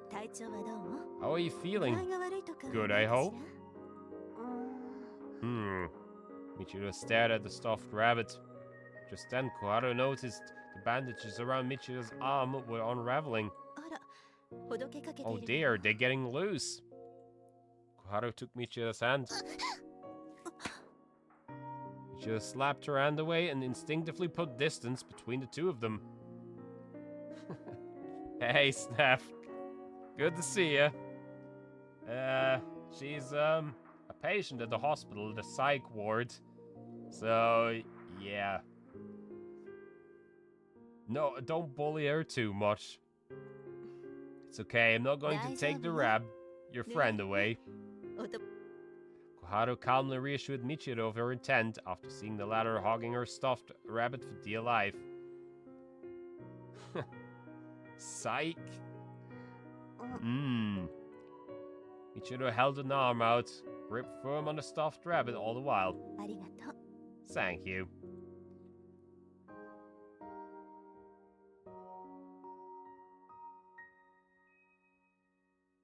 体調はどうも How are you 具合 feeling? が悪いとか Good, ない I かしら hope. Michiro stared at the stuffed rabbit. Just then, Koharu noticed the bandages around Michiro's arm were unraveling. あらほどけかけてい Oh る dear, they're getting loose. Koharu took Michiro's hand. Michiro slapped her hand away and instinctively put distance between the two of them. Hey, Snap. Good to see ya. She's, a patient at the hospital, the psych ward. So, yeah. No, don't bully her too much. It's okay, I'm not going to take the your friend away. おと Koharu calmly reassured Michiro of her intent after seeing the latter hogging her stuffed rabbit for dear life. Psych. Michiro held an arm out, gripped firm on the stuffed rabbit all the while. ありがとう Thank you.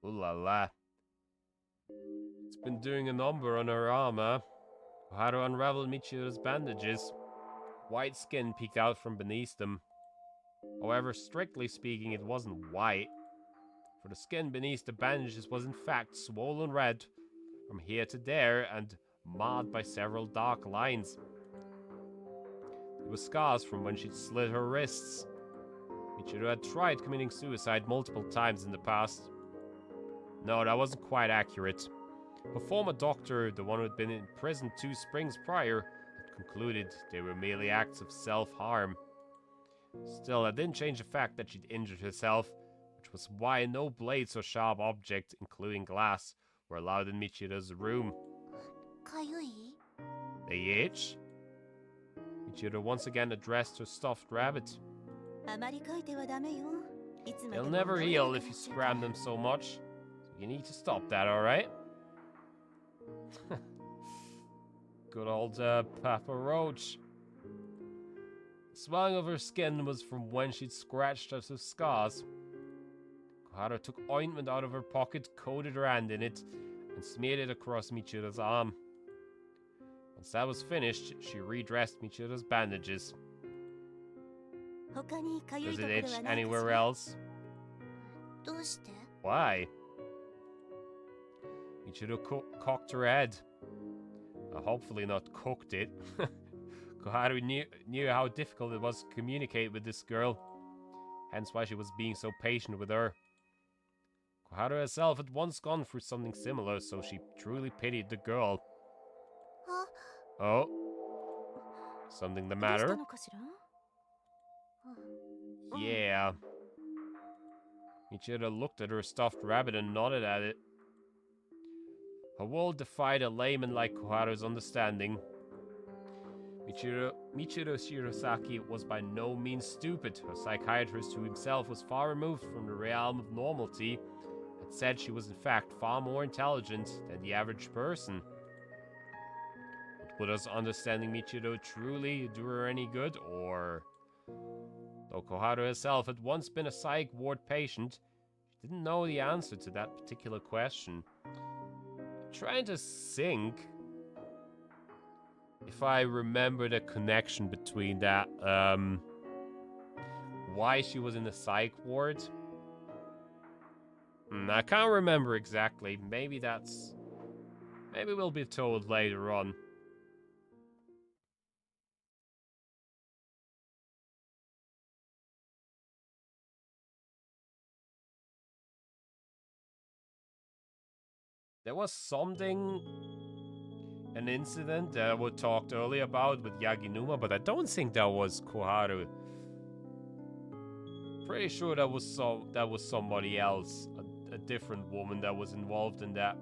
Ooh la la. It's been doing a number on her arm, huh? Koharu unraveled Michiro's bandages. White skin peeked out from beneath them. However, strictly speaking, it wasn't white, for the skin beneath the bandages was in fact swollen red from here to there and marred by several dark lines. It was scars from when she'd slit her wrists. Michiro had tried committing suicide multiple times in the past. No, that wasn't quite accurate. Her former doctor, the one who had been in prison 2 springs prior, had concluded they were merely acts of self-harm. Still, that didn't change the fact that she'd injured herself, which was why no blades or sharp objects, including glass, were allowed in Michiro's room. かゆい They itch? Michiro once again addressed her stuffed rabbit. あまり書いてはダメよいつまで They'll も never 治らな heal く if な you っちゃうから scram them so much. So you need to stop that, alright? Good old Papa Roach. The swelling of her skin was from when she'd scratched at her scars. Koharu took ointment out of her pocket, coated her hand in it, and smeared it across Michiro's arm. Once that was finished, she redressed Michiro's bandages. 他にかゆい Does と it ころ itch はないかし anywhere ら else? どうして Why? Michiro cocked her head. Hopefully not cooked it. Koharu knew how difficult it was to communicate with this girl, hence why she was being so patient with her. Koharu herself had once gone through something similar, so she truly pitied the girl. あ Oh? Something the どうした matter? のかしら Yeah. Michiro looked at her stuffed rabbit and nodded at it. Her world defied a layman like Koharu's understanding. Michiro Shirosaki was by no means stupid. Her psychiatrist, who himself was far removed from the realm of normality, had said she was in fact far more intelligent than the average person. But would us understanding Michiro truly do her any good, or... Though Koharu herself had once been a psych ward patient, she didn't know the answer to that particular question. I'm trying to think if I remember the connection between that, why she was in the psych ward. I can't remember exactly. Maybe we'll be told later on. There was something, an incident that we talked earlier about with Yaginuma, but I don't think that was Koharu. Pretty sure that was somebody else, a different woman that was involved in that.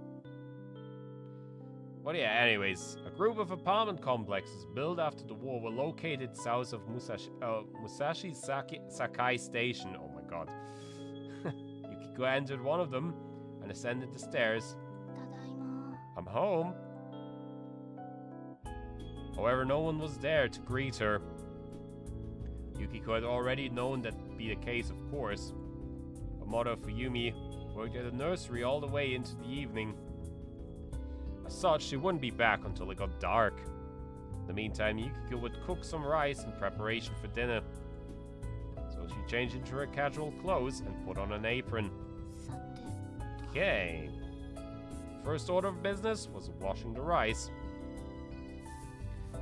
But yeah, anyways, a group of apartment complexes built after the war were located south of Musashi Sakai Station. Oh my god. Yukiko entered one of them and ascended the stairs. ただいま。 I'm home. However, no one was there to greet her. Yukiko had already known that would be the case, of course. Her mother, Fuyumi, worked at the nursery all the way into the evening. As such, she wouldn't be back until it got dark. In the meantime, Yukiko would cook some rice in preparation for dinner. So she changed into her casual clothes and put on an apron. さて。 Okay. First order of business was washing the rice.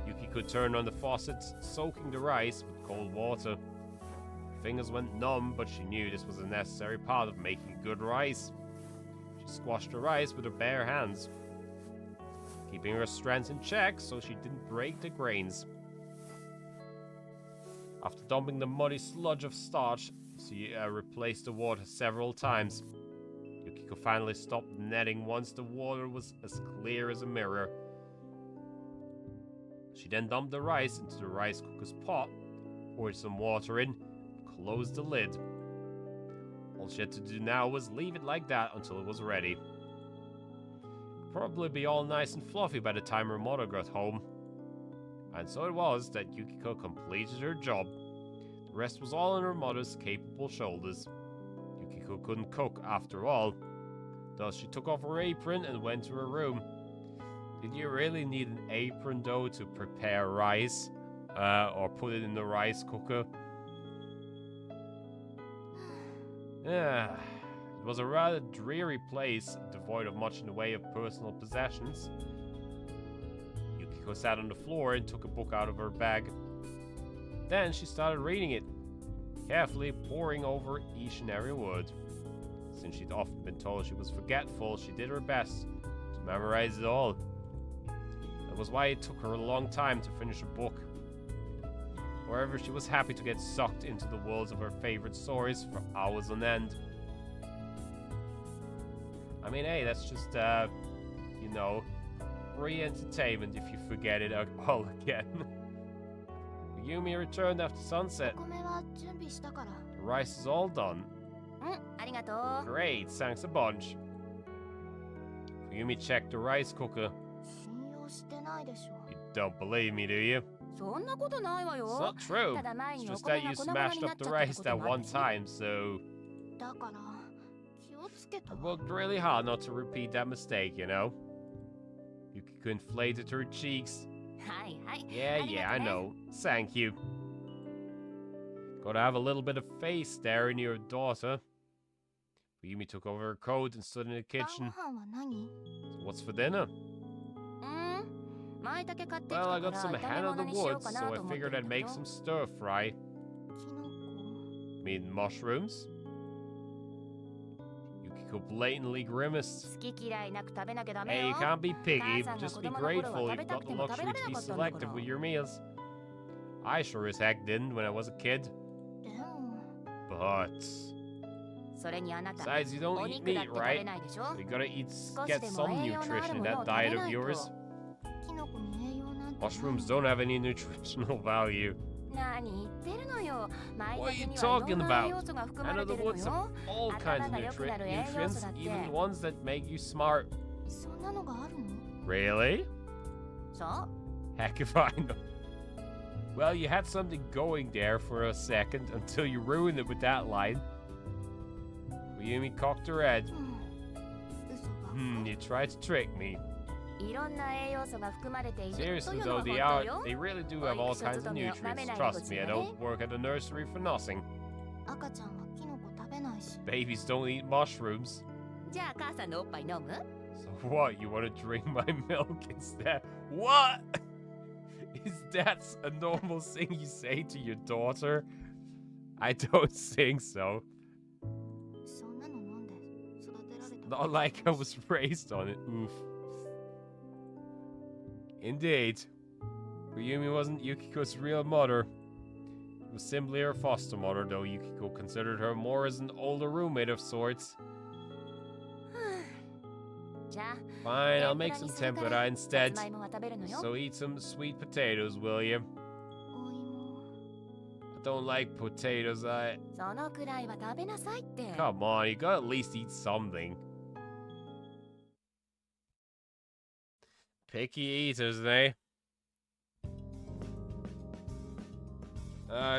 Yukiko turned on the faucet, soaking the rice with cold water. Her fingers went numb, but she knew this was a necessary part of making good rice. She squashed the rice with her bare hands, keeping her strength in check so she didn't break the grains. After dumping the muddy sludge of starch, she replaced the water several times. Yukiko finally stopped netting once the water was as clear as a mirror. She then dumped the rice into the rice cooker's pot, poured some water in, and closed the lid. All she had to do now was leave it like that until it was ready. It'd probably be all nice and fluffy by the time her mother got home. And so it was that Yukiko completed her job. The rest was all on her mother's capable shoulders. Yukiko couldn't cook after all. Thus she took off her apron and went to her room. Did you really need an apron though to prepare rice? Or put it in the rice cooker? Yeah, it was a rather dreary place, devoid of much in the way of personal possessions. Yukiko sat on the floor and took a book out of her bag. Then she started reading it, carefully poring over each and every word. Since she'd often been told she was forgetful, she did her best to memorize it all. That was why it took her a long time to finish a book. However, she was happy to get sucked into the worlds of her favorite stories for hours on end. I mean, hey, that's just, you know, free entertainment if you forget it all again. Yumi returned after sunset. お米は準備したから。 The rice is all done. ありがとう。 Great, thanks a bunch. Yumi checked the rice cooker. 信用してないでしょ。 You don't believe me, do you? そんなことないわ It's よ。 not true. ただ前 It's にお just 米 that が you 粉々に smashed なっ up ち the ゃった rice こと that もあ one ってね。 time, so だから気をつけた I わ。 worked really hard not to repeat that mistake, you know? Yukiko inflated her cheeks. はいはい。 Yeah, yeah, I know. Thank you. Gotta have a little bit of face there in your daughter. Yumi took over her coat and stood in the 晩 kitchen. ご飯は何？ So what's for dinner? 舞茸買ってきた Well, か I ら got some 炒 hen め of 物 the にしよう woods, かな so I と思ってる figured んだ I'd け make ど。 some stir fry. キノコ。 Mean mushrooms? Yukiko blatantly grimaced. 好き嫌いなく食べなきゃダメ Hey, よ。 you can't be picky. 母さんが Just 子 be 供の頃 grateful は you've 食べた got く the ても食べ luxury ら to れ be なかったんだか selective ら。 with your meals. I sure as heck didn't when I was a kid. でも、 But それにあなた Besides, you お don't eat 肉だっ meat, て食べ right? ないでしょ So you gotta eat, 少し get でも some 栄養のあ nutrition る in ものを that 食べ diet な of い yours. とキノコに栄養なんて Mushrooms don't have any nutritional value. 何言ってるのよ What are you 舞茸にはいろ talking んな栄 about? 養素が含 I ま know れ the てるの woods よ have all kinds of nutrients, even ones that make you smart. そんなのがあるの Really? そう Heck if I know. Well, you had something going there for a second until you ruined it with that line. Yumi cocked her head. 嘘ば You tried to trick me. いろんな栄養素が含まれているとい Seriously うの though, は they 本当よ really do have all kinds of nutrients. Trust me, I don't work at a nursery for nothing. 赤ちゃんはキノコ食べないし Babies don't eat mushrooms. じゃあ母さんのおっぱい飲む So what? You want to drink my milk instead? What? Is that a normal thing you say to your daughter? I don't think so. そんなの飲んで育てられた Not like I was raised on it. Oof. Indeed. Ryumi wasn't Yukiko's real mother. She was simply her foster mother, though Yukiko considered her more as an older roommate of sorts. じゃあ Fine, I'll make some 天ぷらにするから tempura さ instead. つまいもは食べるのよ So eat some sweet potatoes, will you? お芋 I don't like potatoes. そのくらいは食べなさいって Come on, you gotta at least eat something. Picky eaters, eh?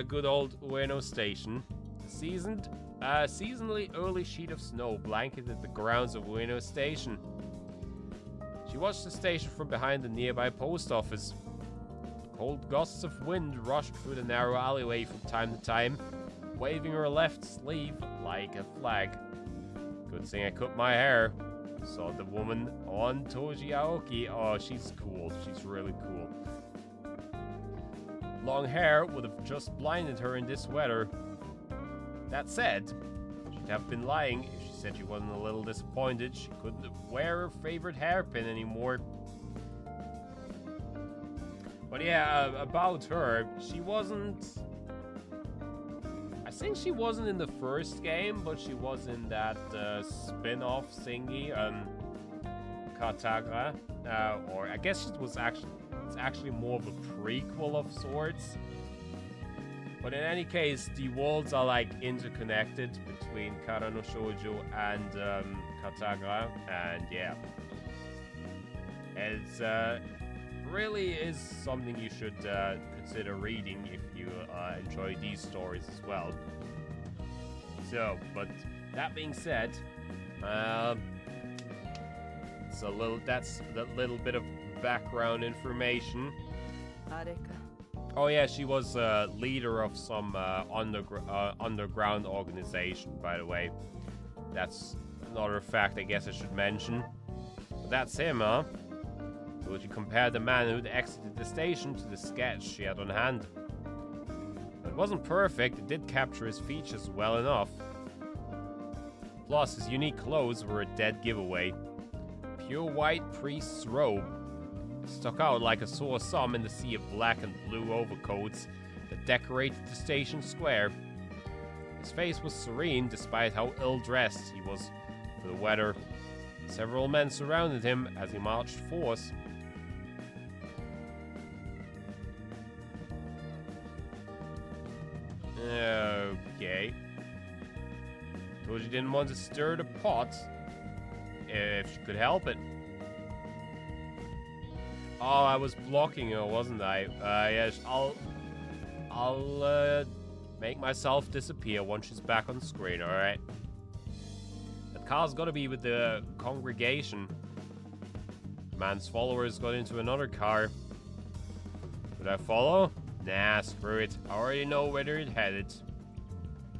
Good old Ueno Station. Seasonally early sheet of snow blanketed the grounds of Ueno Station. She watched the station from behind the nearby post office. Cold gusts of wind rushed through the narrow alleyway from time to time, waving her left sleeve like a flag. Good thing I cut my hair. Saw the woman on Toji Aoki. Oh, she's cool. She's really cool. Long hair would have just blinded her in this weather. That said, she'd have been lying if she said she wasn't a little disappointed she couldn't wear her favorite hairpin anymore. But yeah, about her, she wasn't... I think she wasn't in the first game, but she was in that spin-off thingy, Kataga. Or I guess it's actually more of a prequel of sorts. But in any case, the worlds are like interconnected between Kara no Shoujo and Kataga, and yeah. It's really is something you should consider reading if you enjoy these stories as well. So, but that being said, that's that little bit of background information. あれか Oh yeah, she was a leader of some underground organization, by the way. That's another fact I guess I should mention. But that's him, huh? So would you compare the man who'd exited the station to the sketch she had on hand? It wasn't perfect, it did capture his features well enough. Plus, his unique clothes were a dead giveaway. Pure white priest's robe. Stuck out like a sore thumb in the sea of black and blue overcoats that decorated the station square. His face was serene despite how ill-dressed he was for the weather. Several men surrounded him as he marched forth. Okay. Told you didn't want to stir the pot. If she could help it. Oh, I was blocking her, wasn't I? Yes, I'll make myself disappear once she's back on screen, alright? That car's gotta be with the congregation. The man's followers got into another car. Should I follow? Nah, screw it. I already know where they're headed.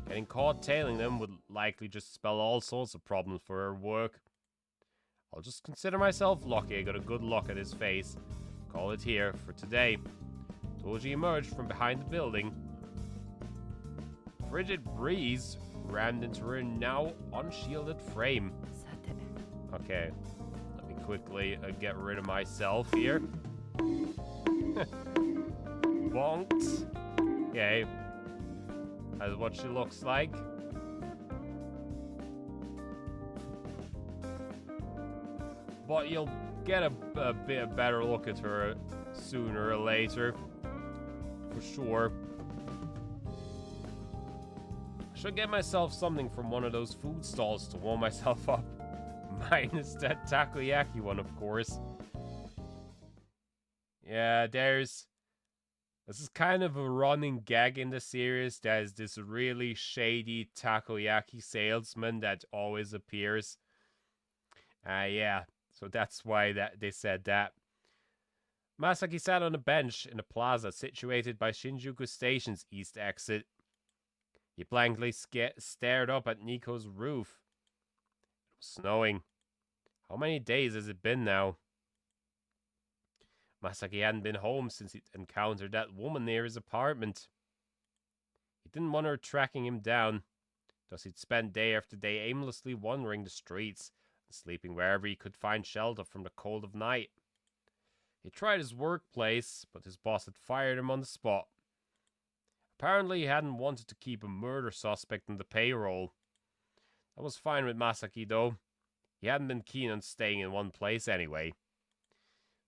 Getting caught tailing them would likely just spell all sorts of problems for her work. I'll just consider myself lucky I got a good look at his face. Call it here for today. Toji emerged from behind the building. Frigid breeze rammed into her now unshielded frame. さて Okay, let me quickly get rid of myself here. Bonked. Okay. That's what she looks like. but you'll get a bit better look at her sooner or later, for sure. I should get myself something from one of those food stalls to warm myself up. Minus that takoyaki one, of course. Yeah, this is kind of a running gag in the series. There's this really shady takoyaki salesman that always appears. Yeah, so that's why they said that. Masaki sat on a bench in a plaza situated by Shinjuku Station's east exit. He blankly stared up at Nico's roof. It was snowing. How many days has it been now? Masaki hadn't been home since he'd encountered that woman near his apartment. He didn't want her tracking him down, thus he'd spent day after day aimlessly wandering the streets and sleeping wherever he could find shelter from the cold of night. He tried his workplace, but his boss had fired him on the spot. Apparently, he hadn't wanted to keep a murder suspect on the payroll. That was fine with Masaki, though. He hadn't been keen on staying in one place anyway.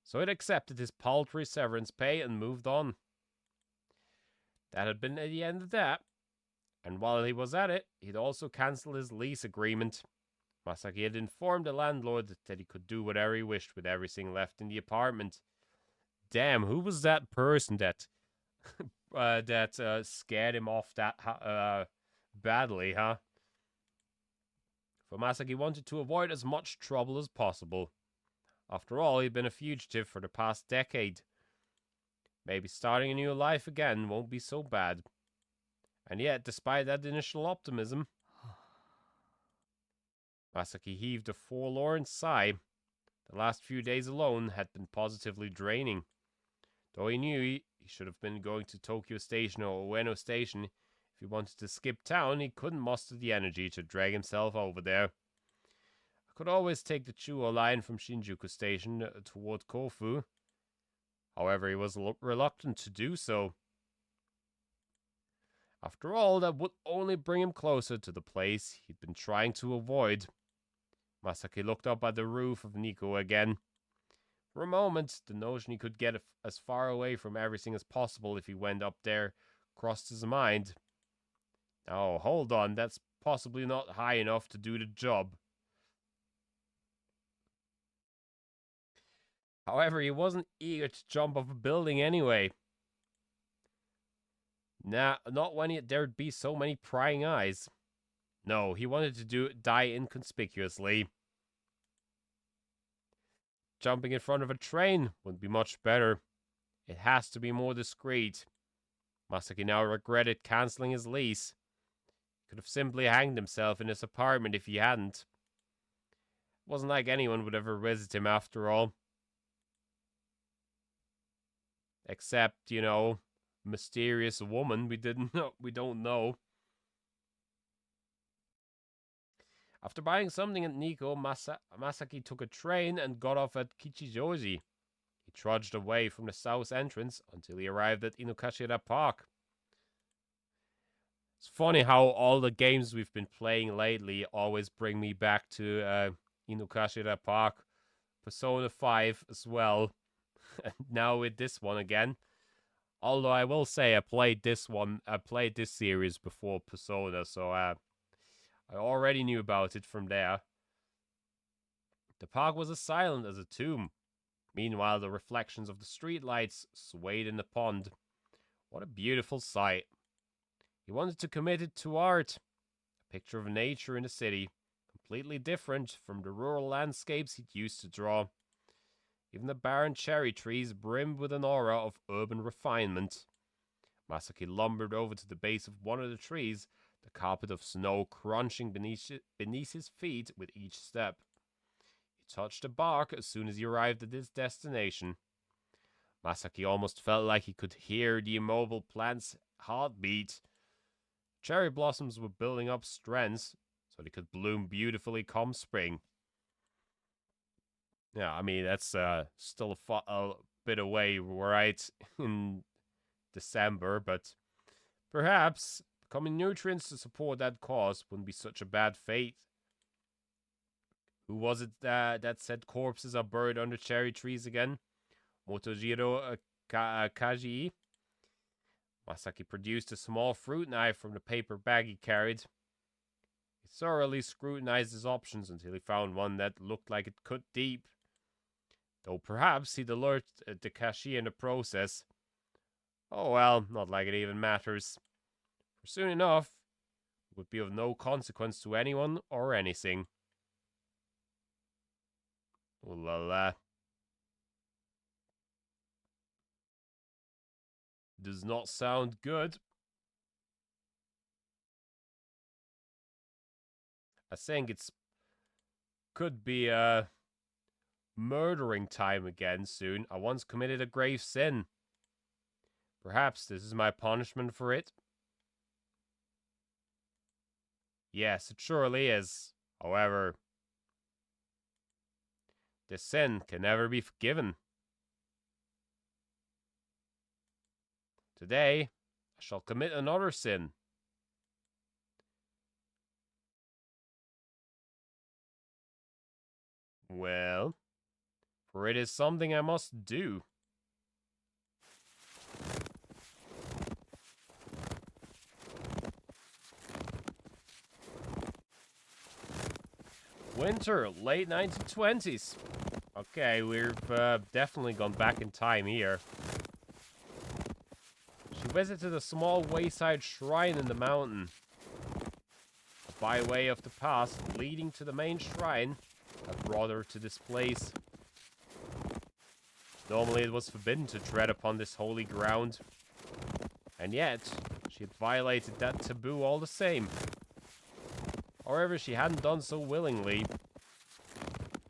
So he'd accepted his paltry severance pay and moved on. That had been the end of that. And while he was at it, he'd also cancelled his lease agreement. Masaki had informed the landlord that he could do whatever he wished with everything left in the apartment. Damn, who was that person that scared him off that badly, huh? For Masaki wanted to avoid as much trouble as possible. After all, he'd been a fugitive for the past decade. Maybe starting a new life again won't be so bad. And yet, despite that initial optimism, Masaki heaved a forlorn sigh. The last few days alone had been positively draining. Though he knew he should have been going to Tokyo Station or Ueno Station, if he wanted to skip town, he couldn't muster the energy to drag himself over there. I could always take the Chuo line from Shinjuku Station toward Kofu. However, he was reluctant to do so. After all, that would only bring him closer to the place he'd been trying to avoid. Masaki looked up at the roof of Nico again. For a moment, the notion he could get as far away from everything as possible if he went up there crossed his mind. Oh, hold on, that's possibly not high enough to do the job. However, he wasn't eager to jump off a building anyway. Nah, not when there'd be so many prying eyes. No, he wanted to die inconspicuously. Jumping in front of a train would be much better. It has to be more discreet. Masaki now regretted cancelling his lease. He could have simply hanged himself in his apartment if he hadn't. It wasn't like anyone would ever visit him after all. Except, mysterious woman we don't know. After buying something at Nikko, Masaki took a train and got off at Kichijoji. He trudged away from the south entrance until he arrived at Inukashira Park. It's funny how all the games we've been playing lately always bring me back to Inukashira Park. Persona 5 as well. And now with this one again. Although I will say I played this series before Persona, so I already knew about it from there. The park was as silent as a tomb. Meanwhile, the reflections of the streetlights swayed in the pond. What a beautiful sight. He wanted to commit it to art. A picture of nature in the city, completely different from the rural landscapes he'd used to draw. Even the barren cherry trees brimmed with an aura of urban refinement. Masaki lumbered over to the base of one of the trees, the carpet of snow crunching beneath his feet with each step. He touched the bark as soon as he arrived at his destination. Masaki almost felt like he could hear the immobile plant's heartbeat. Cherry blossoms were building up strength so they could bloom beautifully come spring. Yeah, I mean, that's still a bit away, right, in December, but perhaps becoming nutrients to support that cause wouldn't be such a bad fate. Who was it that said corpses are buried under cherry trees again? Motojiro Kaji? Masaki produced a small fruit knife from the paper bag he carried. He thoroughly scrutinized his options until he found one that looked like it cut deep. Though perhaps he'd alert Takashi in the process. Oh well, not like it even matters. For soon enough, it would be of no consequence to anyone or anything. Ooh la la. Does not sound good. I think it's could be murdering time again soon. I once committed a grave sin. Perhaps this is my punishment for it. Yes, it surely is. However, this sin can never be forgiven. Today, I shall commit another sin. Well, for it is something I must do. Winter, late 1920s. Okay, we've definitely gone back in time here. She visited a small wayside shrine in the mountain. A byway of the path leading to the main shrine had brought her to this place. Normally it was forbidden to tread upon this holy ground. And yet, she had violated that taboo all the same. However, she hadn't done so willingly.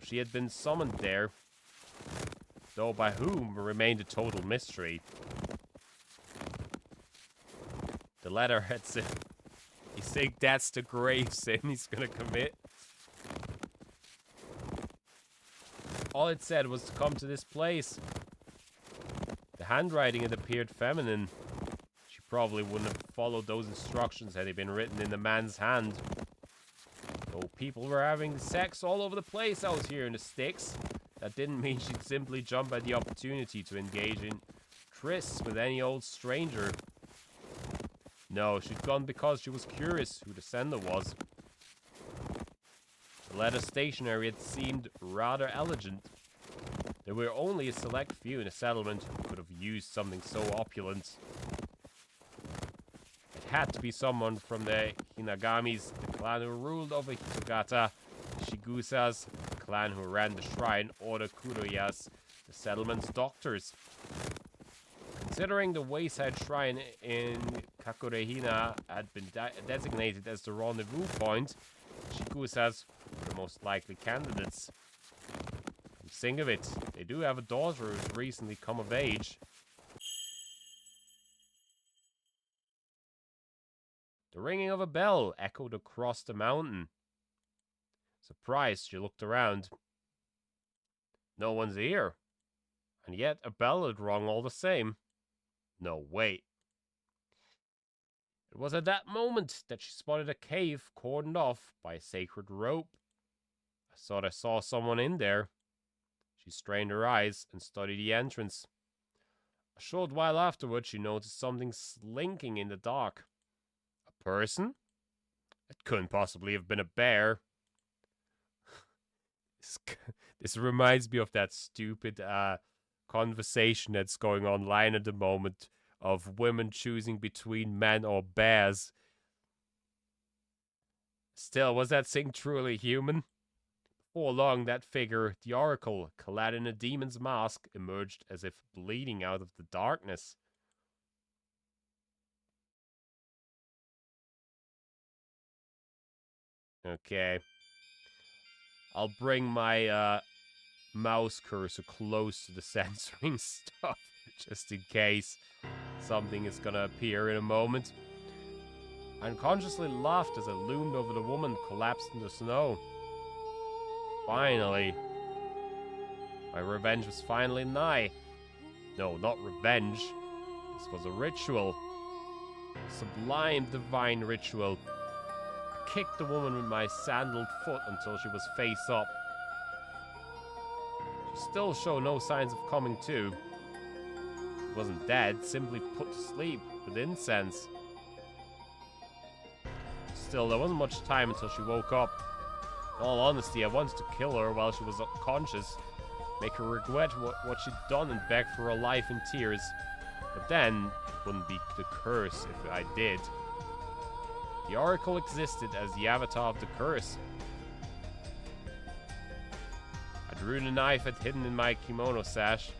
She had been summoned there, though by whom remained a total mystery. The letter had said, you think that's the grave sin he's gonna commit? All it said was to come to this place. The handwriting had appeared feminine. She probably wouldn't have followed those instructions had they been written in the man's hand. Though people were having sex all over the place out here in the sticks, that didn't mean she'd simply jump at the opportunity to engage in trysts with any old stranger. No, she'd gone because she was curious who the sender was. The letter stationery had seemed rather elegant. There were only a select few in the settlement who could have used something so opulent. It had to be someone from the Hinagamis, the clan who ruled over Hitogata, the Shigusas, the clan who ran the shrine, or the Kuroyas, the settlement's doctors. Considering the wayside shrine in Kakurehina had been designated as the rendezvous point, Shigusas were the most likely candidates. Come think of it, they do have a daughter who's recently come of age. The ringing of a bell echoed across the mountain. Surprised, she looked around. No one's here. And yet a bell had rung all the same. No, wait. It was at that moment that she spotted a cave cordoned off by a sacred rope. I thought I saw someone in there. She strained her eyes and studied the entrance. A short while afterward, she noticed something slinking in the dark. A person? It couldn't possibly have been a bear. This reminds me of that stupid conversation that's going online at the moment of women choosing between men or bears. Still, was that thing truly human? Before long, that figure, the Oracle, clad in a demon's mask, emerged as if bleeding out of the darkness. Okay. I'll bring my mouse cursor close to the censoring stuff, just in case something is gonna appear in a moment. I unconsciously laughed as I loomed over the woman collapsed in the snow. Finally. My revenge was finally nigh. No, not revenge. This was a ritual. A sublime divine ritual. I kicked the woman with my sandaled foot until she was face up. Still show no signs of coming to. She wasn't dead, simply put to sleep with incense. Still, there wasn't much time until she woke up. In all honesty, I wanted to kill her while she was unconscious, make her regret what she'd done and beg for her life in tears. But then, it wouldn't be the curse if I did. The Oracle existed as the avatar of the curse. I drew the knife I'd hidden in my kimono sash.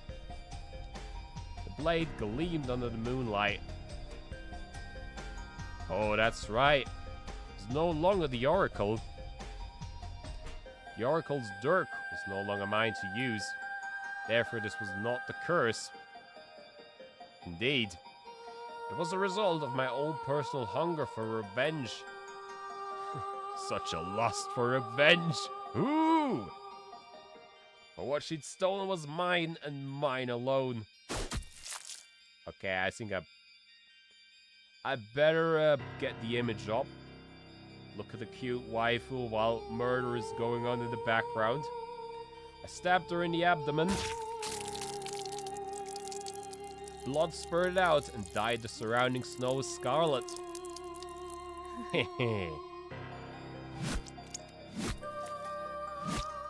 The blade gleamed under the moonlight. Oh, that's right. It was no longer the Oracle. The Oracle's dirk was no longer mine to use. Therefore, this was not the curse. Indeed, it was a result of my own personal hunger for revenge. Such a lust for revenge. Ooh! But what she'd stolen was mine and mine alone. Okay, I think I better get the image up. Look at the cute waifu while murder is going on in the background. I stabbed her in the abdomen. Blood spurted out and dyed the surrounding snow scarlet.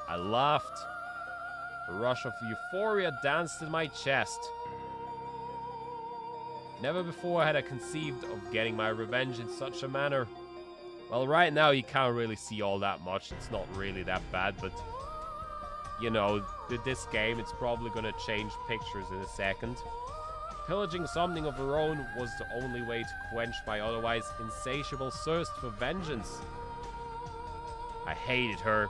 I laughed. A rush of euphoria danced in my chest. Never before had I conceived of getting my revenge in such a manner. Well, right now you can't really see all that much. It's not really that bad, but you know, with this game, it's probably gonna change pictures in a second. Pillaging something of her own was the only way to quench my otherwise insatiable thirst for vengeance. I hated her.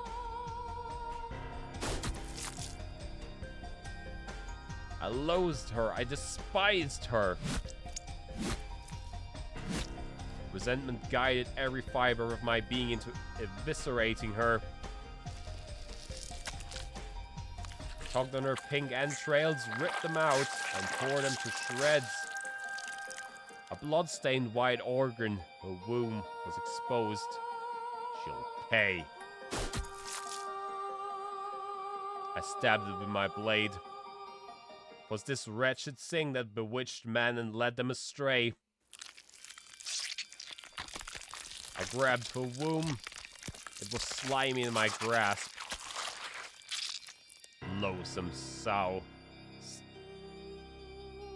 I loathed her. I despised her. Resentment guided every fiber of my being into eviscerating her. Tugged on her pink entrails, ripped them out, and tore them to shreds. A blood-stained white organ, her womb, was exposed. She'll pay. I stabbed it with my blade. It was this wretched thing that bewitched men and led them astray. I grabbed her womb. It was slimy in my grasp. Loathsome sow.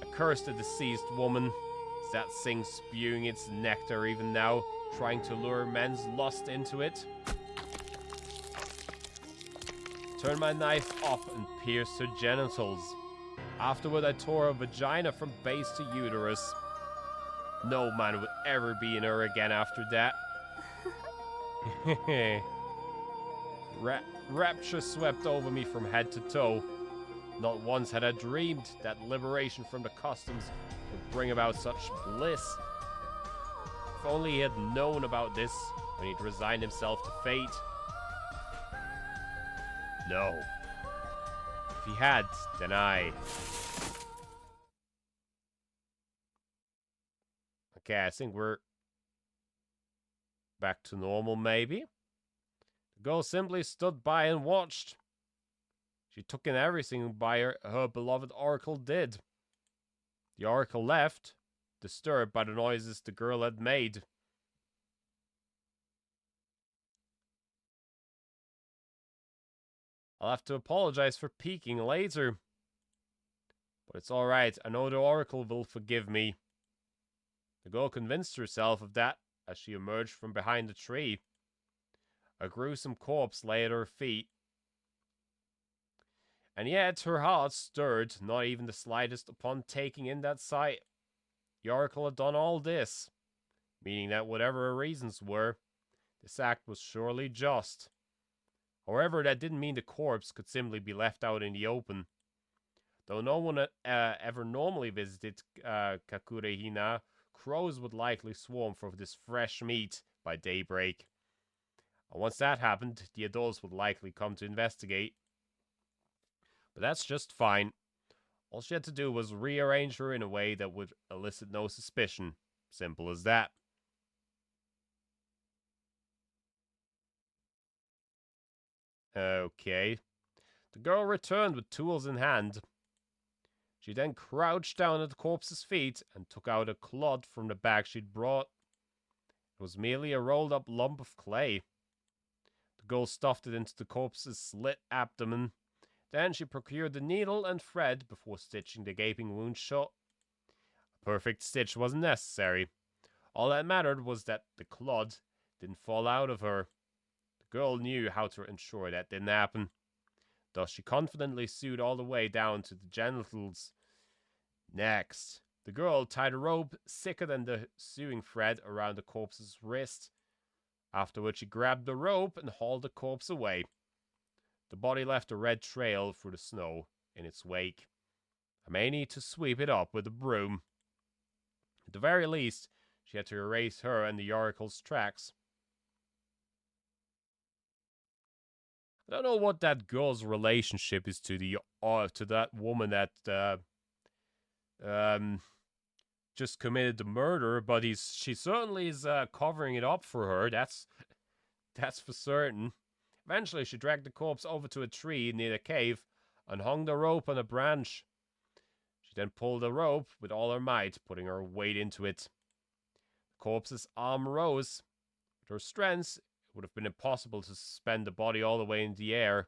I cursed the deceased woman. Is that thing spewing its nectar even now, trying to lure men's lust into it? Turned my knife up and pierced her genitals. Afterward, I tore her vagina from base to uterus. No man would ever be in her again after that. Rapture swept over me from head to toe. Not once had I dreamed that liberation from the customs would bring about such bliss. If only he had known about this when he'd resigned himself to fate. No. If he had, then Okay, I think we're back to normal, maybe? The girl simply stood by and watched. She took in everything her beloved Oracle did. The Oracle left, disturbed by the noises the girl had made. I'll have to apologize for peeking later. But it's alright, I know the Oracle will forgive me. The girl convinced herself of that as she emerged from behind the tree. A gruesome corpse lay at her feet. And yet her heart stirred not even the slightest upon taking in that sight. The Oracle had done all this, meaning that whatever her reasons were, this act was surely just. However, that didn't mean the corpse could simply be left out in the open. Though no one ever normally visited Kakurehina, crows would likely swarm for this fresh meat by daybreak. And once that happened, the adults would likely come to investigate. But that's just fine. All she had to do was rearrange her in a way that would elicit no suspicion. Simple as that. Okay. The girl returned with tools in hand. She then crouched down at the corpse's feet and took out a clod from the bag she'd brought. It was merely a rolled up lump of clay. The girl stuffed it into the corpse's slit abdomen. Then she procured the needle and thread before stitching the gaping wound shut. A perfect stitch wasn't necessary. All that mattered was that the clod didn't fall out of her. The girl knew how to ensure that didn't happen. Thus she confidently sewed all the way down to the genitals. Next, the girl tied a rope thicker than the sewing thread around the corpse's wrist. Afterward, she grabbed the rope and hauled the corpse away. The body left a red trail through the snow in its wake. I may need to sweep it up with a broom. At the very least, she had to erase her and the oracle's tracks. I don't know what that girl's relationship is to that woman that just committed the murder, but she certainly is covering it up for her. That's for certain. Eventually, she dragged the corpse over to a tree near the cave and hung the rope on a branch. She then pulled the rope with all her might, putting her weight into it. The corpse's arm rose. With her strength, it would have been impossible to suspend the body all the way in the air.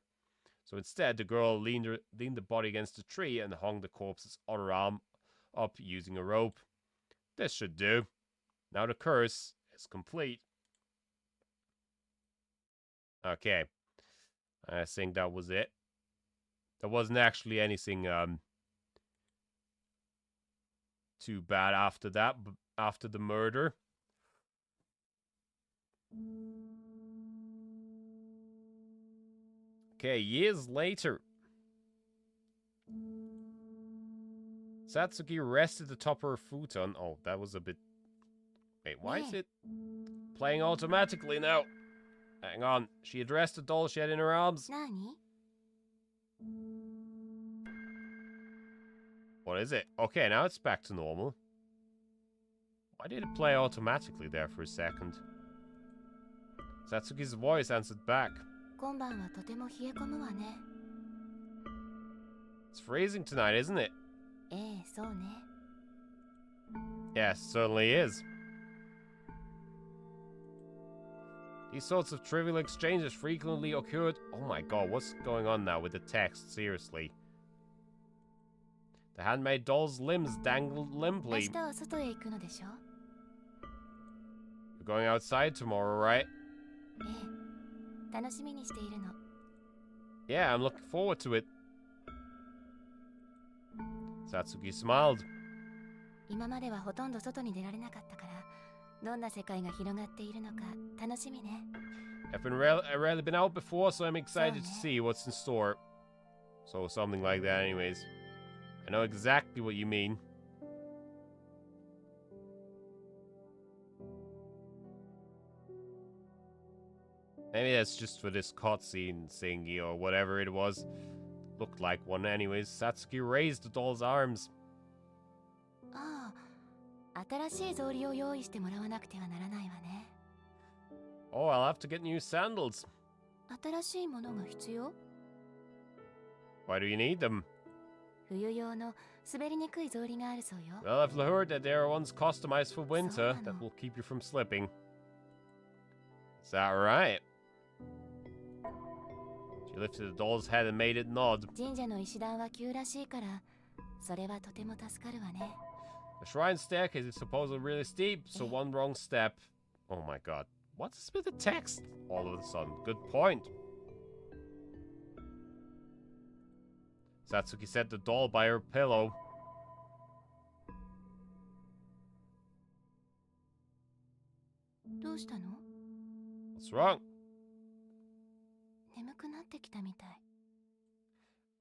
So instead, the girl leaned the body against the tree and hung the corpse's other arm up using a rope. This should do. Now the curse is complete. Okay. I think that was it. There wasn't actually anything too bad after that, after the murder. Okay, years later. Satsuki rested atop her futon. Oh, that was a bit... Wait, why is it playing automatically now? Hang on. She addressed the doll she had in her arms. Nani? What is it? Okay, now it's back to normal. Why did it play automatically there for a second? Satsuki's voice answered back. 今晩はとても冷え込むわね。 It's freezing tonight, isn't it? ええ、そうね。 Yes, certainly is. These sorts of trivial exchanges frequently occurred. Oh my god, what's going on now with the text? Seriously. The handmade doll's limbs dangled 明 limply. 日は外へ行くのでしょ？ You're going outside tomorrow, right? ええ、楽しみにしているの。 Yeah, I'm looking forward to it. Satsuki smiled. 今まではほとんど外に出られなかったから、どんな世界が広がっているのか楽しみね。 I've rarely been out before, so I'm excited to see what's in store. So something like that anyways. I know exactly what you mean. Maybe that's just for this cutscene thingy or whatever it was. Looked like one anyways. Satsuki raised the doll's arms. ああ、新しい草履を用意してもらわなくてはならないわね。 Oh, I'll have to get new sandals. 新しいものが必要？ Why do you need them? 冬用の滑りにくい草履があるそうよ。 Well, I've heard that there are ones customized for winter that will keep you from slipping. Is that right? She lifted the doll's head and made it nod. 神社の石段は急らしいから、それはとても助かるわね。 The shrine staircase is supposedly really steep, so one wrong step. Oh my god. What's this with the text all of a sudden? Good point. Satsuki set the doll by her pillow. どうしたの？ What's wrong? 眠くなってきたみたい。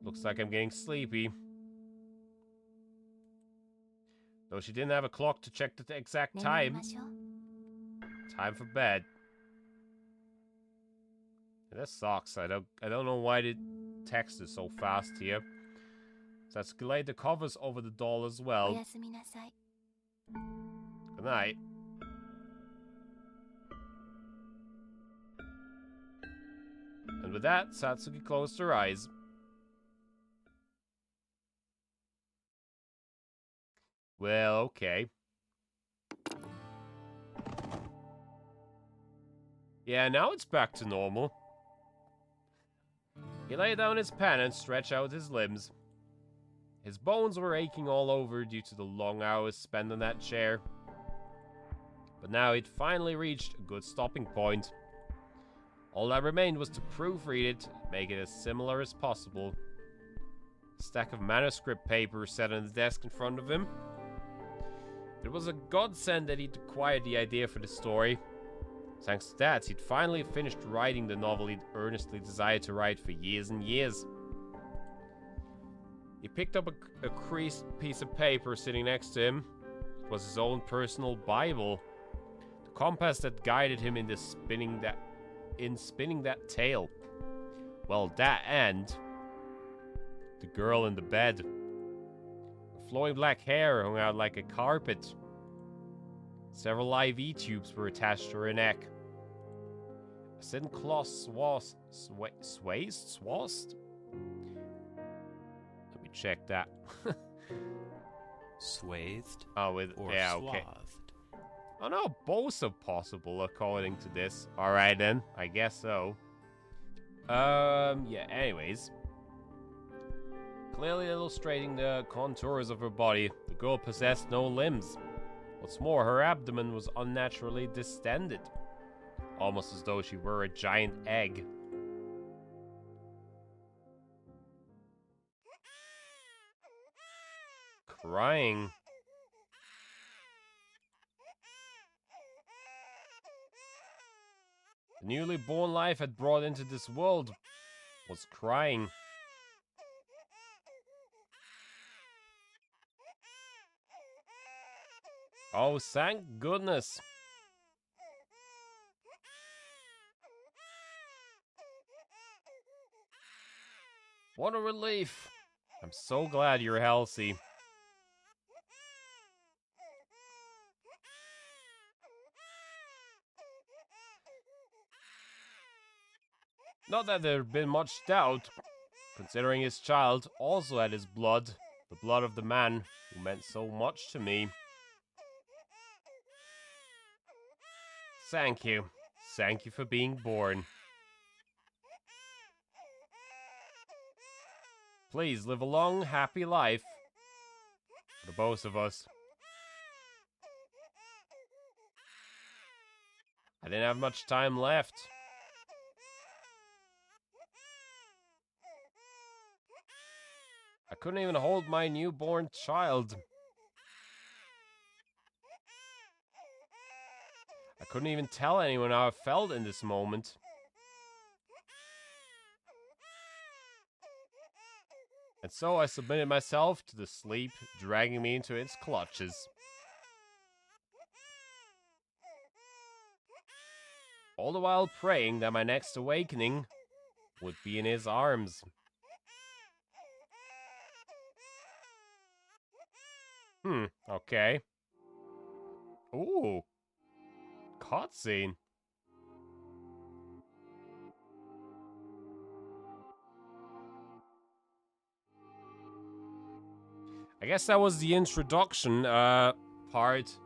Looks like I'm getting sleepy. Though she didn't have a clock to check the exact 眠り time. ましょう。 Time for bed. That sucks. I don't know why the text is so fast here. Satsuki laid the covers over the doll as お well. やすみなさい。 Good night. And with that, Satsuki closed her eyes. Well, okay. Yeah, now it's back to normal. He lay down his pen and stretched out his limbs. His bones were aching all over due to the long hours spent in that chair. But now he'd finally reached a good stopping point. All that remained was to proofread it, make it as similar as possible. A stack of manuscript paper sat on the desk in front of him. It was a godsend that he'd acquired the idea for the story. Thanks to that, he'd finally finished writing the novel he'd earnestly desired to write for years and years. He picked up a creased piece of paper sitting next to him. It was his own personal Bible. The compass that guided him in spinning that tale. Well, that and the girl in the bed. Her flowing black hair hung out like a carpet. Several IV tubes were attached to her neck. A thin cloth swathed? Let me check that. Swathed Oh, with or yeah, okay. swathed? Oh no, both are possible according to this. Alright then, I guess so. Yeah, anyways. Clearly illustrating the contours of her body, the girl possessed no limbs. What's more, her abdomen was unnaturally distended. Almost as though she were a giant egg. Crying. The newly born life had brought into this world was crying. Oh, thank goodness. What a relief. I'm so glad you're healthy. Not that there'd been much doubt, considering his child also had his blood, the blood of the man who meant so much to me. Thank you. Thank you for being born. Please live a long, happy life. For the both of us. I didn't have much time left. I couldn't even hold my newborn child. I couldn't even tell anyone how I felt in this moment. And so I submitted myself to the sleep, dragging me into its clutches. All the while praying that my next awakening would be in his arms. Okay. Ooh. Cutscene. I guess that was the introduction, part.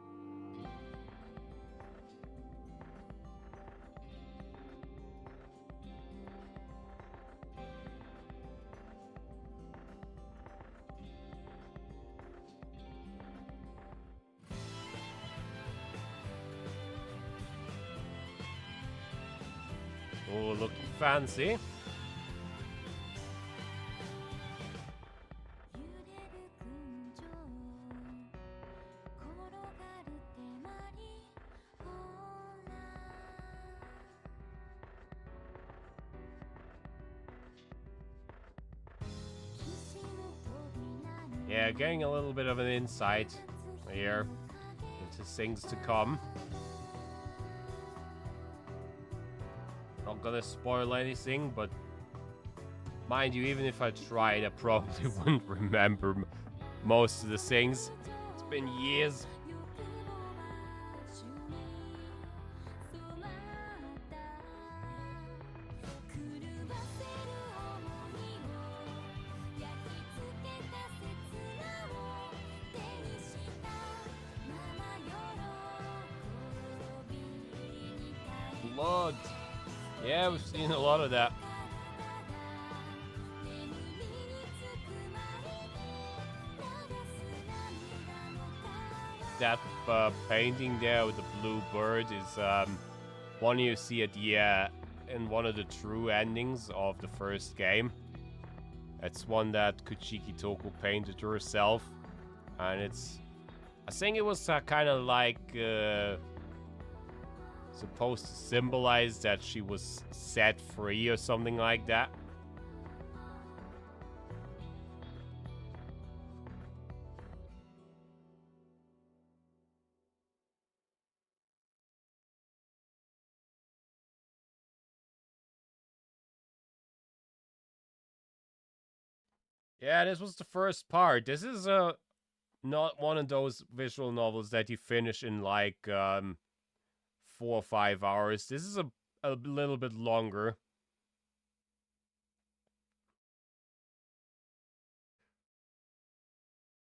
Oh, looking fancy. Yeah, getting a little bit of an insight here into things to come. Not gonna spoil anything, but mind you, even if I tried, I probably wouldn't remember most of the things. It's been years. blood. Yeah, we've seen a lot of that. That painting there with the blue bird is one you see at the in one of the true endings of the first game. It's one that Kuchiki Toko painted herself, and it's, I think it was kind of like supposed to symbolize that she was set free or something like that. Yeah, this was the first part. This is not one of those visual novels that you finish in like 4 or 5 hours. This is a little bit longer.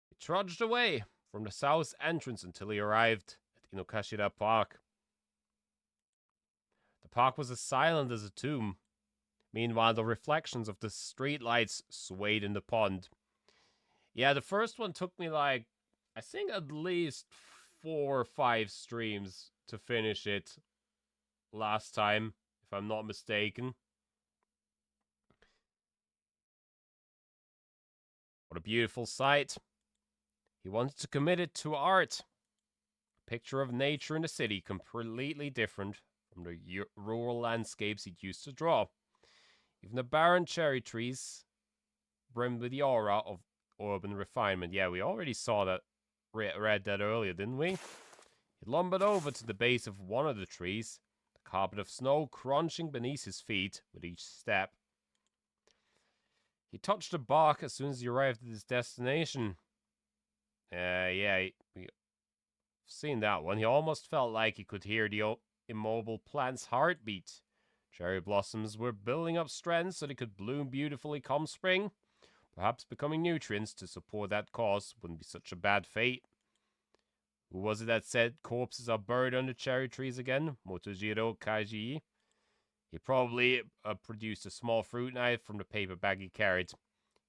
He trudged away from the south entrance until he arrived at Inokashira Park. The park was as silent as a tomb. Meanwhile, the reflections of the streetlights swayed in the pond. Yeah, the first one took me like, I think at least 4 or 5 streams to finish it last time, if I'm not mistaken. What a beautiful sight. He wanted to commit it to art. A picture of nature in the city, completely different from the rural landscapes he'd used to draw. Even the barren cherry trees brimmed with the aura of urban refinement. Yeah, we already saw that, read that earlier, didn't we? He lumbered over to the base of one of the trees, the carpet of snow crunching beneath his feet with each step. He touched the bark as soon as he arrived at his destination. Yeah, we've seen that one. He almost felt like he could hear the immobile plant's heartbeat. Cherry blossoms were building up strength so they could bloom beautifully come spring. Perhaps becoming nutrients to support that cause wouldn't be such a bad fate. Who was it that said corpses are buried under cherry trees again? Motojiro Kaiji. He probably produced a small fruit knife from the paper bag he carried.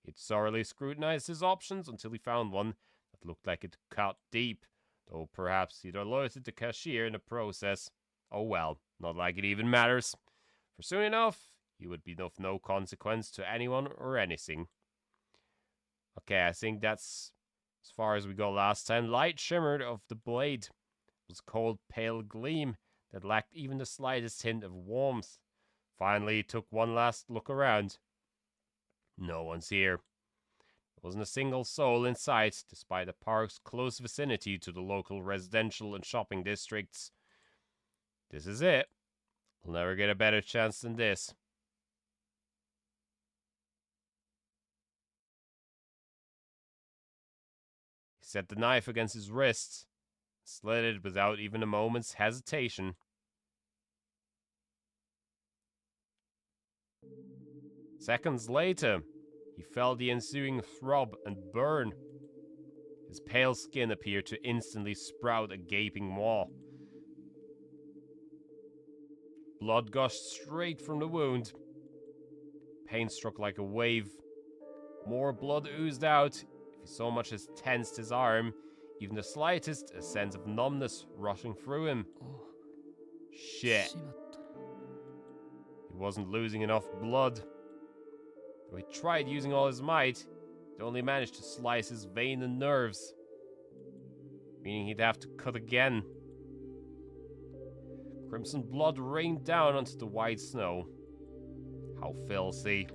He'd thoroughly scrutinized his options until he found one that looked like it cut deep, though perhaps he'd alerted the cashier in the process. Oh well, not like it even matters. For soon enough, he would be of no consequence to anyone or anything. Okay, I think that's as far as we go last time. Light shimmered of the blade. It was a cold, pale gleam that lacked even the slightest hint of warmth. Finally, he took one last look around. No one's here. There wasn't a single soul in sight, despite the park's close vicinity to the local residential and shopping districts. This is it. We'll never get a better chance than this. He set the knife against his wrist, slid it without even a moment's hesitation. Seconds later, he felt the ensuing throb and burn. His pale skin appeared to instantly sprout a gaping maw. Blood gushed straight from the wound. Pain struck like a wave. More blood oozed out. If he so much as tensed his arm, even the slightest, a sense of numbness rushing through him. Shit. He wasn't losing enough blood. Though he tried using all his might, he only managed to slice his vein and nerves, meaning he'd have to cut again. Crimson blood rained down onto the white snow. How filthy.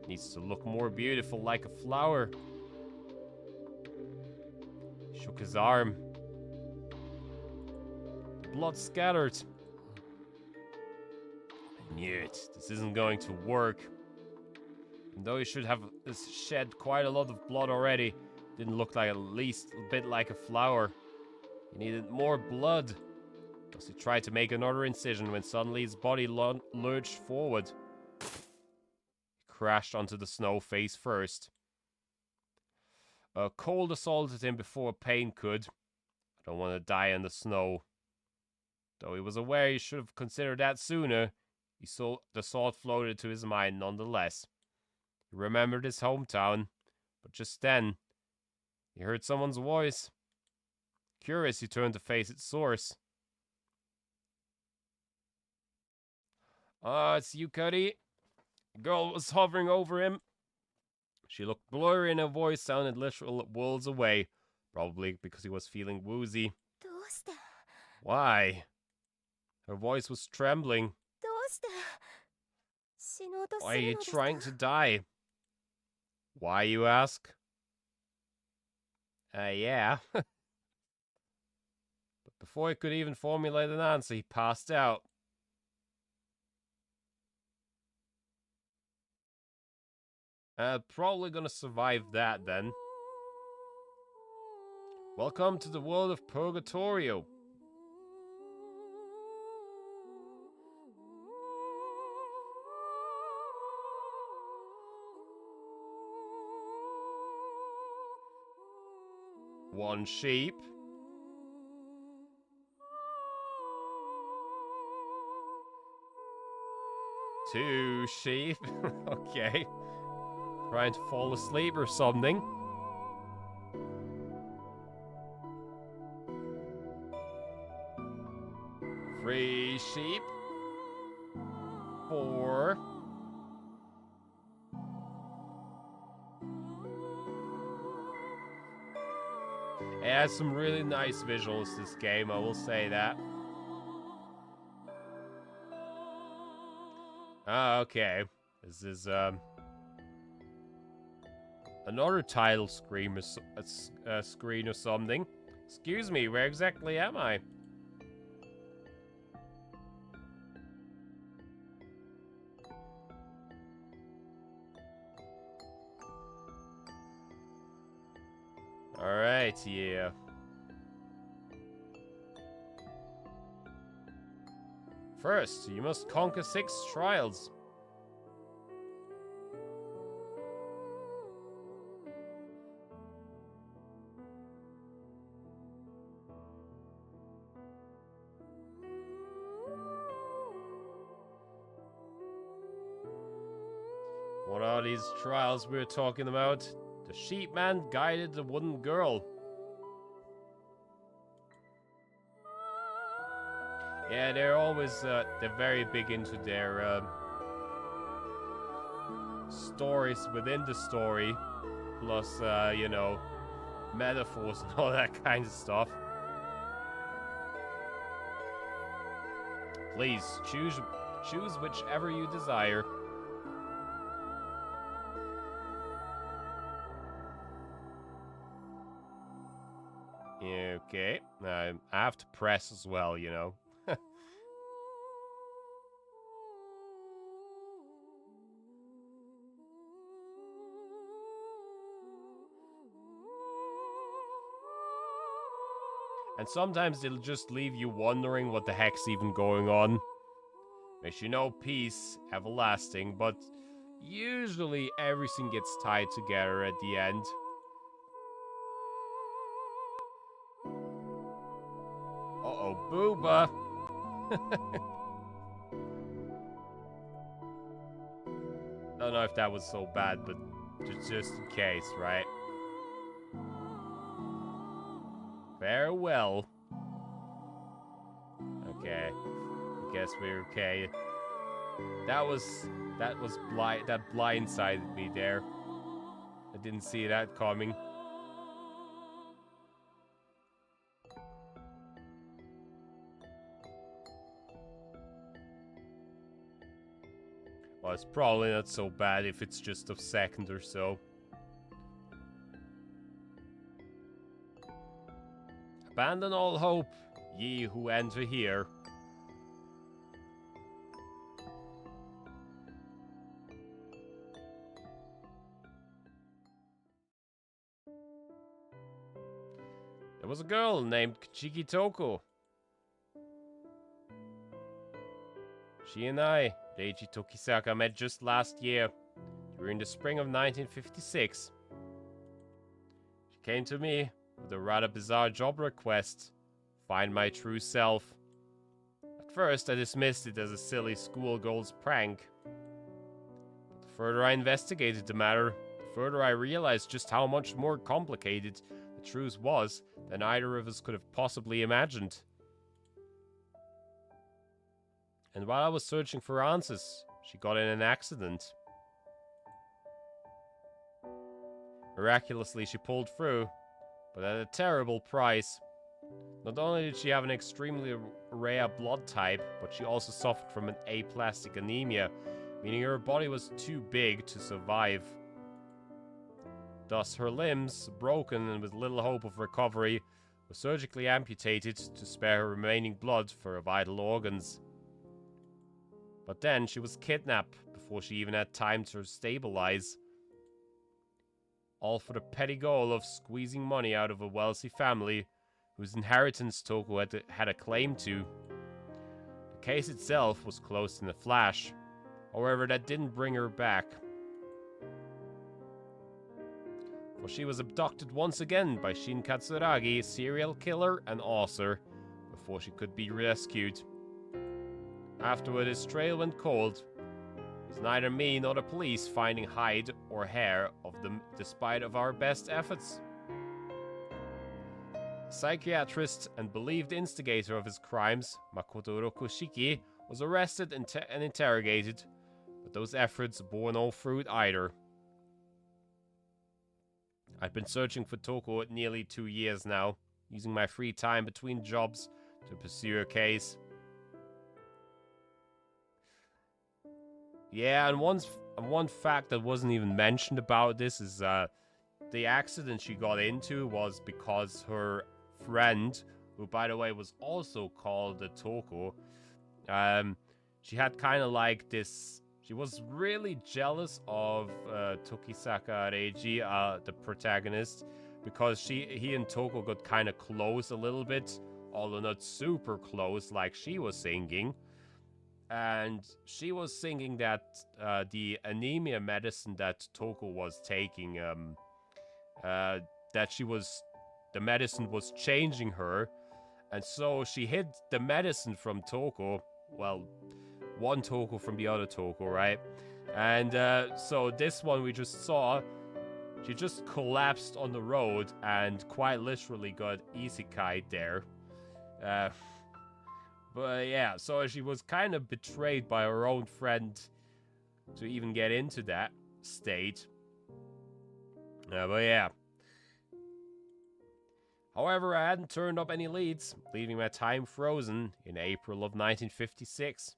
Needs to look more beautiful, like a flower. He shook his arm. The blood scattered. I knew it. This isn't going to work. And though he should have shed quite a lot of blood already, didn't look like at least a bit like a flower. He needed more blood. Thus he tried to make another incision when suddenly his body lurched forward. He crashed onto the snow face first. Cold assaulted him before pain could. I don't want to die in the snow. Though he was aware he should have considered that sooner, the thought floated to his mind nonetheless. He remembered his hometown, but just then, he heard someone's voice. Curious, he turned to face its source. It's you, Cuddy. The girl was hovering over him. She looked blurry and her voice sounded literal worlds away, probably because he was feeling woozy. どうして Why? Her voice was trembling. どうして死のうとす Why are る you のですか trying to die? Why, you ask? Yeah. But before he could even formulate an answer, he passed out. Probably gonna survive that then. Welcome to the world of Purgatorio. One sheep. Two sheep. Okay. Trying to fall asleep or something. Three sheep. Four. It has some really nice visuals, this game, I will say that. Okay. This is, another title screen or, screen or something. Excuse me, where exactly am I? Alright, yeah. First, you must conquer 6 trials. What are these trials we're talking about? The sheep man guided the wooden girl. Yeah, they're always, they're very big into their, stories within the story. Plus, you know, metaphors and all that kind of stuff. Please, choose whichever you desire. Okay, I have to press as well, you know. And sometimes they'll just leave you wondering what the heck's even going on. Wish you know peace, everlasting, but usually everything gets tied together at the end. Uh-oh, booba! Don't know if that was so bad, but just in case, right? Farewell. Okay. I guess we're okay. That blindsided me there. I didn't see that coming. Well, it's probably not so bad if it's just a second or so. Abandon all hope, ye who enter here. There was a girl named Kichiki Toko. She and I, Reiji Tokisaka, met just last year, during the spring of 1956. She came to me with a rather bizarre job request. Find my true self. first, I dismissed it as a silly schoolgirl's prank. But the further I investigated the matter, the further I realized just how much more complicated the truth was than either of us could have possibly imagined. And while I was searching for answers, she got in an accident. Miraculously, she pulled through, but at a terrible price. Not only did she have an extremely rare blood type, but she also suffered from an aplastic anemia, meaning her body was too big to survive. Thus, her limbs, broken and with little hope of recovery, were surgically amputated to spare her remaining blood for her vital organs. But then she was kidnapped before she even had time to stabilize. All for the petty goal of squeezing money out of a wealthy family whose inheritance Toko had a claim to. The case itself was closed in a flash. However, that didn't bring her back. For she was abducted once again by Shin Katsuragi, serial killer and author, before she could be rescued. Afterward, his trail went cold, with neither me nor the police finding hide or hair of them despite of our best efforts. The psychiatrist and believed instigator of his crimes, Makoto Rokushiki, was arrested and interrogated, but those efforts bore no fruit either. I'd been searching for Toko at nearly 2 years now, using my free time between jobs to pursue her case. Yeah, and one fact that wasn't even mentioned about this is the accident she got into was because her friend, who by the way was also called Toko, she had kind of like this. She was really jealous of Tokisaka Reiji, the protagonist, because he and Toko got kind of close a little bit, although not super close like she was thinking. And she was thinking that the anemia medicine that Toko was taking, the medicine was changing her, and so she hid the medicine from Toko. Well, one Toko from the other Toko, right? And so this one we just saw, she just collapsed on the road and quite literally got isekai'd there. But yeah, so she was kind of betrayed by her own friend to even get into that state. But yeah. However, I hadn't turned up any leads, leaving my time frozen in April of 1956.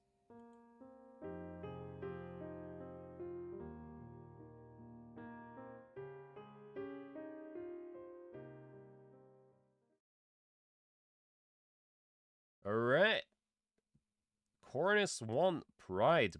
Alright. Cornus 1 Pride.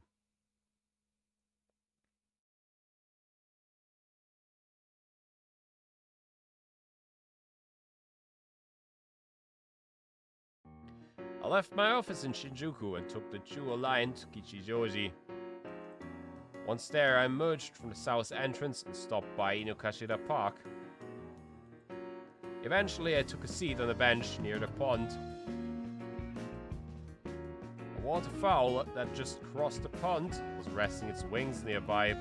I left my office in Shinjuku and took the Chuo line to Kichijoji. Once there, I emerged from the south entrance and stopped by Inokashira Park. Eventually, I took a seat on a bench near the pond. A waterfowl that just crossed the pond was resting its wings nearby.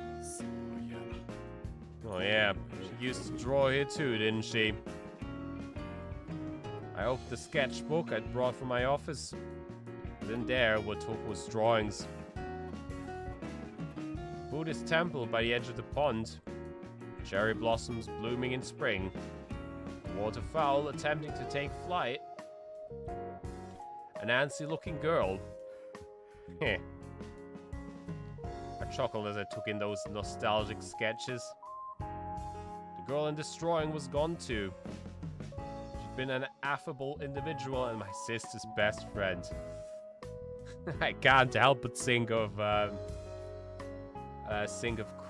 Oh yeah, she used to draw here too, didn't she? I opened the sketchbook I'd brought from my office. And in there were Toko's drawings. Buddhist temple by the edge of the pond. Cherry blossoms blooming in spring. Waterfowl attempting to take flight. An antsy-looking girl. Heh. I chuckled as I took in those nostalgic sketches. The girl in this drawing was gone too. She'd been an affable individual and my sister's best friend. I can't help but think of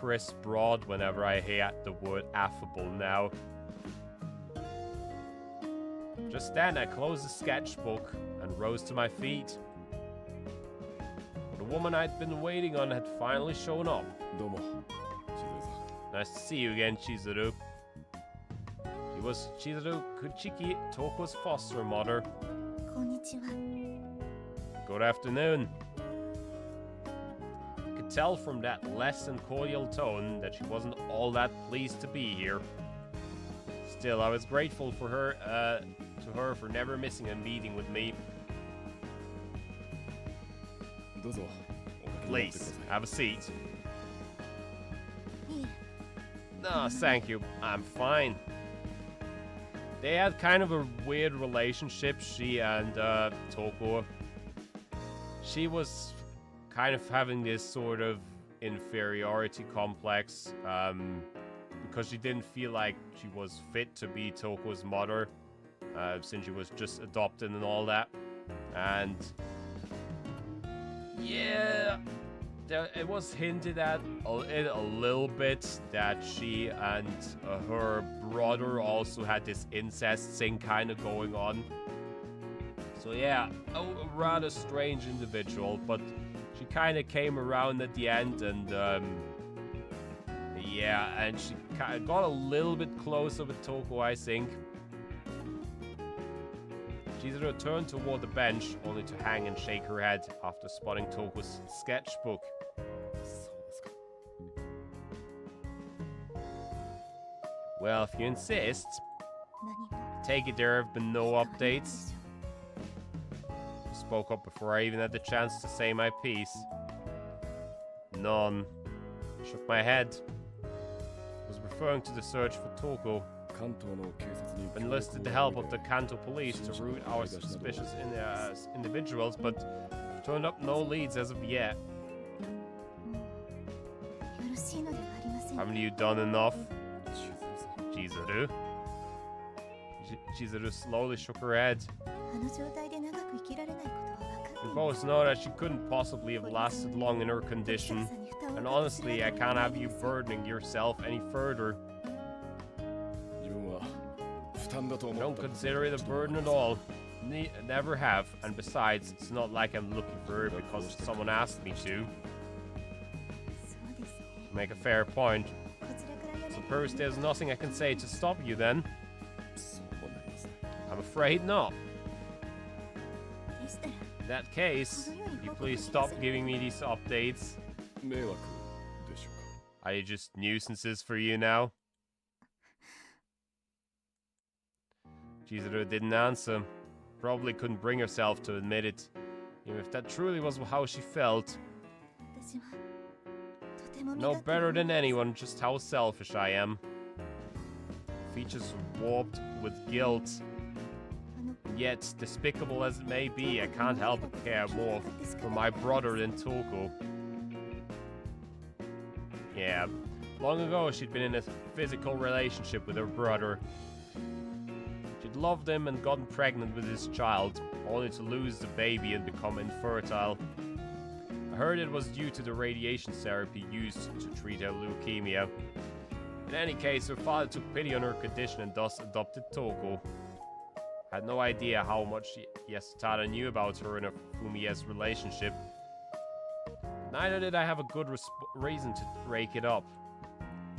Chris Broad whenever I hear the word affable now. Just then, I closed the sketchbook and rose to my feet. The woman I'd been waiting on had finally shown up. Domo. Nice to see you again, Chizuru. She was Chizuru Kuchiki, Toko's foster mother. こんにちは。Good afternoon. I could tell from that less than cordial tone that she wasn't all that pleased to be here. Still, I was grateful for her, to her for never missing a meeting with me. どうぞおかけになってくだ Please, さい have a seat. いい No, thank you. I'm fine. They had kind of a weird relationship, she and Toko. She was kind of having this sort of inferiority complex because she didn't feel like she was fit to be Toko's mother since she was just adopted and all that. And yeah, it was hinted at a little bit that she and her brother also had this incest thing kind of going on. So yeah, a rather strange individual, but she kind of came around at the end, and yeah, and she got a little bit closer with Toko, I think. She turned toward the bench, only to hang and shake her head after spotting Toko's sketchbook. そうですか Well, if you insist, 何も take it there have been no updates. Spoke up before I even had the chance to say my piece. None. Shook my head. Was referring to the search for Toko. 関東の警察に Enlisted the help of the Kanto police to root out suspicious individuals, but turned up no leads as of yet. よろしいのではありません Haven't you done enough? 千鶴さん Chizuru? Chizuru slowly shook her head. あの状態で長く生きられないことは分かってい We ま both know that she couldn't possibly have lasted long in her condition. す And honestly, I can't have you burdening yourself any further. 自分は負担だと I 思 don't った consider it a burden at all. Never have. And besides, it's not like I'm looking for her because someone asked me to. そうですね Make a fair point. こちらからやめ Suppose there's nothing I can say to stop you then? そうなりますね I'm afraid not. でしたら In that case, could you please stop giving me these updates? 迷惑でしょう Are you just nuisances for you now? Chizuru didn't answer. Probably couldn't bring herself to admit it. Even if that truly was how she felt. 私はとても Know 身勝手 better に than anyone just how selfish I am. Features warped with guilt. あの Yet, despicable as it may be, I can't help but care more for my brother than Toko. Yeah, long ago she'd been in a physical relationship with her brother. She'd loved him and gotten pregnant with his child, only to lose the baby and become infertile. I heard it was due to the radiation therapy used to treat her leukemia. In any case, her father took pity on her condition and thus adopted Toko. Had no idea how much Yasutada knew about her and her Fumiya's relationship. Neither did I have a good reason to rake it up.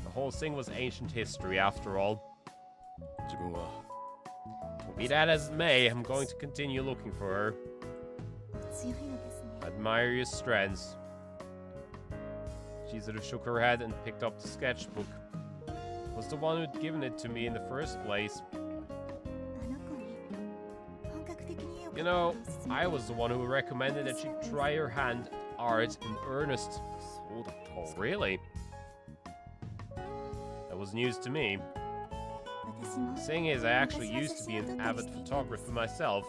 The whole thing was ancient history after all. 自分は Be that as it may, I'm going to continue looking for her. お強いのですね Admire your strengths. Chizuru shook her head and picked up the sketchbook. Was the one who'd given it to me in the first place. あの子に本格的に絵を描く You こと know, を勧め I was the one who recommended that she try her hand at art in earnest. そうだったんで Oh, すか really? That was news to me. 私も Thing is, I actually used to be an avid photographer myself.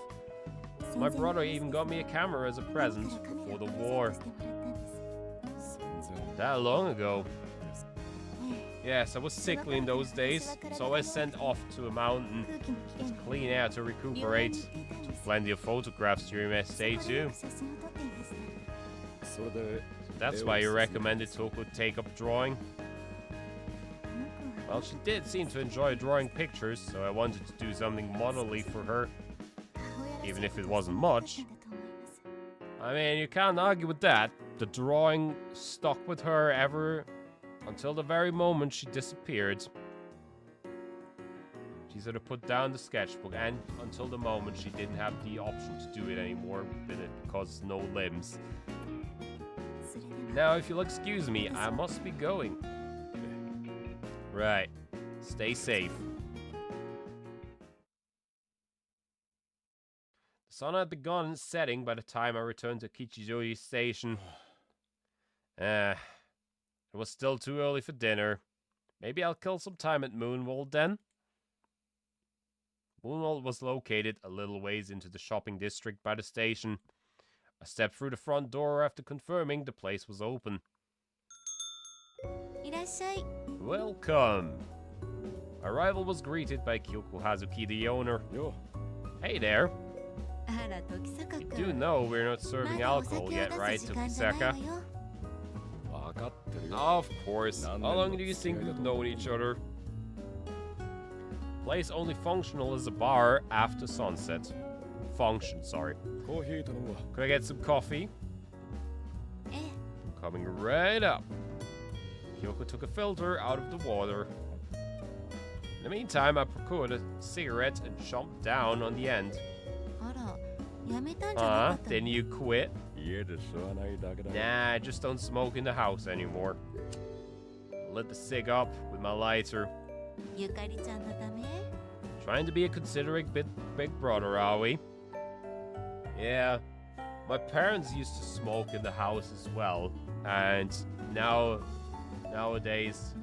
My brother even got me a camera as a present before the war. 全然 That long ago. です Yes, I was sickly in those days, so I was sent off to a mountain 空気のきれい with な clean air to 病院 recuperate. に行っていたんです Plenty of photographs during my そ stay こでよ too. く写真を撮っていました それで That's why you recommended Toko take up drawing. あの子は Well, she did seem to enjoy drawing pictures, so I wanted to do something modelly for her. 母親らしい Even if it ことを wasn't して much. いたんだと思います I mean, you can't argue with that. The drawing stuck with her ever until the very moment she disappeared. She sort of put down the sketchbook, and until the moment she didn't have the option to do it anymore because no limbs. それでは Now, if you'll excuse me, I must be going. Right. Stay safe. The sun had begun setting by the time I returned to Kichijoji Station. It was still too early for dinner. Maybe I'll kill some time at Moonwald then? Moonwald was located a little ways into the shopping district by the station. I stepped through the front door after confirming the place was open. いらっしゃい Welcome! My arrival was greeted by Kyoko Hazuki, the owner. Yo. Hey there! あら時坂 You く do ん know we're not ま serving だお alcohol 酒を yet, 出 right, す時間じゃない Tokisaka? わよ Waka ってるよ。 Of course. How long do you think we've Nanden known each other? Place only functional as a bar after sunset. Function, sorry. コーヒー頼むわ。 Could I get some coffee? ええ Coming right up. Kyoko took a filter out of the water. In the meantime, I procured a cigarette and chomped down on the end. あらやめたんじゃなかった Didn't の you quit? 家で吸わないだけだよ。 Nah, I just don't smoke in the house anymore. Lit the cig up with my lighter. ゆかりちゃんのため Trying to be a considerate big brother, are we? Yeah. My parents used to smoke in the house as well. And nowadays,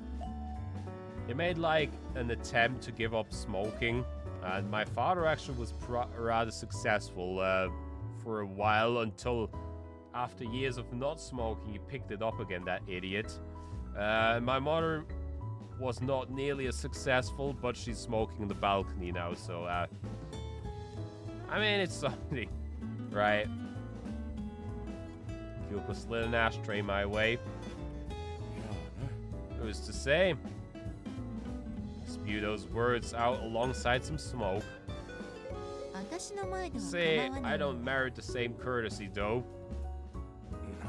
they made like an attempt to give up smoking. And my father actually was rather successful for a while until after years of not smoking, he picked it up again, that idiot. My mother was not nearly as successful, but she's smoking on the balcony now, so I mean, it's something, right? Kyoko slid an ashtray my way. いやな。 Who's to say? Spew those words out alongside some smoke. 私の前では Say, 構わな I い don't merit the same courtesy, though.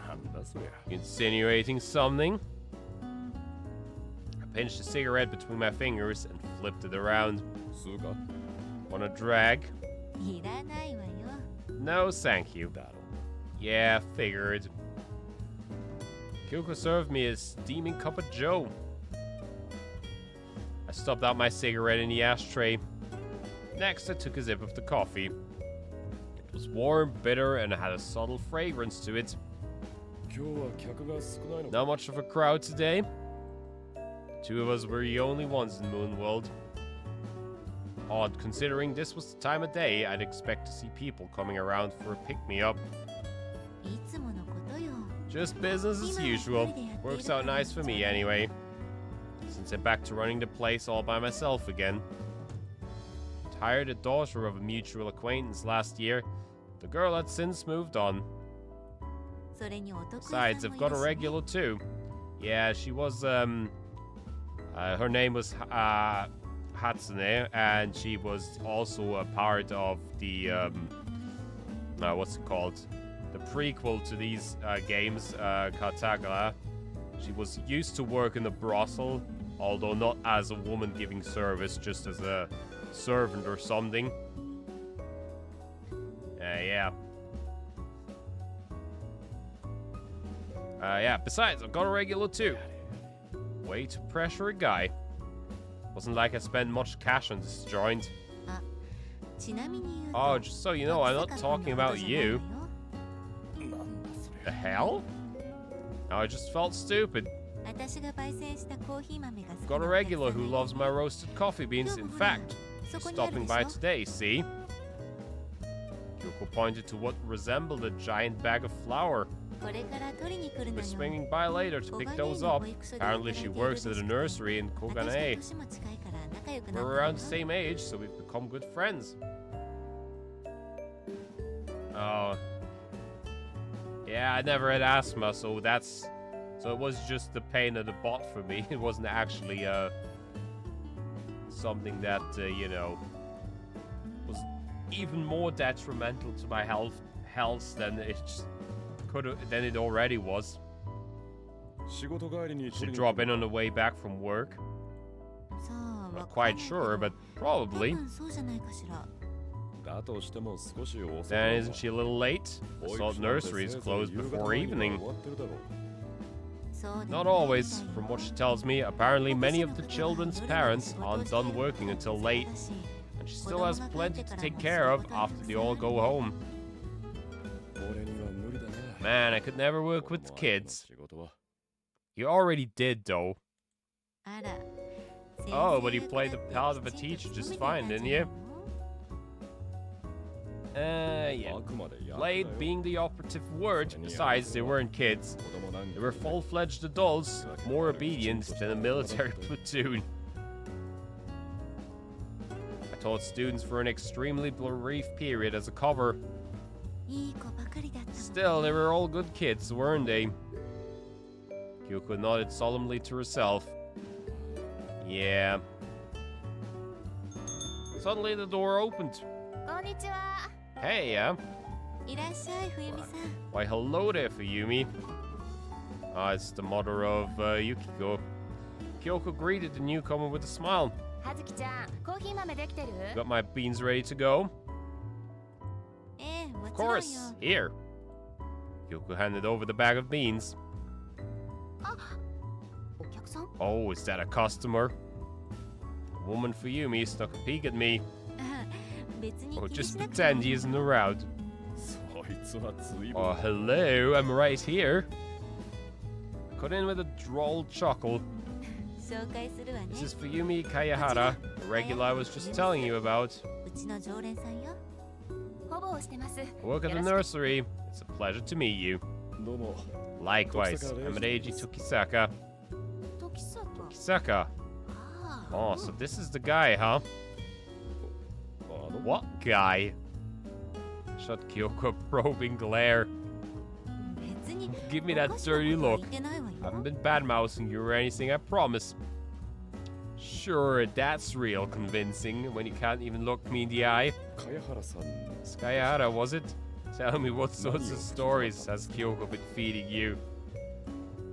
なんだそりゃ。 Insinuating something? I pinched a cigarette between my fingers and flipped it around. 吸うか Want a drag? いらないわよ No, thank you. だろ。 Yeah, figured. Kyoko served me a steaming cup of joe. I stubbed out my cigarette in the ashtray. Next, I took a sip of the coffee. It was warm, bitter, and had a subtle fragrance to it. 今日は客が少ないのか。 Not much of a crowd today. The two of us were the only ones in Moonworld. Odd, considering this was the time of day I'd expect to see people coming around for a pick-me-up. いつものことよ Just business as usual. Works out nice for me anyway. Since I'm back to running the place all by myself again. Hired a daughter of a mutual acquaintance last year. The girl had since moved on. それにお得意さん Besides, も I've い got る a しね regular too. Yeah, she was, her name was, Hatsune, and she was also a part of the, what's it called? The prequel to these, games, Katagara. She was used to work in a brothel, although not as a woman giving service, just as a servant or something. Yeah. Yeah, besides, I've got a regular too. Way to pressure a guy. Wasn't like I spent much cash on this joint. ちなみに言うと Oh, just so you know, I'm not 時坂 talking 君のこと about じゃない you. わよ なんだそり The ゃ。 hell? No, I just felt stupid. 私が焙煎したコーヒー豆が好き Got な a お客 regular さん who がい loves る my ね roasted coffee beans. In 今日もほら fact, そ she's こにある stopping で by しょ today, see? Kyoko pointed to what resembled a giant bag of flour. これから取りに来る We're のよ swinging by later to pick 小金井 those の up. 保育所で Apparently 働い she ている works ら at し a くて nursery in 私と Kogane. 年も近いから仲良くな We're ったの around よ the same age, so we've become good friends. Oh. Yeah, I never had asthma, so it was just the pain in the butt for me. It wasn't actually something that you know, was even more detrimental to my health than than it already was. 仕事帰りに取り Should に drop in on the way back from work. さあ Not quite sure, but probably. そうじゃないかしら。 だとしても少し遅く Then isn't she a little late? I 保 thought 育士なんて nursery is せいぜい closed 夕方 before 前には evening. 終わってるだろう。 そうで Not もないみ always. たいよ。 From what she tells me, apparently many of the children's parents aren't done working until late, and she still has plenty to take care of after they all go home. 俺には無理だな。 Man, I could never work こ with の後の kids. 仕事は You already did, though. あら。 Oh, but you played the part of a teacher just fine, didn't you? Yeah. あくまで役だよ。 Played being the operative word. Besides, they weren't kids. 子供なんか They were full-fledged adults, more obedient than a military platoon. I taught students for an extremely brief period as a cover. いい子ばかりだったもん。 Still, they were all good kids, weren't they? Kyoko nodded solemnly to herself. Yeah. Suddenly the door opened. こんにちは。 Hey, いらっしゃい、冬美さん。 why hello there, Fuyumi. It's the mother of Yukiko. Kyoko greeted the newcomer with a smile. はずきちゃん、コーヒー豆できてる？ Got my beans ready to go? ええ、も Of ちろんよ。 course. Here. Kyoko handed over the bag of beans. お客さん？ Oh, is that a customer? The woman Fuyumi snuck a peek at me. 別に Oh, 気に just しなくて pretend いい he isn't around. そいつは随分 Oh, hello, I'm right here. Cut in with a droll chuckle. 紹介するわね。 This is Fuyumi Kayahara, the regular I was just telling you about. うちの常連さんよ。保護をしてます。 I work at the nursery. It's a pleasure to meet you. どうも Likewise, I'm Reiji Tokisaka. 時里。 Kisaka. ああ。 Oh, so this is the guy, huh? あの What guy? Shut Kyoko a probing glare. 別に Give me that おかしなこと dirty は look. 言ってないわよ。 Haven't been bad-mouthing you or anything, I promise. Sure, that's real convincing when you can't even look me in the eye. 茅原さん Skayahara, was it? Tell me what sorts of stories has Kyoko been feeding you?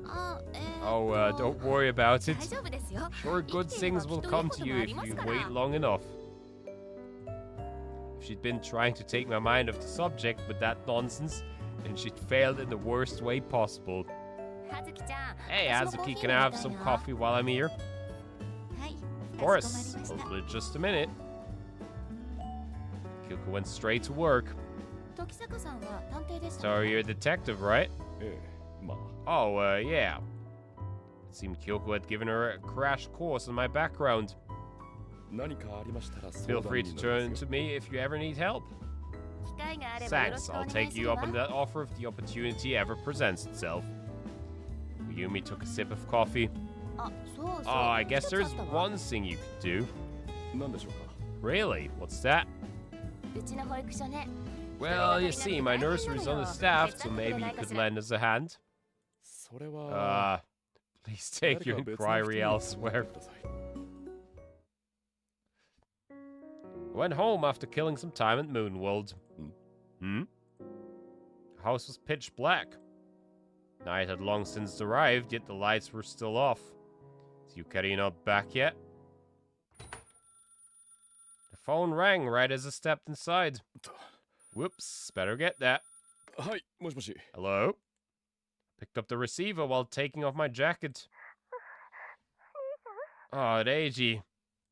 あ、Oh, don't worry about 大 it. 丈夫ですよ。 Sure, good things will come to you if you wait long enough. If she'd been trying to take my mind off the subject with that nonsense, then she'd failed in the worst way possible. はずきちゃん。 Hey, 私もコー Azuki, ヒー can I 飲み have たい some な。 coffee while I'm here? はい。 Of かしこまり course. ました Hold it just a minute. Kyoko went straight to work. 時坂さんは探偵です So you're a detective, right? ええまあ Oh, yeah. It seemed Kyoko had given her a crash course on my background. 何かありましたら Feel 相談 free に to 乗り turn ます to me if you ever need help. 機会があればよろ Thanks, しくお I'll 願い take する you わ up on that offer if the opportunity ever presents itself. Yumi took a sip of coffee. あ、そうそう Oh, I 一 guess つあ there's ったわ one thing you could do. 何でしょうか Really? What's that? うちの保育所ね Well, you see, my nursery's understaffed, so maybe you could lend us a hand. それは Please take 誰 your か別の人 inquiry に elsewhere. ください Went home after killing some time at Moonworld. Hmm? The house was pitch black. Night had long since arrived, yet the lights were still off. Is Yukari not back yet? The phone rang right as I stepped inside. Whoops, better get that. はいもしもし Hello? Picked up the receiver while taking off my jacket. Oh, Reiji.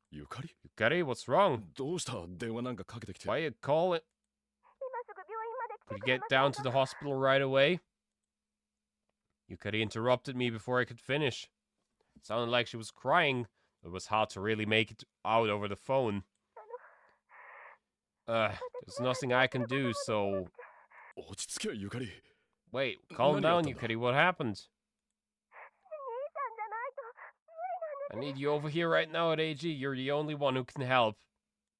ゆかり Yukari, what's wrong? どうした電話なんかかけてきて Why you calling? Could you get down to the hospital right away? Yukari interrupted me before I could finish. It sounded like she was crying. It was hard to really make it out over the phone. There's nothing I can do, so... 落ち着けゆかり Wait, calm down, 何があったんだ？ Yukari. What happened? I need you over here right now at AG. You're the only one who can help.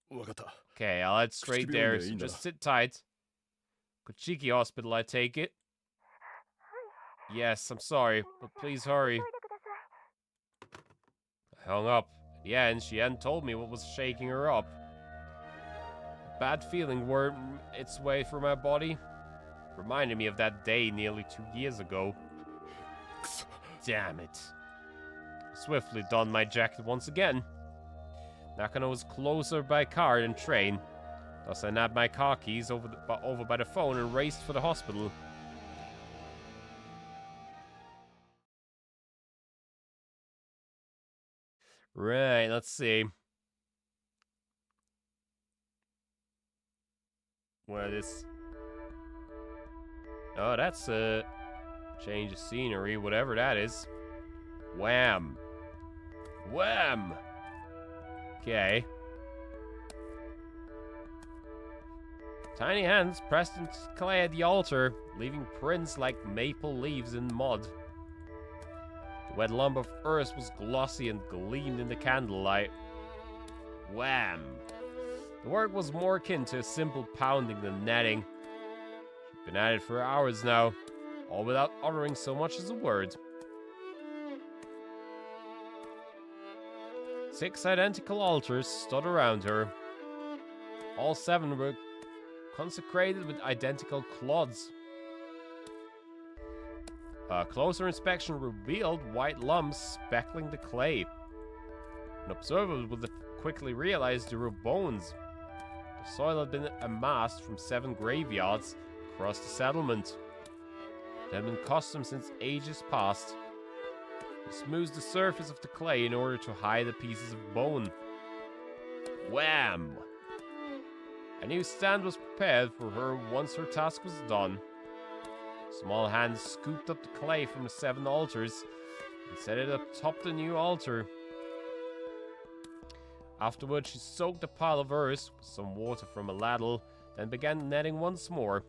わかった Okay, I'll head straight there, so 口病院でいいんだ。 just sit tight. Kochiki Hospital, I take it? Yes, I'm sorry, but please hurry. I hung up. In the end, she hadn't told me what was shaking her up. A bad feeling wormed its way through my body. Reminded me of that day nearly 2 years ago. くそ Damn it. I swiftly donned my jacket once again. Nakano was closer by car than train. Thus I nabbed my car keys over by the phone and raced for the hospital. Right, let's see. Where this... Oh, that's a change of scenery, whatever that is. Wham! Wham! Okay. Tiny hands pressed into clay at the altar, leaving prints like maple leaves in mud. The wet lump of earth was glossy and gleamed in the candlelight. Wham! The work was more akin to a simple pounding than netting. She'd been at it for hours now, all without uttering so much as a word. 6 identical altars stood around her. All 7 were consecrated with identical clods. A closer inspection revealed white lumps speckling the clay. An observer would quickly realize they were bones. The soil had been amassed from 7 graveyards across the settlement. It had been custom since ages past. He smoothed the surface of the clay in order to hide the pieces of bone. Wham! A new stand was prepared for her once her task was done. Small hands scooped up the clay from the 7 altars and set it atop the new altar. Afterwards, she soaked the pile of earth with some water from a ladle, then began netting once more.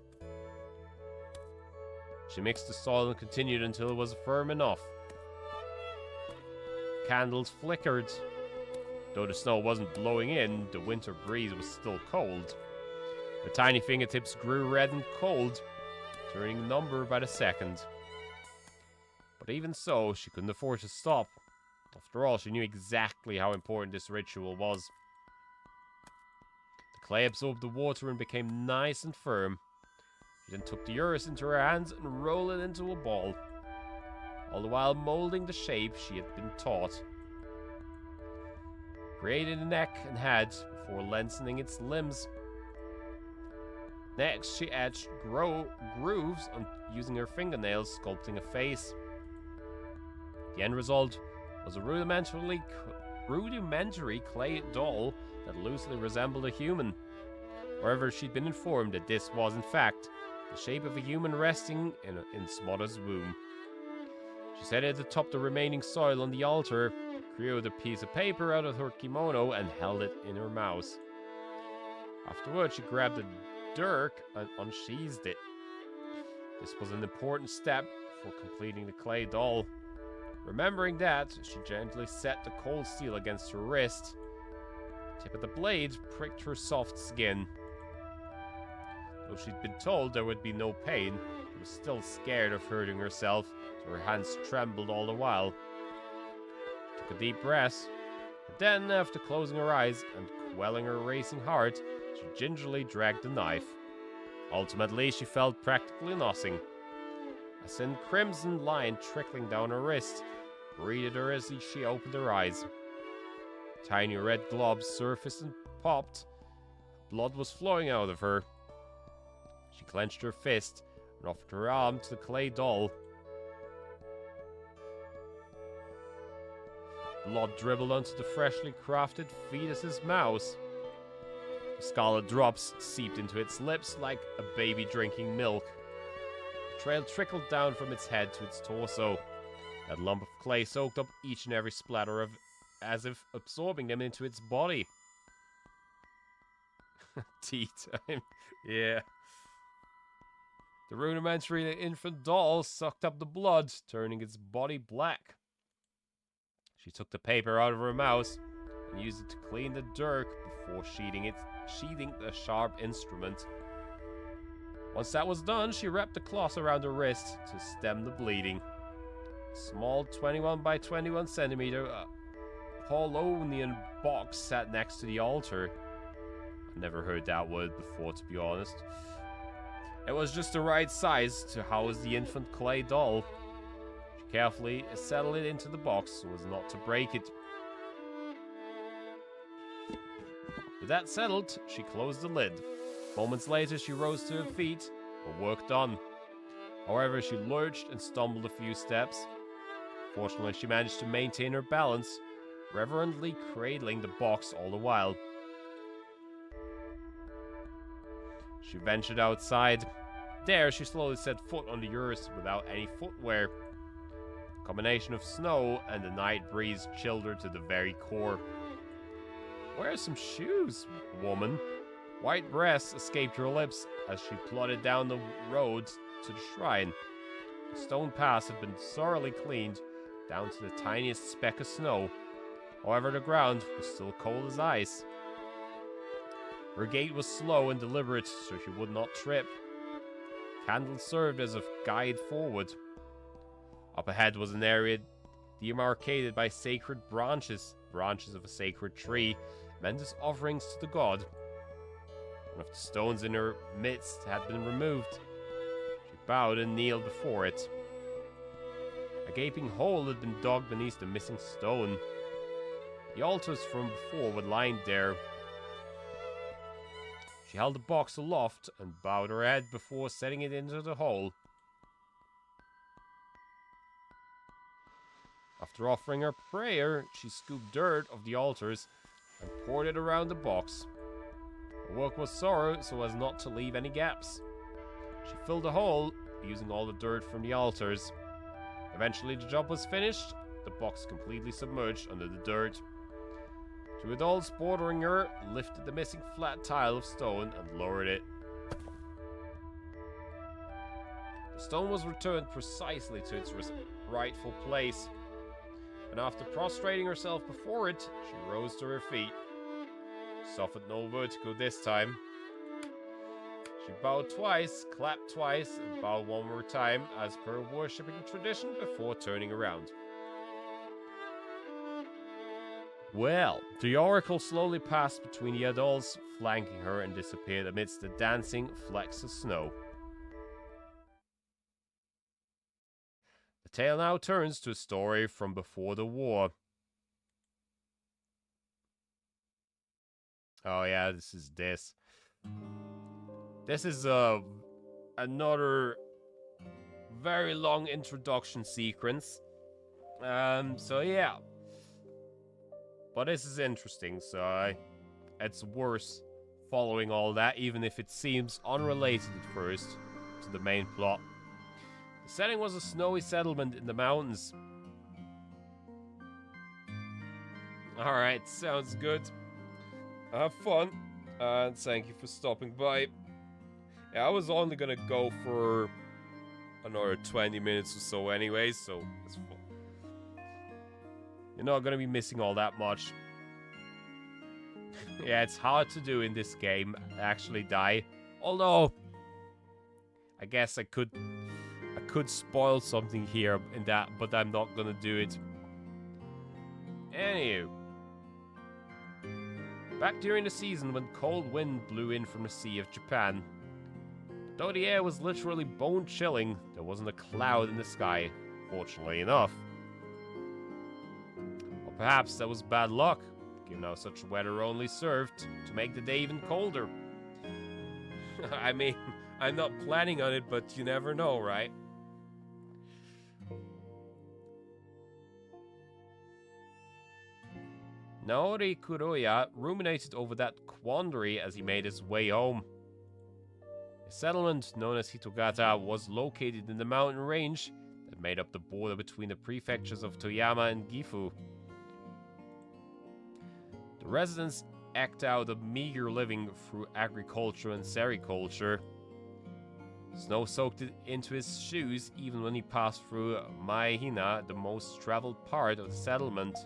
She mixed the soil and continued until it was firm enough. Candles flickered. Though the snow wasn't blowing in, the winter breeze was still cold. Her tiny fingertips grew red and cold, turning number by the second. But even so, she couldn't afford to stop. After all, she knew exactly how important this ritual was. The clay absorbed the water and became nice and firm. She then took the earth into her hands and rolled it into a ball, all the while molding the shape she had been taught. Created a neck and head before lengthening its limbs. Next, she etched grooves on using her fingernails, sculpting a face. The end result was a rudimentary clay doll that loosely resembled a human. However, she'd been informed that this was, in fact, the shape of a human resting in its mother's womb. She set it atop the remaining soil on the altar, created a piece of paper out of her kimono, and held it in her mouth. Afterwards, she grabbed a dirk and unsheathed it. This was an important step for completing the clay doll. Remembering that, she gently set the cold steel against her wrist. The tip of the blade pricked her soft skin. Though she'd been told there would be no pain, she was still scared of hurting herself, so her hands trembled all the while. She took a deep breath, but then, after closing her eyes and quelling her racing heart, she gingerly dragged the knife. Ultimately, she felt practically nothing. A thin crimson line trickling down her wrist greeted her as she opened her eyes. Tiny red globs surfaced and popped. Blood was flowing out of her. She clenched her fist and offered her arm to the clay doll. Blood dribbled onto the freshly crafted fetus's mouth. The scarlet drops seeped into its lips like a baby drinking milk. The trail trickled down from its head to its torso. That lump of clay soaked up each and every splatter of, as if absorbing them into its body. Tea time. Yeah. The rudimentary infant doll sucked up the blood, turning its body black. She took the paper out of her mouth and used it to clean the dirt before sheathing the sharp instrument. Once that was done, she wrapped the cloth around her wrist to stem the bleeding. A small 21 by 21 centimeter Polonian box sat next to the altar. I never heard that word before, to be honest. It was just the right size to house the infant clay doll. She carefully settled it into the box so as not to break it. With that settled, she closed the lid. Moments later, she rose to her feet, her work done. However, she lurched and stumbled a few steps. Fortunately, she managed to maintain her balance, reverently cradling the box all the while. She ventured outside. There, she slowly set foot on the earth without any footwear. A combination of snow and the night breeze chilled her to the very core. Wear some shoes, woman. White breaths escaped her lips as she plodded down the road to the shrine. The stone path had been thoroughly cleaned down to the tiniest speck of snow. However, the ground was still cold as ice. Her gait was slow and deliberate, so she would not trip. Candles served as a guide forward. Up ahead was an area demarcated by sacred branches of a sacred tree, meant as offerings to the god. One of the stones in her midst had been removed. She bowed and kneeled before it. A gaping hole had been dug beneath the missing stone. The altars from before were lying there. She held the box aloft and bowed her head before setting it into the hole. After offering her prayer, she scooped dirt off the altars and poured it around the box. Her work was thorough so as not to leave any gaps. She filled the hole using all the dirt from the altars. Eventually the job was finished, the box completely submerged under the dirt. Two adults bordering her lifted the missing flat tile of stone and lowered it. The stone was returned precisely to its rightful place, and after prostrating herself before it, she rose to her feet. She suffered no vertigo this time. She bowed twice, clapped twice, and bowed one more time as per worshipping tradition before turning around. Well, the oracle slowly passed between the adults, flanking her, and disappeared amidst the dancing flecks of snow. The tale now turns to a story from before the war. Oh yeah, this is this. This is another very long introduction sequence. So yeah. But this is interesting, so it's worth following all that, even if it seems unrelated at first to the main plot. The setting was a snowy settlement in the mountains. Alright, sounds good. Have fun, and thank you for stopping by. Yeah, I was only gonna go for another 20 minutes or so anyways, so it's fun. You're not gonna be missing all that much. Yeah, it's hard to do in this game, actually die. Although, I guess I could spoil something here in that, but I'm not gonna do it. Anywho. Back during the season when cold wind blew in from the sea of Japan. Though the air was literally bone-chilling, there wasn't a cloud in the sky, fortunately enough. Or perhaps that was bad luck, given how such weather only served to make the day even colder. I mean, I'm not planning on it, but you never know, right? Naori Kuroya ruminated over that quandary as he made his way home. A settlement known as Hitogata was located in the mountain range that made up the border between the prefectures of Toyama and Gifu. The residents eked out a meager living through agriculture and sericulture. Snow soaked it into his shoes even when he passed through Maehina, the most traveled part of the settlement.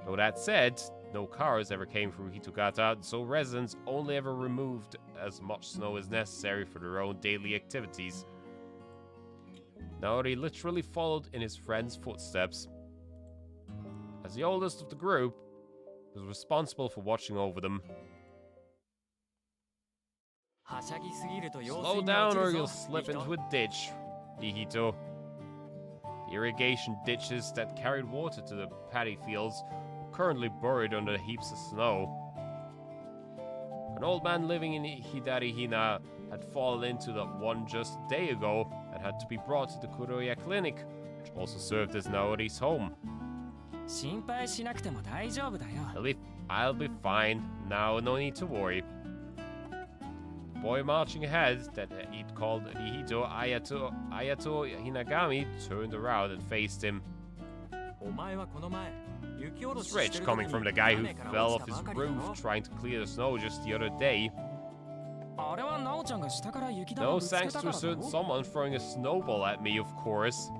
Though that said, no cars ever came through Hitogata, so residents only ever removed as much snow as necessary for their own daily activities. Naori literally followed in his friend's footsteps. As the oldest of the group, he was responsible for watching over them. Slow down or you'll slip into a ditch, Ihito. The irrigation ditches that carried water to the paddy fields were currently buried under heaps of snow. An old man living in Hidarihina had fallen into the one just a day ago and had to be brought to the Kuroya clinic, which also served as Naori's home. 心配しなくても大丈夫だよ。 I'll be fine. Now, no need to worry. The boy marching ahead that he'd called Rihito Ayato Hinagami turned around and faced him. お前はこの前雪下ろし It's して rich る coming 時 from に the guy 屋 who 根から fell 落 off ち his たばかりだろ roof trying to clear the snow just the other day. あれはナオちゃんが下から雪玉 No ぶつけ thanks た to からだ certain ろ someone throwing a snowball at me, of course.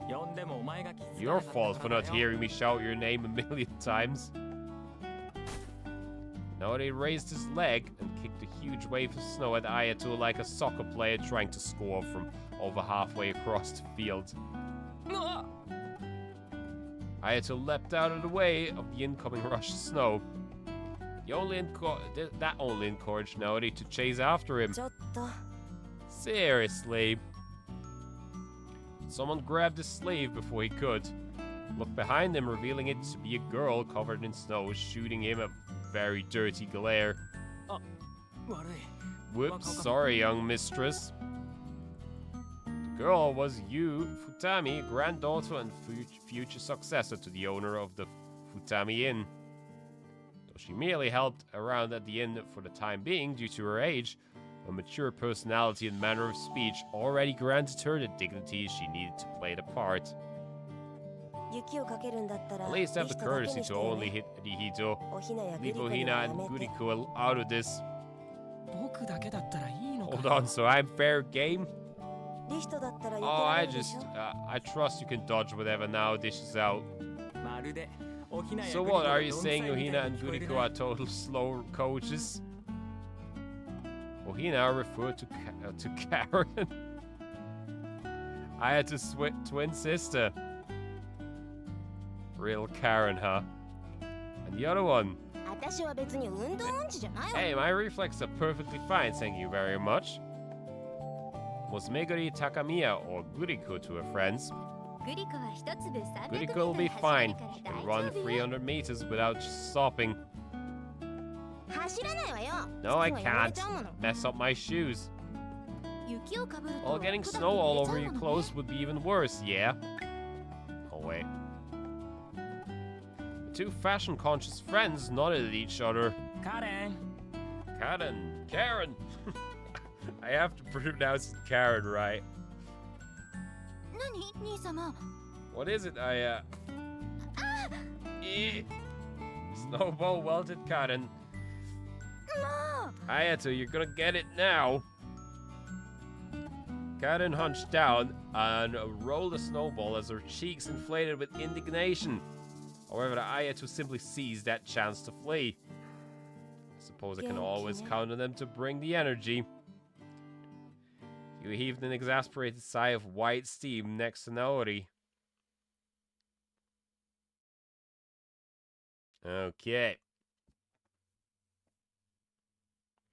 呼んでもお前が気づかな Your かった fault か for ら not だよ hearing me shout your name a million times. Naori raised his leg and kicked a huge wave of snow at Ayato like a soccer player trying to score from over halfway across the field. うわ Ayato leapt out of the way of the incoming rush of snow. That only encouraged Naori to chase after him. ちょっと Seriously. Someone grabbed his sleeve before he could. Looked behind him, revealing it to be a girl covered in snow, shooting him a very dirty glare. 悪い Whoops, sorry, young mistress. The girl was Yu Futami, granddaughter and future successor to the owner of the Futami Inn. Though she merely helped around at the inn for the time being due to her age, her mature personality and manner of speech already granted her the dignity she needed to play the part. 雪をかけるんだったら At least have the リヒトだけ courtesy にして to よ only ね hit Rihito. おひなやグリ Leave コには Ohina や and めて Guriko out of this. 僕だけだったらいいのか Hold on, so I'm fair game? リヒトだったら避け Oh, ら I れるでし just, ょ I trust you can dodge whatever now dishes out. まるでおひなや So グリコ what, が are you どん saying さいみたい Ohina に and 聞こえる Guriko ね are total slow coaches? Ohina referred to Karen. I had to twin sister. Real Karen, huh? And the other one. 私は別に運動音痴じゃないわ Hey, my reflexes are perfectly fine, thank you very much. Was Meguri Takamiya or Guriko to her friends? グリコは一粒300 Guriko will be 走れ fine. るから She 大 can 丈 run 夫よ 300 meters without stopping. 走らないわよ No, I 靴が汚れ can't. ちゃうもの Mess up my shoes. 雪をかぶると Well, getting 服だけ snow all 濡 over れちゃ your うものね clothes would be even worse, yeah? Oh, wait. The two fashion-conscious friends nodded at each other. カレン Karen! I have to pronounce Karen right. 何兄様 What is it? Snowball welted Karen. もう Ayato, you're gonna get it now. Karen hunched down and rolled a snowball as her cheeks inflated with indignation. However, Ayato simply seized that chance to flee. I suppose I can always count on them to bring the energy. You heaved an exasperated sigh of white steam next to Naori. Okay.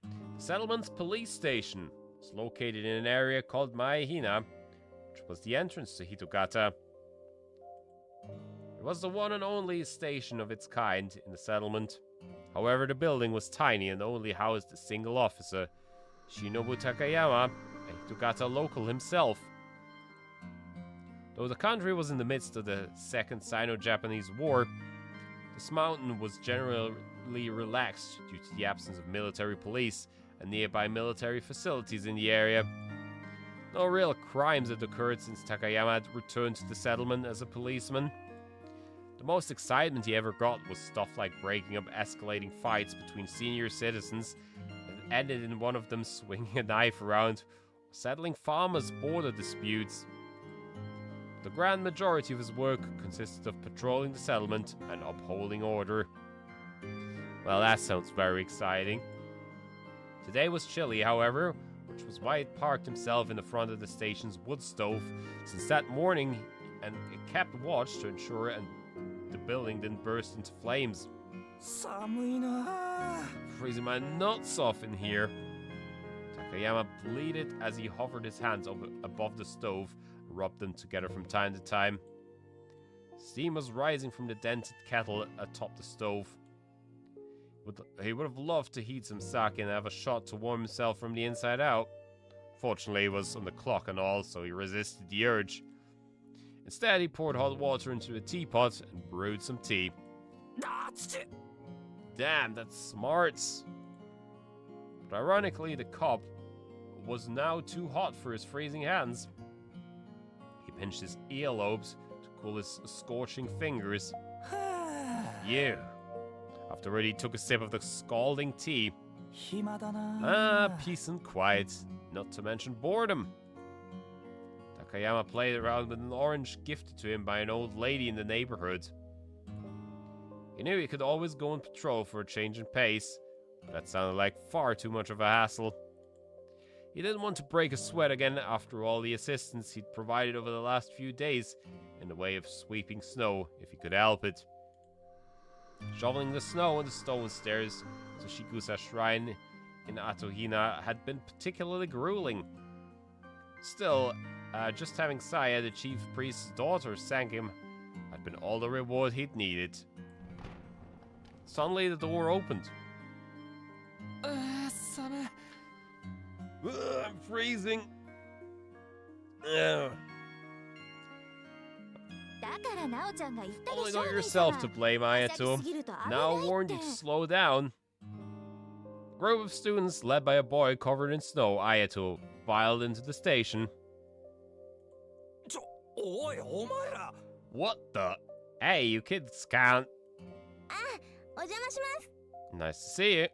The settlement's police station is located in an area called Maehina, which was the entrance to Hitogata. It was the one and only station of its kind in the settlement. However, the building was tiny and only housed a single officer, Shinobu Takayama, a Hitogata local himself. Though the country was in the midst of the Second Sino-Japanese War, this mountain was generally relaxed due to the absence of military police and nearby military facilities in the area. No real crimes had occurred since Takayama had returned to the settlement as a policeman. The most excitement he ever got was stuff like breaking up escalating fights between senior citizens that ended in one of them swinging a knife around, or settling farmers' border disputes. The grand majority of his work consisted of patrolling the settlement and upholding order. Well, that sounds very exciting. Today was chilly, however, which was why he parked himself in the front of the station's wood stove, since that morning and it kept watch to ensure the building didn't burst into flames. 寒いな Freezing my nuts off in here. Takayama bleated as he hovered his hands above the stove, rubbed them together from time to time. Steam was rising from the dented kettle atop the stove. He would have loved to heat some sake and have a shot to warm himself from the inside out. Fortunately, it was on the clock and all, so he resisted the urge. Instead, he poured hot water into a teapot and brewed some tea. Damn, that's smarts. But ironically, the cup was now too hot for his freezing hands. He pinched his earlobes to cool his scorching fingers. Yeah. Afterward, he took a sip of the scalding tea. Peace and quiet, not to mention boredom. Takayama played around with an orange gifted to him by an old lady in the neighborhood. He knew he could always go on patrol for a change in pace, but that sounded like far too much of a hassle. He didn't want to break a sweat again after all the assistance he'd provided over the last few days in the way of sweeping snow, if he could help it. Shoveling the snow on the stone stairs to Shikusa Shrine in Atohina had been particularly grueling. Still, just having Saya, the chief priest's daughter, thank him had been all the reward he'd needed. Suddenly, the door opened. I'm freezing. Only got yourself to blame, Ayato. Now I warned you to slow down. A group of students, led by a boy covered in snow, Ayato, filed into the station. What the? Hey, you kids can't. Nice to see you.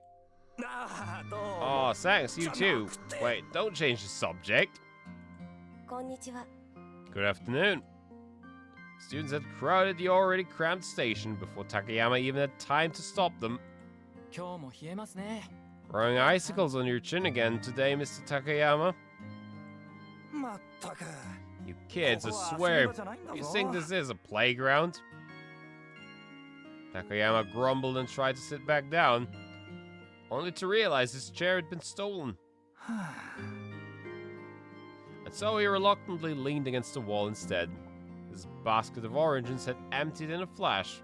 Oh, thanks, you too. Wait, don't change the subject. Good afternoon. Students had crowded the already cramped station before Takayama even had time to stop them. Growing icicles on your chin again today, Mr. Takayama. You kids, I swear, you think this is a playground? Takayama grumbled and tried to sit back down, only to realize his chair had been stolen. And so he reluctantly leaned against the wall instead. His basket of oranges had emptied in a flash.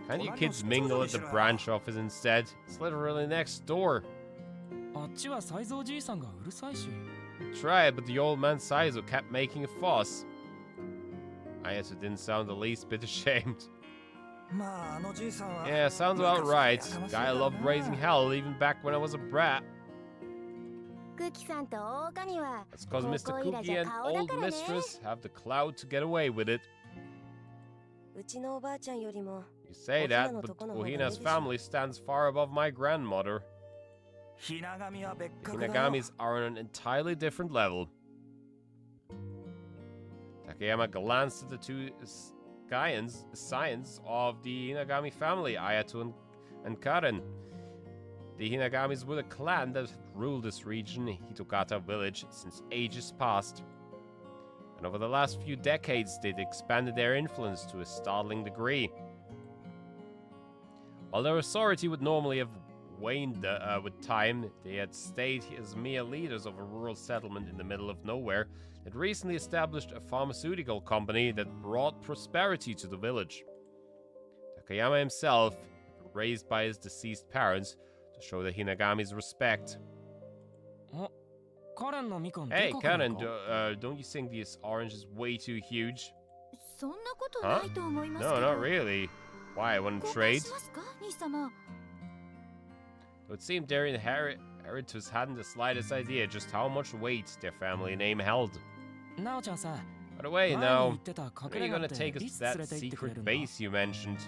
Can't you kids mingle at the branch office instead? It's literally next door. We tried, but the old man Saizo kept making a fuss. Ayato didn't sound the least bit ashamed. Yeah, sounds about right. Guy loved raising hell even back when I was a brat. That's cause Mr. Cookie and old mistress have the clout to get away with it. You say that, but Ohina's family stands far above my grandmother. The Hinagamis are on an entirely different level. Takayama glanced at the two scions of the Hinagami family, Ayato and Karen. The Hinagamis were the clan that had ruled this region, Hitogata village, since ages past. And over the last few decades, they'd expanded their influence to a startling degree. While their authority would normally have waned with time, they had stayed as mere leaders of a rural settlement in the middle of nowhere that recently established a pharmaceutical company that brought prosperity to the village. Takayama himself, raised by his deceased parents, to show the Hinagami's respect. Hey, Karen, don't you think this orange is way too huge? Huh? No, not really. Why, want to trade? It would seem their inheritors hadn't the slightest idea just how much weight their family name held. By the way, now, when are you gonna take us to that secret base you mentioned?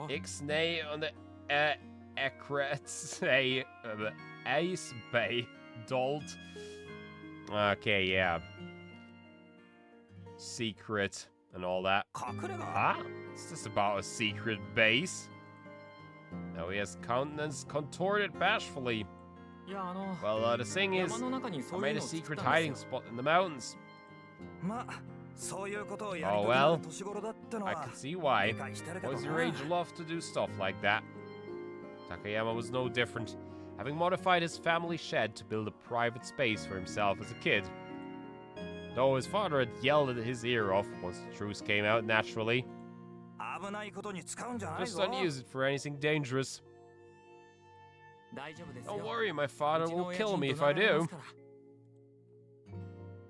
Ixnay on the Ekretse Ace Bay Dolt. Okay, yeah. Secret and all that. Huh? It's just about a secret base. Now he has countenance contorted bashfully. Well, the thing is, I made a secret hiding spot in the mountains. Oh well, I can see why. Boys your age love to do stuff like that. Takayama was no different, having modified his family shed to build a private space for himself as a kid. Though his father had yelled his ear off once the truth came out naturally. Just don't use it for anything dangerous. Don't worry, my father will kill me if I do.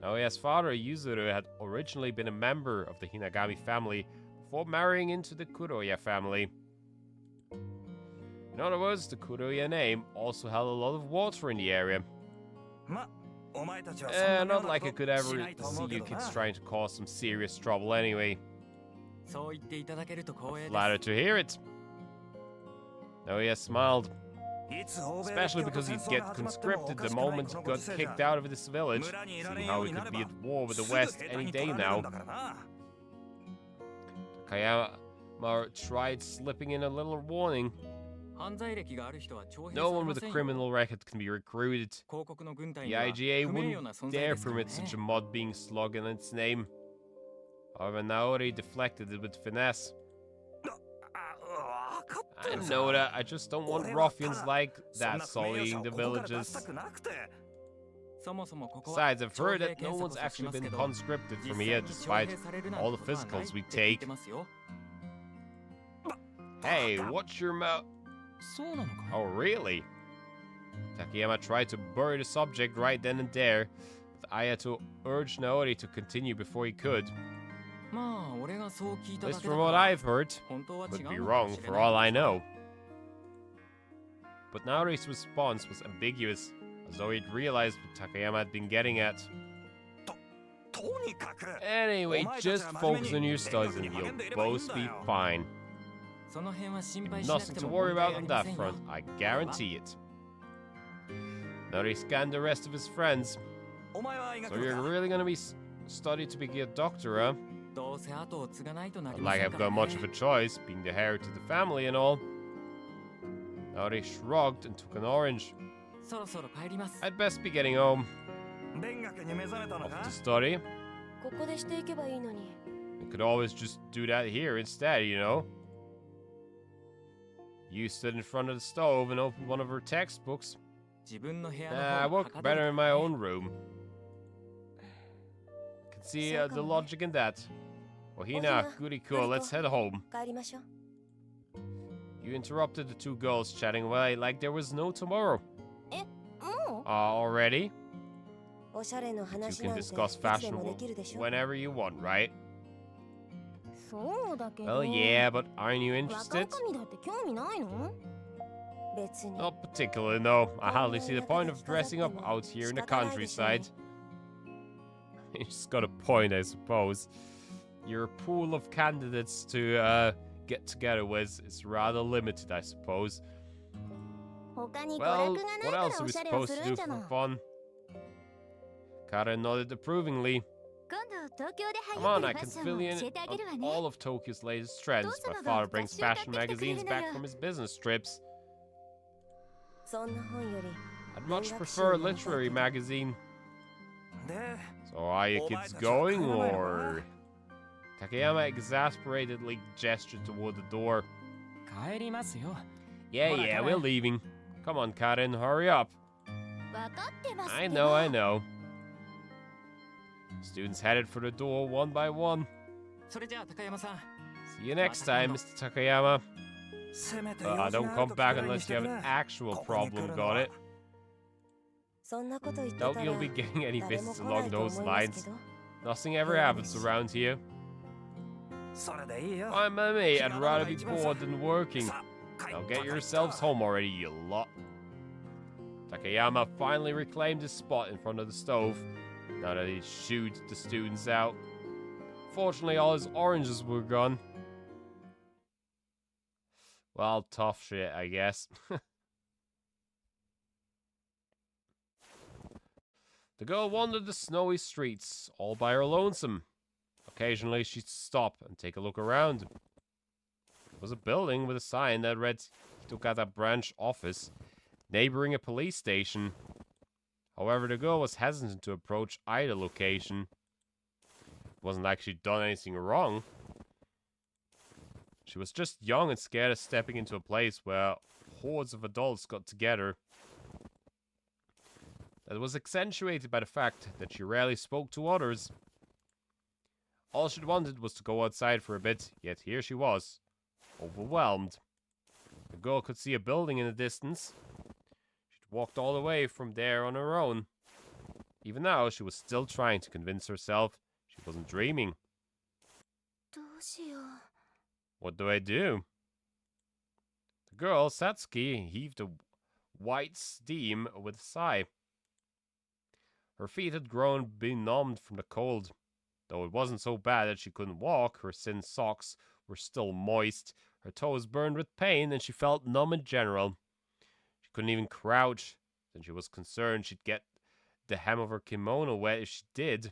Oh yes, Father Yuzuru had originally been a member of the Hinagami family before marrying into the Kuroya family. In other words, the Kuroya name also held a lot of water in the area. Not like I could ever see you kids trying to cause some serious trouble anyway. Flattered to hear it. Oh yes, smiled. Especially because he'd get conscripted the moment he got kicked out of this village, seeing how he could be at war with the West any day now. Takayama tried slipping in a little warning. No one with a criminal record can be recruited. The IGA wouldn't dare permit such a mod being slugged in its name. However, Naori deflected it with finesse. I know that, I just don't want ruffians like that sullying the villages. Besides, I've heard that no one's actually been conscripted from here despite all the physicals we take. Hey, watch your mouth. Oh, really? Takayama tried to bury the subject right then and there, but I had to urge Naori to continue before he could. At least from what I've heard, could be wrong for all I know. But Naori's response was ambiguous, as though he'd realized what Takayama had been getting at. Anyway, just focus on your studies and you'll both be fine. Nothing to worry about on that front, I guarantee it. Naori scanned the rest of his friends. So you're really gonna be studying to be a doctor, huh? Not like I've got much of a choice, being the heir to the family and all. Naori shrugged and took an orange. I'd best be getting home. Off to study. I could always just do that here instead, you know. You stood in front of the stove and opened one of her textbooks. I work better in my own room. Can see the logic in that. Ohina, Guriko, let's head home. You interrupted the two girls chatting away like there was no tomorrow. Already? You can discuss fashion whenever you want, right? Well, yeah, but aren't you interested? Not particularly, no. I hardly see the point of dressing up out here in the countryside. You just got a point, I suppose. Your pool of candidates to get together with is rather limited, I suppose. Well, what else are we supposed to do for fun? Karen nodded approvingly. Come on, I can fill you in on all of Tokyo's latest trends. My father brings fashion magazines back from his business trips. I'd much prefer a literary magazine. So are you kids going, or...? Takayama exasperatedly gestured toward the door. Yeah, we're leaving. Come on, Karen, hurry up. I know. Students headed for the door one by one. See you next time, Mr. Takayama. Don't come back unless you have an actual problem, got it? Doubt you'll be getting any visits along those lines. Nothing ever happens around here. Fine by me, I'd rather be bored than working. Now get yourselves home already, you lot. Takayama finally reclaimed his spot in front of the stove, now that he'd shooed the students out. Fortunately, all his oranges were gone. Well, tough shit, I guess. The girl wandered the snowy streets, all by her lonesome. Occasionally, she'd stop and take a look around. It was a building with a sign that read Hitokata Branch Office, neighboring a police station. However, the girl was hesitant to approach either location. It wasn't like she'd done anything wrong. She was just young and scared of stepping into a place where hordes of adults got together. That was accentuated by the fact that she rarely spoke to others. All she'd wanted was to go outside for a bit, yet here she was, overwhelmed. The girl could see a building in the distance. She'd walked all the way from there on her own. Even now, she was still trying to convince herself she wasn't dreaming. どうしよう。 What do I do? The girl, Satsuki, heaved a white steam with a sigh. Her feet had grown benumbed from the cold. Though it wasn't so bad that she couldn't walk, her thin socks were still moist, her toes burned with pain, and she felt numb in general. She couldn't even crouch, and she was concerned she'd get the hem of her kimono wet if she did.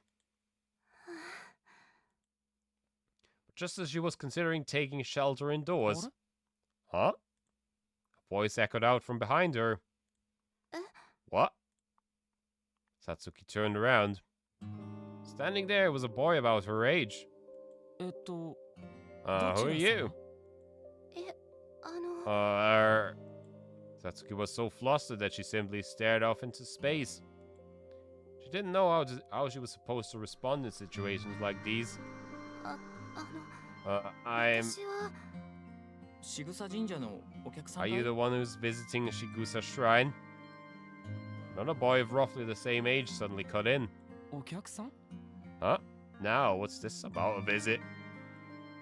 But just as she was considering taking shelter indoors... Huh? A voice echoed out from behind her. What? Satsuki turned around. Standing there was a boy about her age. ど Who are you? え、あの、 Satsuki was so flustered that she simply stared off into space. She didn't know how she was supposed to respond in situations like these. I'm... 私は、 仕草神社のお客さん Are かい you the one who's visiting Shigusa Shrine? Another boy of roughly the same age suddenly cut in. お客さん Huh? Now, what's this about a visit?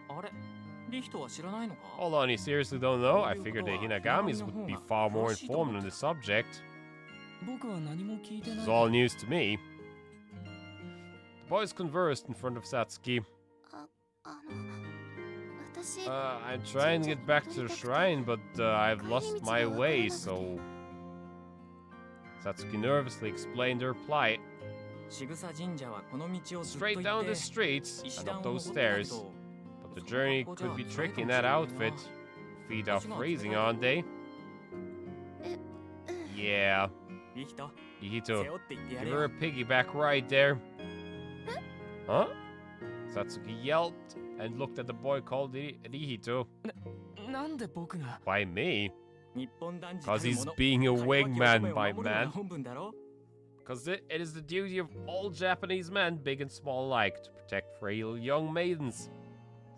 あれリヒトは知らないのか Hold on, you seriously don't know? I figured the Hinagamis would be far more informed on the subject. 僕は何も聞いてない It's all news to me. The boys conversed in front of Satsuki. 私、 I'm trying to get back to the shrine, but I've lost my way, so... Satsuki nervously explained her plight. 仕草神社はこの道をずっと Straight 行 down って the streets 石 and 段 up を those 登ったけ stairs. ど But the journey could be tricky in that outfit. Feet are freezing, aren't they? Yeah. リヒト Hito, 背負って行ってや give れ her よ a piggyback ride there. Huh? Satsuki yelped and looked at the boy called Rihito. なんで僕が Why me? 日本男児 Because たる he's 者 being a 会話 wingman, を my 守るのが man. 本分だろ Because it is the duty of all Japanese men, big and small alike, to protect frail young maidens.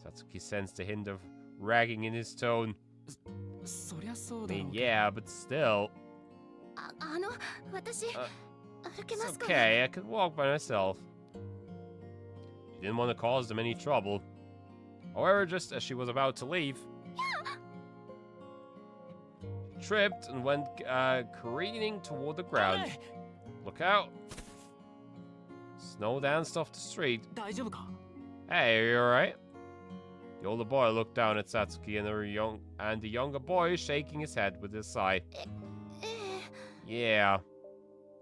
Satsuki sensed a hint of ragging in his tone. そりゃそう I だろ mean, う yeah, but still. 私、歩け It's ますから。 okay, I can walk by myself. She didn't want to cause them any trouble. However, just as she was about to leave, she tripped and went careening toward the ground. Look out! Snow danced off the street. 大丈夫か Hey, are you alright? The older boy looked down at Satsuki and the younger boy shaking his head with a sigh. ええ、 Yeah.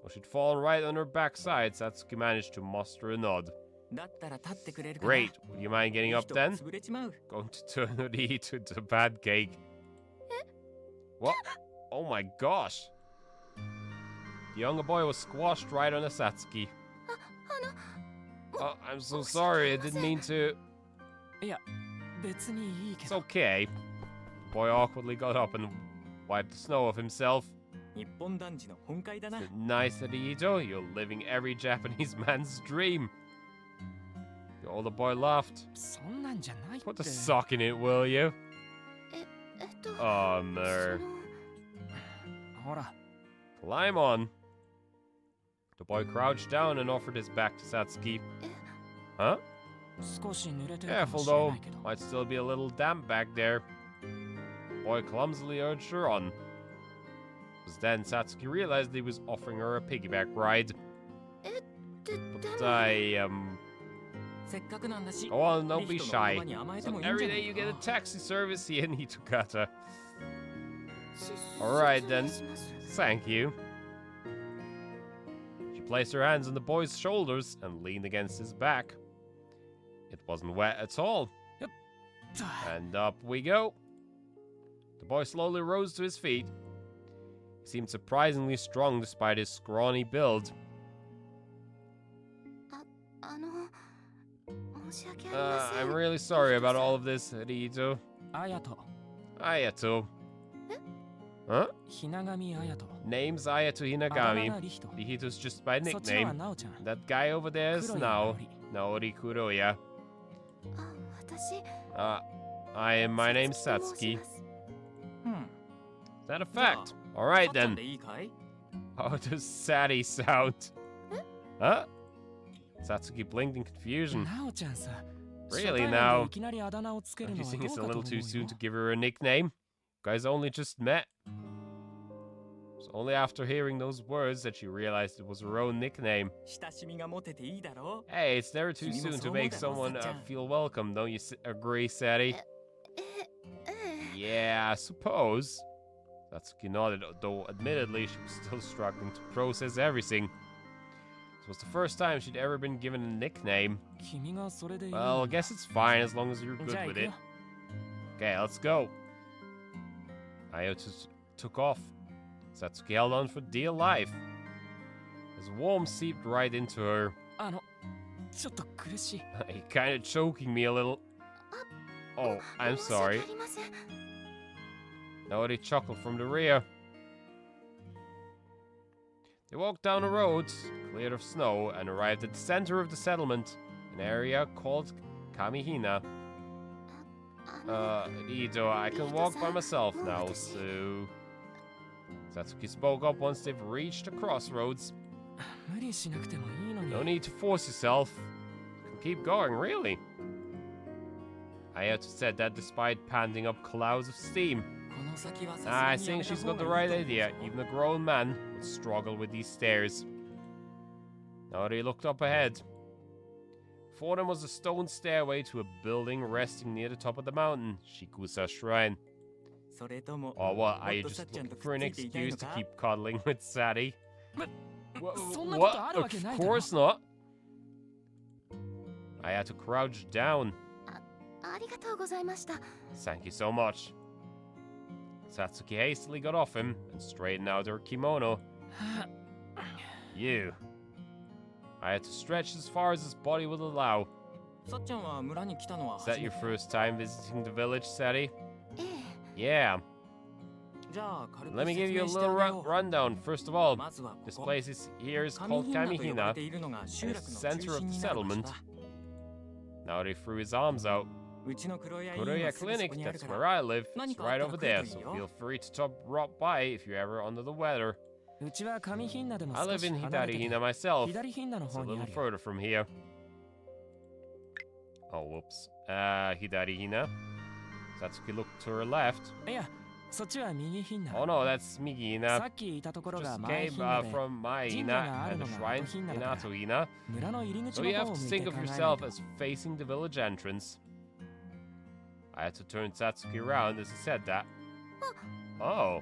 Well, she'd fallen right on her backside. Satsuki managed to muster a nod. だったら立ってくれるかな Great. Would you mind getting リ up ヒトが then? 潰れちまう Going to turn Uri to the bad cake. What? Oh my gosh. The younger boy was squashed right on Satsuki. あの、 Oh, I'm so sorry. I didn't mean to. いや別にいいけ It's ど okay. The boy awkwardly got up and wiped the snow off himself. 日本男児の本会だな Nice, Rito. You're living every Japanese man's dream. The older boy laughed. そんなんじゃないって Put the sock in it, will you? そ Oh, mer. の、ほら Climb on. The boy crouched down and offered his back to Satsuki. Huh? 少し濡れてるか Careful もしれ though. ないけど Might still be a little damp back there. The boy clumsily urged her on. It was then Satsuki realized he was offering her a piggyback ride. で But でも、 せっかくなんだし Go on, don't be リヒトの shy. 言葉に甘えて So もいいんじ every ゃな day い you か get a taxi service here in Hitokata. し Alright 説 then. 明します Thank you. She placed her hands on the boy's shoulders and leaned against his back. It wasn't wet at all. And up we go. The boy slowly rose to his feet. He seemed surprisingly strong despite his scrawny build. あの、申し訳ありませ I'm ん。 really sorry about all of this, Rito. あやと Ayato. Huh? ひながみあやと Name's Ayato あだ名 Hinagami. がリヒト Rito's just my そっちは nickname. なおちゃん That guy over there is 黒い Nao. 香り Naori Kuroya. 私 My name's さつき Satsuki. と申します Is that a fact? Alright さっちゃん then. でいいかい？ How does Sadie sound? Huh? Satsuki blinked in confusion. なおちゃんさ Really 初対面 now? でいきなりあだ名をつけ Don't る you のは think ど it's う a かと little 思う too soon よ to give her a nickname? Guys only just met. It's only after hearing those words that she realized it was her own nickname. 親しみが持てていいだろ？ Hey, it's never too soon to make someone feel welcome, don't you agree, Sadie? ええ Yeah, I suppose. Satsuki nodded, though admittedly she was still struggling to process everything. This was the first time she'd ever been given a nickname. 君がそれでいい Well, I guess it's fine as long as you're じゃあ good 行 with く it. よ Okay, let's go. Ayato took off. Satsuki held on for dear life. His warmth seeped right into her. ちょっと苦しい He kinda choking me a little. Oh, I'm 申し訳 sorry. ありません Nobody chuckled from the rear. They walked down the road, cleared of snow, and arrived at the center of the settlement, an area called Kamihina. あの Rido, I can walk by myself now, so... Satsuki spoke up once they've reached the crossroads. 無理しなくてもいいのに No need to force yourself. You can keep going, really. Ayato said that despite panting up clouds of steam. この先はさす I がにや think めた she's 方 got が the い right いと思う idea. ぞ。 Even a grown man would struggle with these stairs. Now they looked up ahead. Before them was a stone stairway to a building resting near the top of the mountain, Shikusa Shrine. それとも Or what? も Are っ you とさ just っちゃんと looking く for っ an ついていたい excuse の to か？ keep cuddling with Sadie? そんなことある What? わけない Of だろ course not. I had to crouch down. ありがとうございました Thank you so much. Satsuki hastily got off him and straightened out her kimono. You. I had to stretch as far as his body would allow. さっちゃんは村に来たのは Is 初 that め your て？ first time visiting the village, Sadie? ええ Yeah. じゃあ軽く Let me give 説 you a 明してあ little げよう。 rundown. First of all, まずはこ this こ。 place here is 上 called 品なと呼ばれ Kamihina. ているのが集 and 落 it's の the 中 center of 心 the になる場所 settlement. だ。 Now they threw his arms out. うちの黒谷医院 Kuroya はすぐそ Clinic, こにある that's か where ら。 I live. It's 何か right あった over ら there, 来るといい so よ。 feel free to drop by if you're ever under the weather. うちは上品なでも I 少 live し in 離れてて Hidarihina myself. 左品なの It's a 方に little あるよ further from here. Oh, whoops. Hidarihina. Satsuki looked to her left. いやそっちは右品な Oh no, that's Migihina. さっきいたところが Just 前 came 品なで from 神社が Maihina ある and の the が shrine 後品な in だから Atohina. 村の入り口 So の you 方 have を to 見て think 考 of えない yourself と as facing the village entrance. I had to turn Satsuki around as he said that. Oh,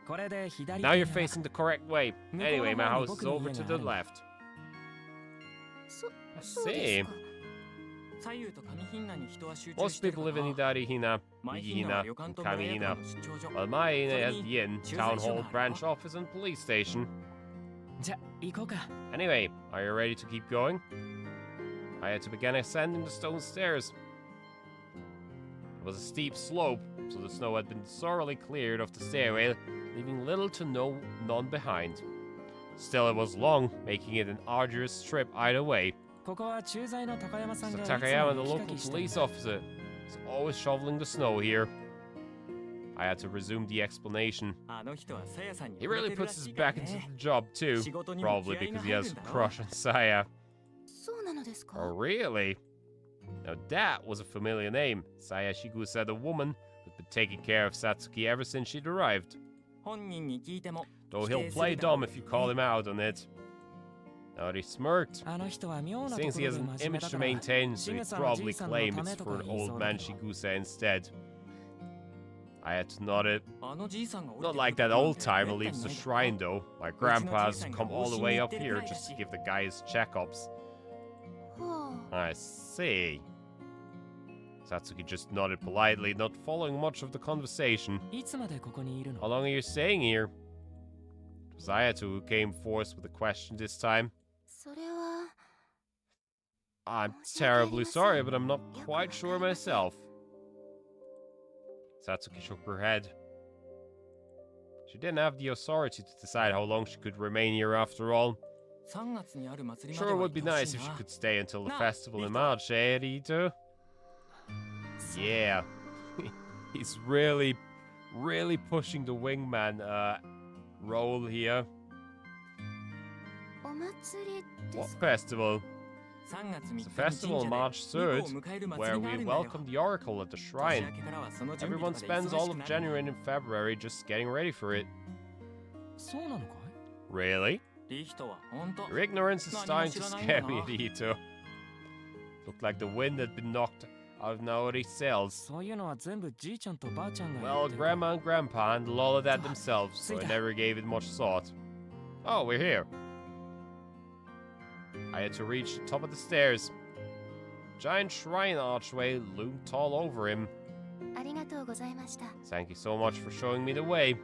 これで左 now you're 手が facing the correct way. 向こうの Anyway, my 方に house is 僕の over 家 to が the あるんだ left. そうで See, すか左右と上品なに人は集中 most してる people か live in ら。 Hidarihina, 前品なは Migihina, 旅館 and と村役 Kamihina. 場の出張所。 While Maihina has the inn, Choose town a hall, genre. branch office, and police station. じゃ行こうか Anyway, are you ready to keep going? I had to begin ascending the stone stairs. It was a steep slope, so the snow had been thoroughly cleared of the stairway, leaving little to none behind. Still, it was long, making it an arduous trip either way. ここは駐在の高山さん So がいつも Takayama, the 雪か local きしてる police officer, is always shoveling the snow here. I had to resume the explanation. あの人はさやさんに He 惚れ really てるら puts し his いから back into ね。 the job too, 仕事にも probably 気合が because 入 he る has ん a だろ。 crush on Saya. そうなのですか Oh, really? Now that was a familiar name. Saya Shigusa, the woman who'd been taking care of Satsuki ever since she'd arrived. 本人に聞いても Though 否 he'll 定す play るだろ dumb う if you call him out on it. Now he smirked. あの人は妙なと Since こ he ろ has で an 真面目 image だ to から maintain, so シ he'd グさんのじ probably いさんの claim た it's めとか for an 言い old そうだ man けど Shigusa instead. I had to nod it. あのじいさんが降り Not て like くる that なん old て timer めった leaves に the ない shrine だろ。 though. My grandpa has to come all the way up Uchi no here ji-san just to ga give the guy his checkups. は I see. Satsuki just nodded politely, not following much of the conversation. いつまでここにいる How の long are you staying here? It was Ayato who came forth with a question this time. それは I'm terribly sorry, but I'm not quite sure myself. Satsuki shook her head. She didn't have the authority to decide how long she could remain here after all. 3月にある祭りまで Sure, it は would be 行ってほ nice しい if she な。 could stay until the Nah, festival in Rito. March, eh, Rito? Yeah. He's really pushing the wingman role here. お祭りで What すか？ festival? 3月 It's a 3日 festival に on 神社 March で巫女 3rd を迎える where 祭りがあ we るんだよ。 welcome the Oracle at the 年 shrine. 明けからはその準備 Everyone とかで spends 忙 all し of くなる。 January and February just getting ready for it. そうなのかい？ Really? リヒトは本当 Your ignorance is 何も starting 知 to らないん scare だ me, な。 Rito. Looked like the wind had been knocked out of Naori's sails. そういうのは全部じいちゃんとばあちゃんがや Well, ってるから Grandma and Grandpa handled all of that themselves, so I Sita. never gave it much thought. Oh, we're here. I had to reach the top of the stairs. Giant shrine archway loomed tall over him. ありがとうございました。 Thank you so much for showing me the way.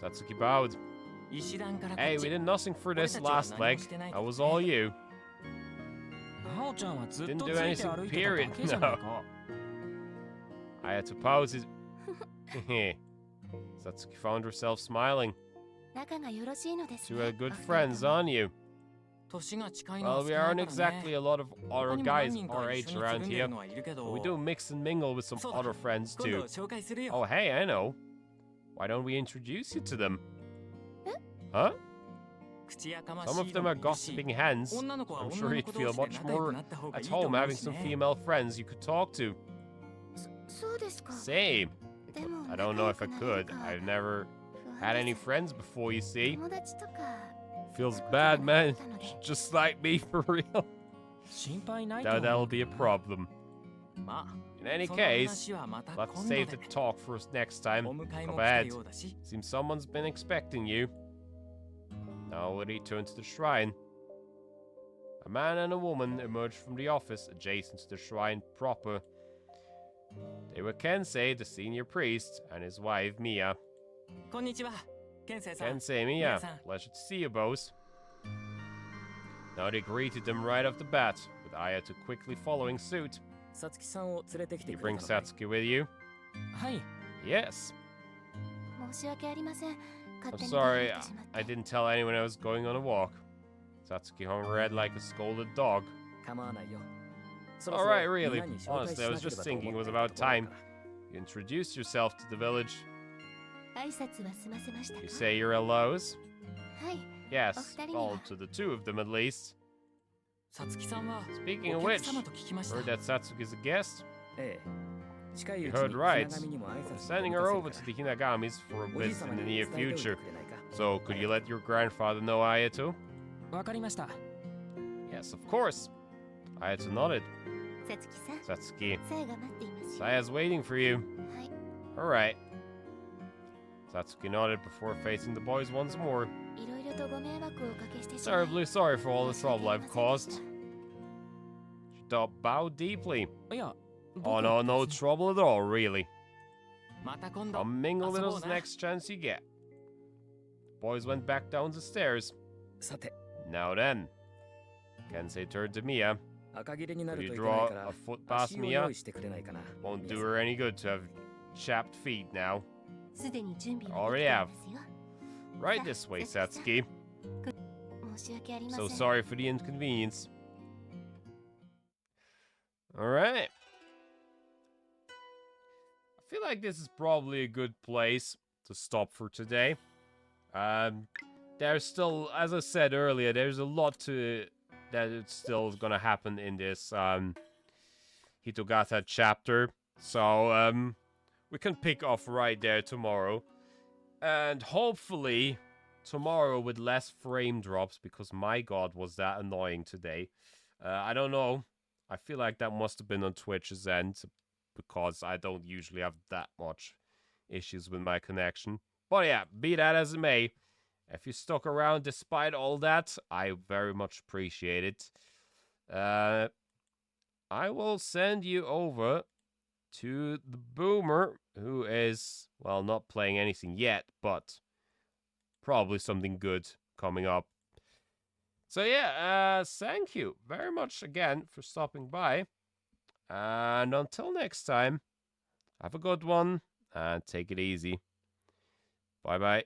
Satsuki bowed. 石段からこ Hey, っ we ち did nothing for this 俺たち last は何も leg. してない That was all you. なおちゃんはずっ Didn't と do ついて anything, 歩いてた period. だけじゃないか。 I had to pause his. Satsuki found herself smiling. 仲がよろしいのですね。 Two are good お二人とも friends, aren't you? 年が近いのは Well, 少 we ないから aren't ね exactly a lot of 他 other にも何 guys 人 our か age 一緒に around つるんで here. るのはいるけ But ど we do mix and mingle with some そうだ other friends 今度 too. 紹介するよ Oh, hey, I know. Why don't we introduce you to them? Huh? 口やかま Some し of いの them も are いるし gossiping hens. 女の子は I'm 女 sure の you'd 子 feel 同士で much 仲良 more くなった方がい at いと home 思う having し some ね female friends you could talk to. そうですか。 Same. でも I don't know if I 仲良 could. くな I've れるか never 不 had 安 any です。 friends before, you see. 友達とか Feels bad, man. Just like me, for real. 心配ないと Now 思 that'll う be け a どな。 problem. ま In あ any その case, 話はまた let's 今度 save で the talk for next time. お迎え Go も来た ahead. ようだし Seems someone's been expecting you. Now we return to the shrine. A man and a woman emerged from the office adjacent to the shrine proper. They were Kensei, the senior priest, and his wife Mia. こんにちはケンセイさん Kensei Mia, 皆さん pleasure to see you both. Now they greeted them right off the bat, with Ayato quickly following suit. さつきさんを連れてきて You くれ bring たのかい Satsuki with you? はい。 Yes. 申し訳ありません。勝 I'm 手に sorry, 出てしまって I didn't tell anyone I was going on a walk. Satsuki hung her head like a scolded dog. 構わないよそろそろ Alright, really. みんなに紹介し Honestly, I な was けれ just ばと thinking it 思っ was てい about たところだ time から you introduced yourself to the village. 挨拶は済ませましたか？ You say your hellos? はい。 Yes, お二人には well, to the two of them at least. さつきさんは Speaking お of 客 which, 様と聞きました heard that Satsuki's a guest. ええ近い You うちに heard right. ひな神にも挨 I'm 拶 sending に her 行 over かせ to る the から Hinagamis for a おじい visit 様 in the に near 伝えておいて future. くれないか So, could you let your grandfather know Ayato? わかりました。 Yes, of course. Ayato nodded. さつきさん、 Satsuki, さやが待っていますよ。 Saya's waiting for you. はい。 Alright. Satsuki nodded before facing the boys once more. いろいろとご迷惑をおかけしてしまい Terribly sorry for all the 申し訳 trouble あり I've ませんでした caused. She bowed deeply. いや、 Oh no, no 別に trouble at all, really. また今度 Come mingle with us the 遊ぼうな next chance you get. The boys went back down the stairs. さて Now then. Kensei turned to Mia. 赤切れにな Could る you といけない draw から a foot past 足を Mia? 用意してくれないかな Won't 皆 do さん her any good to have chapped feet now. すでに準備 Already はできてい have. ますよ。 Right this way, Satsuki. 申し訳ありません。 So sorry for the inconvenience. Alright. I feel like this is probably a good place to stop for today. There's still, as I said earlier, there's a lot to that it's still gonna happen in this Hitogata chapter. So we can pick off right there tomorrow. And hopefully tomorrow with less frame drops, because my god was that annoying today. I don't know. I feel like that must have been on Twitch's end, because I don't usually have that much issues with my connection. But yeah, be that as it may, if you stuck around despite all that, I very much appreciate it. I will send you over to the Boomer, who is, well, not playing anything yet, but probably something good coming up. So yeah, thank you very much again for stopping by. And until next time, have a good one and take it easy. Bye bye.